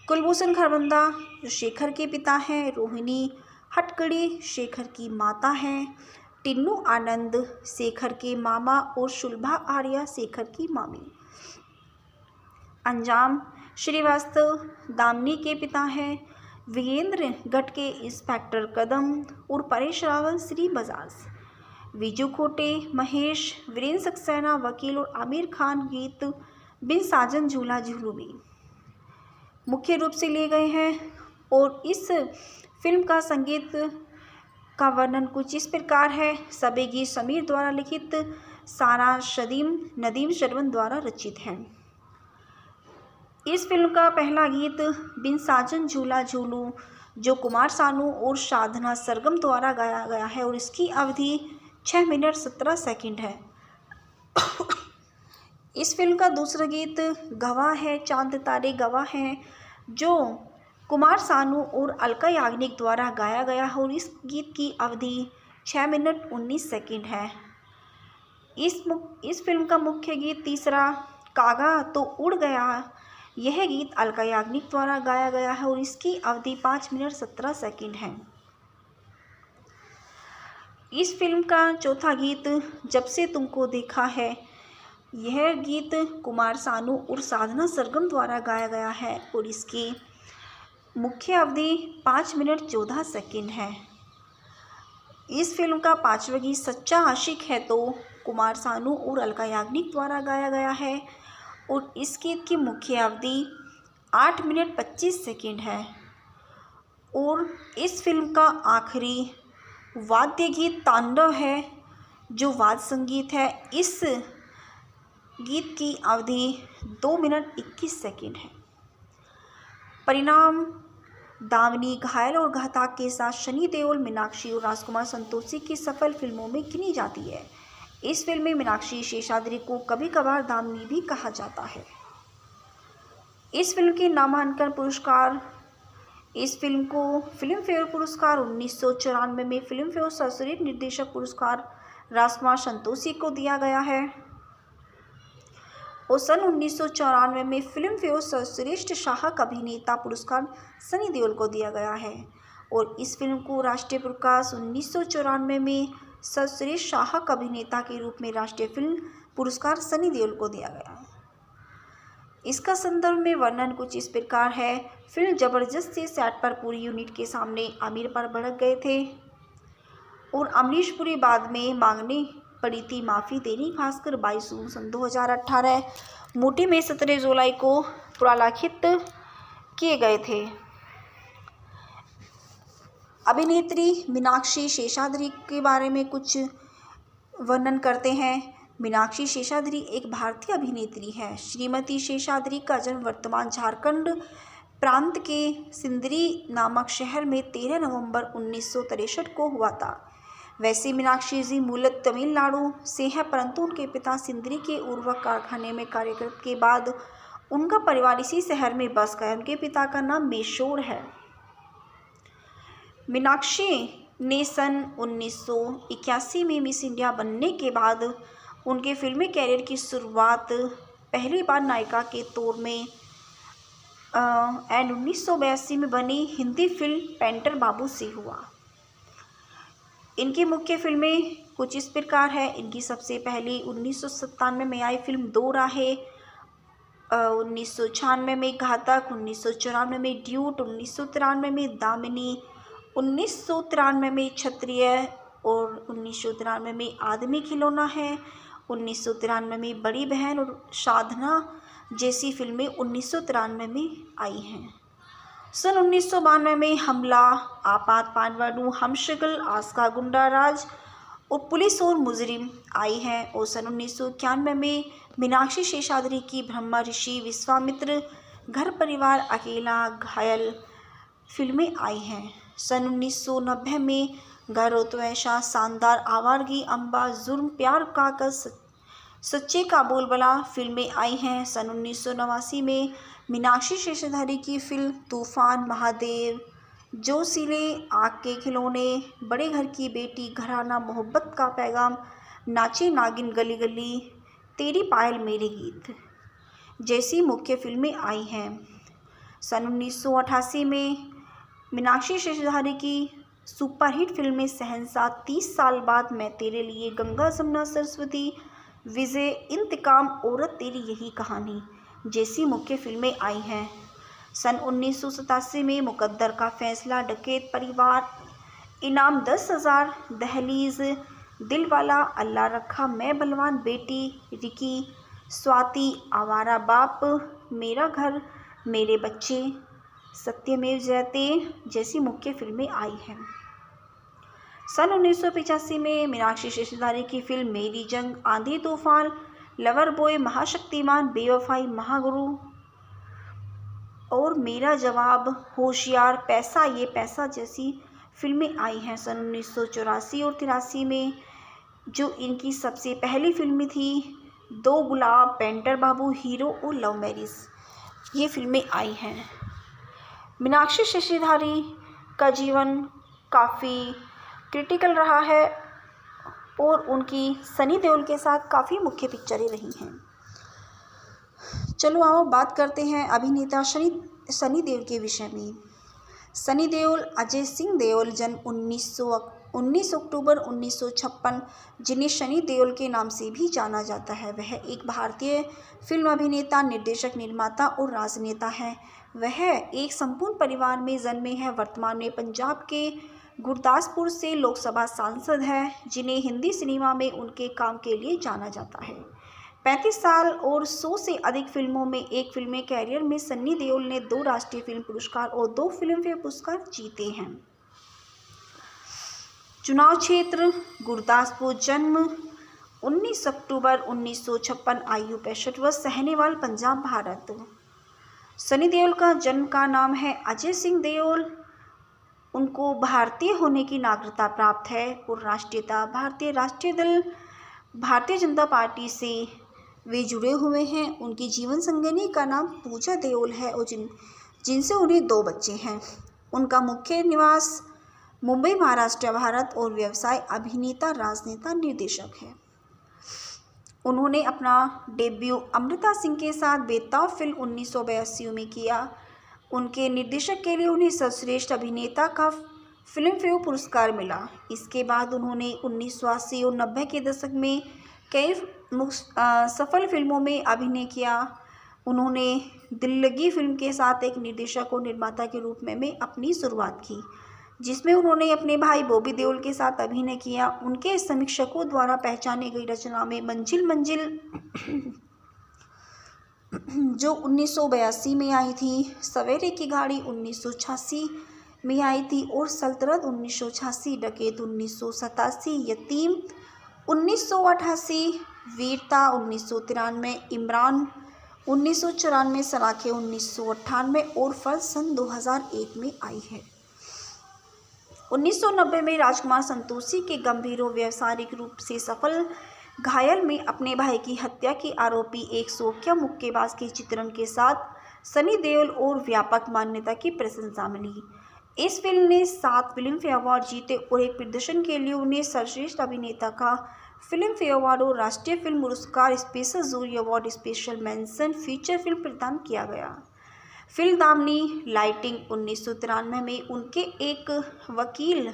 [SPEAKER 1] कुलभूषण खरबंदा जो शेखर के पिता हैं, रोहिणी हटकड़ी शेखर की माता हैं, टिन्नू आनंद शेखर के मामा और शुलभा आर्या शेखर की मामी। अंजाम श्रीवास्तव दामिनी के पिता हैं, वीरेंद्र गढ़ के इंस्पेक्टर कदम और परेश रावल श्री बजाज, विजू खोटे महेश, वीरेंद्र सक्सेना वकील और आमिर खान गीत बिन साजन झूला झूलू भी मुख्य रूप से लिए गए हैं। और इस फिल्म का संगीत का वर्णन कुछ इस प्रकार है। सभी गीत समीर द्वारा लिखित, सारा नदीम श्रवण द्वारा रचित हैं। इस फिल्म का पहला गीत बिन साजन झूला झूलूं जो कुमार सानू और साधना सरगम द्वारा गाया गया है और इसकी अवधि 6 मिनट 17 सेकंड है। इस फिल्म का दूसरा गीत गवाह है चांद तारे गवाह हैं जो कुमार सानू और अलका याग्निक द्वारा गाया गया है और इस गीत की अवधि 6 मिनट 19 सेकंड है। इस फिल्म का मुख्य गीत तीसरा कागा तो उड़ गया, यह गीत अलका याग्निक द्वारा गाया गया है और इसकी अवधि 5 मिनट 17 सेकंड है। इस फिल्म का चौथा गीत जब से तुमको देखा है, यह गीत कुमार सानू और साधना सरगम द्वारा गाया गया है और इसकी मुख्य अवधि 5 मिनट 14 सेकंड है। इस फिल्म का पांचवा गीत सच्चा आशिक है तो कुमार सानू और अलका याग्निक द्वारा गाया गया है और इस गीत की मुख्य अवधि 8 मिनट 25 सेकंड है। और इस फिल्म का आखिरी वाद्य गीत तांडव है जो वाद्य संगीत है। इस गीत की अवधि 2 मिनट 21 सेकंड है। परिणाम दामिनी घायल और घातक के साथ सनी देओल, मीनाक्षी और राजकुमार संतोषी की सफल फिल्मों में गिनी जाती है। इस फिल्म में मीनाक्षी शेषाद्री को कभी कभार दामिनी भी कहा जाता है। इस फिल्म के नामांकन पुरस्कार, इस फिल्म को फिल्म फेयर पुरस्कार 1994 में फिल्म फेयर सर्वश्रेष्ठ निर्देशक पुरस्कार राजकुमार संतोषी को दिया गया है और सन 1994 में फिल्म फेयर सर्वश्रेष्ठ सहायक अभिनेता पुरस्कार सनी देओल को दिया गया है और इस फिल्म को राष्ट्रीय पुरस्कार 1994 में सर्वश्रेष्ठ सहायक अभिनेता के रूप में राष्ट्रीय फिल्म पुरस्कार सनी देओल को दिया गया है। इसका संदर्भ में वर्णन कुछ इस प्रकार है। फिल्म जबरदस्ती सेट पर पूरी यूनिट के सामने आमिर पर भड़क गए थे और अमरीश पुरी बाद में मांगने पड़ी थी माफ़ी। दैनिक भास्कर 22 जून सन 2018 मूटी में 17 जुलाई को पुनर्लिखित किए गए थे। अभिनेत्री मीनाक्षी शेषाद्री के बारे में कुछ वर्णन करते हैं। मीनाक्षी शेषाद्री एक भारतीय अभिनेत्री है। श्रीमती शेषाद्री का जन्म वर्तमान झारखंड प्रांत के सिंदरी नामक शहर में 13 नवंबर 1963 को हुआ था। वैसे मीनाक्षी जी मूलतः तमिलनाडु से है, परंतु उनके पिता सिंदरी के उर्वरक कारखाने में कार्यरत के बाद उनका परिवार इसी शहर में बस गया। उनके पिता का नाम मेशोर है। मीनाक्षी ने सन 1981 में मिस इंडिया बनने के बाद उनके फिल्मी कैरियर की शुरुआत पहली बार नायिका के तौर में 1982 में बनी हिंदी फिल्म पेंटर बाबू से हुआ। इनकी मुख्य फिल्में कुछ इस प्रकार है। इनकी सबसे पहली 1997 में आई फिल्म दो राहें, 1996 में घातक, 1994 में ड्यूट, 1993 में दामिनी, 1993 में क्षत्रिय और 1993 में आदमी खिलौना है, 1993 में बड़ी बहन और साधना जैसी फिल्में 1993 में आई हैं। सन 1992 में हमला, आपात पानवाडू, हमशक्ल, आस्का गुंडा राज और पुलिस और मुजरिम आई हैं और सन 1991 में मीनाक्षी शेषाद्री की ब्रह्मा ऋषि, विश्वामित्र, घर परिवार, अकेला, घायल फिल्में आई हैं। सन 1990 में घर हो तो ऐसा, शानदार, आवारगी, अम्बा, जुर्म, प्यार, कागज, सच्चे का बोलबाला फिल्में आई हैं। सन 1989 में मीनाक्षी शेषाद्री की फिल्म तूफान, महादेव, जोशीले, आग के खिलौने, बड़े घर की बेटी, घराना, मोहब्बत का पैगाम, नाची नागिन, गली गली, तेरी पायल मेरे गीत जैसी मुख्य फिल्में आई हैं। सन 1988 में मीनाक्षी शेषाद्री की सुपरहिट फिल्में शहंशाह, 30 साल बाद, मैं तेरे लिए, गंगा जमुना सरस्वती, विजय, इंतकाम, औरत तेरी यही कहानी जैसी मुख्य फिल्में आई हैं। सन 1987 में मुकद्दर का फैसला, डकैत परिवार, इनाम 10,000, दहलीज, दिलवाला, अल्लाह रखा, मैं बलवान, बेटी, रिकी, स्वाति, आवारा बाप, मेरा घर, मेरे बच्चे, सत्यमेव जयते जैसी मुख्य फिल्में आई हैं। सन 1985 में मीनाक्षी शेषाद्री की फिल्म मेरी जंग, आंधी तूफान, लवर बॉय, महाशक्तिमान, बेवफाई, महागुरु, और मेरा जवाब, होशियार, पैसा ये पैसा जैसी फिल्में आई हैं सन 1984 और 83 में। जो इनकी सबसे पहली फिल्में थी, दो गुलाब, पेंटर बाबू, हीरो और लव मैरिज, ये फिल्में आई हैं। मीनाक्षी शशिधारी का जीवन काफ़ी क्रिटिकल रहा है और उनकी सनी देओल के साथ काफ़ी मुख्य पिक्चरें रही हैं। चलो आओ बात करते हैं अभिनेता सनी देओल के विषय में। सनी देओल अजय सिंह देओल, जन्म 19 अक्टूबर 1956, जिन्हें सनी देओल के नाम से भी जाना जाता है। वह एक भारतीय फिल्म अभिनेता, निर्देशक, निर्माता और राजनेता है। वह एक संपूर्ण परिवार में जन्मे हैं। वर्तमान में पंजाब के गुरदासपुर से लोकसभा सांसद हैं, जिन्हें हिंदी सिनेमा में उनके काम के लिए जाना जाता है। 35 साल और 100 से अधिक फिल्मों में एक फिल्मी कैरियर में सनी देओल ने 2 राष्ट्रीय फिल्म पुरस्कार और 2 फिल्मफेयर पुरस्कार जीते हैं। चुनाव क्षेत्र गुरदासपुर, जन्म 19 अक्टूबर 1956, आयु 65 वर्ष, सहनेवाल, पंजाब, भारत। सनी देओल का जन्म का नाम है अजय सिंह देओल। उनको भारतीय होने की नागरिकता प्राप्त है और राष्ट्रीयता भारतीय राष्ट्रीय दल भारतीय जनता पार्टी से वे जुड़े हुए हैं। उनकी जीवन संगिनी का नाम पूजा देओल है और जिनसे उन्हें 2 बच्चे हैं। उनका मुख्य निवास मुंबई, महाराष्ट्र, भारत और व्यवसाय अभिनेता, राजनेता, निर्देशक है। उन्होंने अपना डेब्यू अमृता सिंह के साथ बेताब फिल्म 1982 में किया। उनके निर्देशक के लिए उन्हें सर्वश्रेष्ठ अभिनेता का फिल्मफेयर पुरस्कार मिला। इसके बाद उन्होंने 1980 और 90 के दशक में कई सफल फिल्मों में अभिनय किया। उन्होंने दिल लगी फिल्म के साथ एक निर्देशक और निर्माता के रूप में अपनी शुरुआत की, जिसमें उन्होंने अपने भाई बॉबी देओल के साथ अभिनय किया। उनके समीक्षकों द्वारा पहचानी गई रचना में मंजिल मंजिल जो 1982 में आई थी, सवेरे की गाड़ी 1986 में आई थी और सल्तनत 1986, डकैत 1987, यतीम 1988, वीरता 1993, इमरान 1994, सलाखे 1998 और फर्ज सन 2001 में आई है। 1990 में राजकुमार संतोषी के गंभीर और व्यावसायिक रूप से सफल घायल में अपने भाई की हत्या के आरोपी एक शौकिया मुक्केबाज के चित्रण के साथ सनी देओल और व्यापक मान्यता की प्रशंसा मिली। इस फिल्म ने 7 फिल्मफेयर अवार्ड जीते और एक प्रदर्शन के लिए उन्हें सर्वश्रेष्ठ अभिनेता का फिल्मफेयर अवार्ड और राष्ट्रीय फिल्म पुरस्कार, special jury award, special mention feature film प्रदान किया गया। फिल्म दामनी लाइटिंग 1993 में उनके एक वकील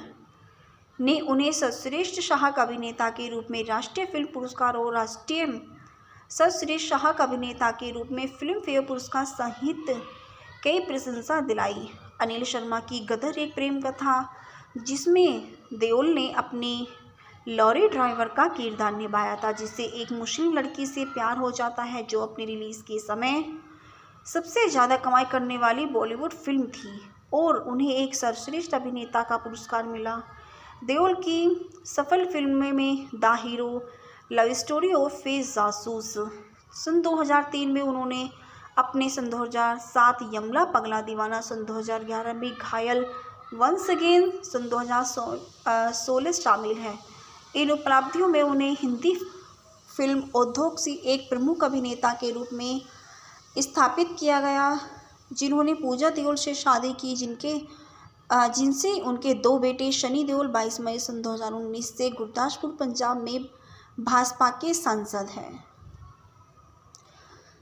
[SPEAKER 1] ने उन्हें सर्वश्रेष्ठ सहायक अभिनेता के रूप में राष्ट्रीय फिल्म पुरस्कार और राष्ट्रीय सर्वश्रेष्ठ सहायक अभिनेता के रूप में फिल्मफेयर पुरस्कार सहित कई प्रशंसा दिलाई। अनिल शर्मा की गदर एक प्रेम कथा, जिसमें देओल ने अपनी लॉरी ड्राइवर का किरदार निभाया था, जिससे एक मुस्लिम लड़की से प्यार हो जाता है, जो अपनी रिलीज़ के समय सबसे ज़्यादा कमाई करने वाली बॉलीवुड फिल्म थी और उन्हें एक सर्वश्रेष्ठ अभिनेता का पुरस्कार मिला। देओल की सफल फिल्मों में द हीरो, लव स्टोरी और फेज जासूस। सन 2003 में उन्होंने अपने सन 2007 यमला पगला दीवाना, सन 2011 में घायल, वंस अगेन सन 2016 शामिल है। इन उपलब्धियों में उन्हें हिंदी फिल्म उद्योग से एक प्रमुख अभिनेता के रूप में स्थापित किया गया, जिन्होंने पूजा देओल से शादी की, जिनसे उनके 2 बेटे सनी देओल 22 मई सन 2019 से गुरदासपुर, पंजाब में भाजपा के सांसद हैं।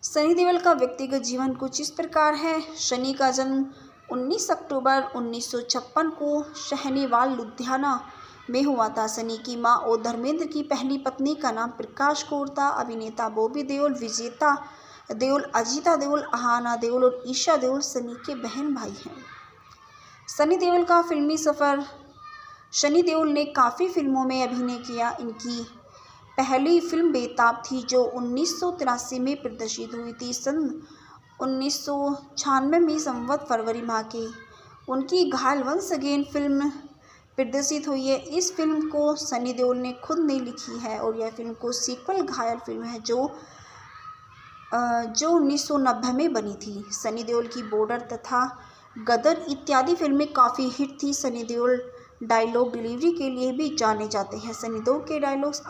[SPEAKER 1] सनी देओल का व्यक्तिगत जीवन कुछ इस प्रकार है। सनी का जन्म 19 अक्टूबर 1956 को सहनेवाल, लुधियाना में हुआ था। सनी की मां और धर्मेंद्र की पहली पत्नी का नाम प्रकाश कौर था। अभिनेता बॉबी देओल, विजेता देओल, अजीता देओल, अहाना देओल और ईशा देओल सनी के बहन भाई हैं। सनी देओल का फिल्मी सफ़र। सनी देओल ने काफ़ी फिल्मों में अभिनय किया। इनकी पहली फिल्म बेताब थी, जो 1983 में प्रदर्शित हुई थी। सन 1996 में संवत फरवरी माह की उनकी घायल वंस अगेन फिल्म प्रदर्शित हुई है। इस फिल्म को सनी देओल ने खुद ने लिखी है और यह फिल्म को सीक्वल घायल फिल्म है, जो जो 1990 में बनी थी। सनी देओल की बॉर्डर तथा गदर इत्यादि फिल्में काफ़ी हिट थी। सनी देओल डायलॉग डिलीवरी के लिए भी जाने जाते हैं। सनी देओल के डायलॉग्स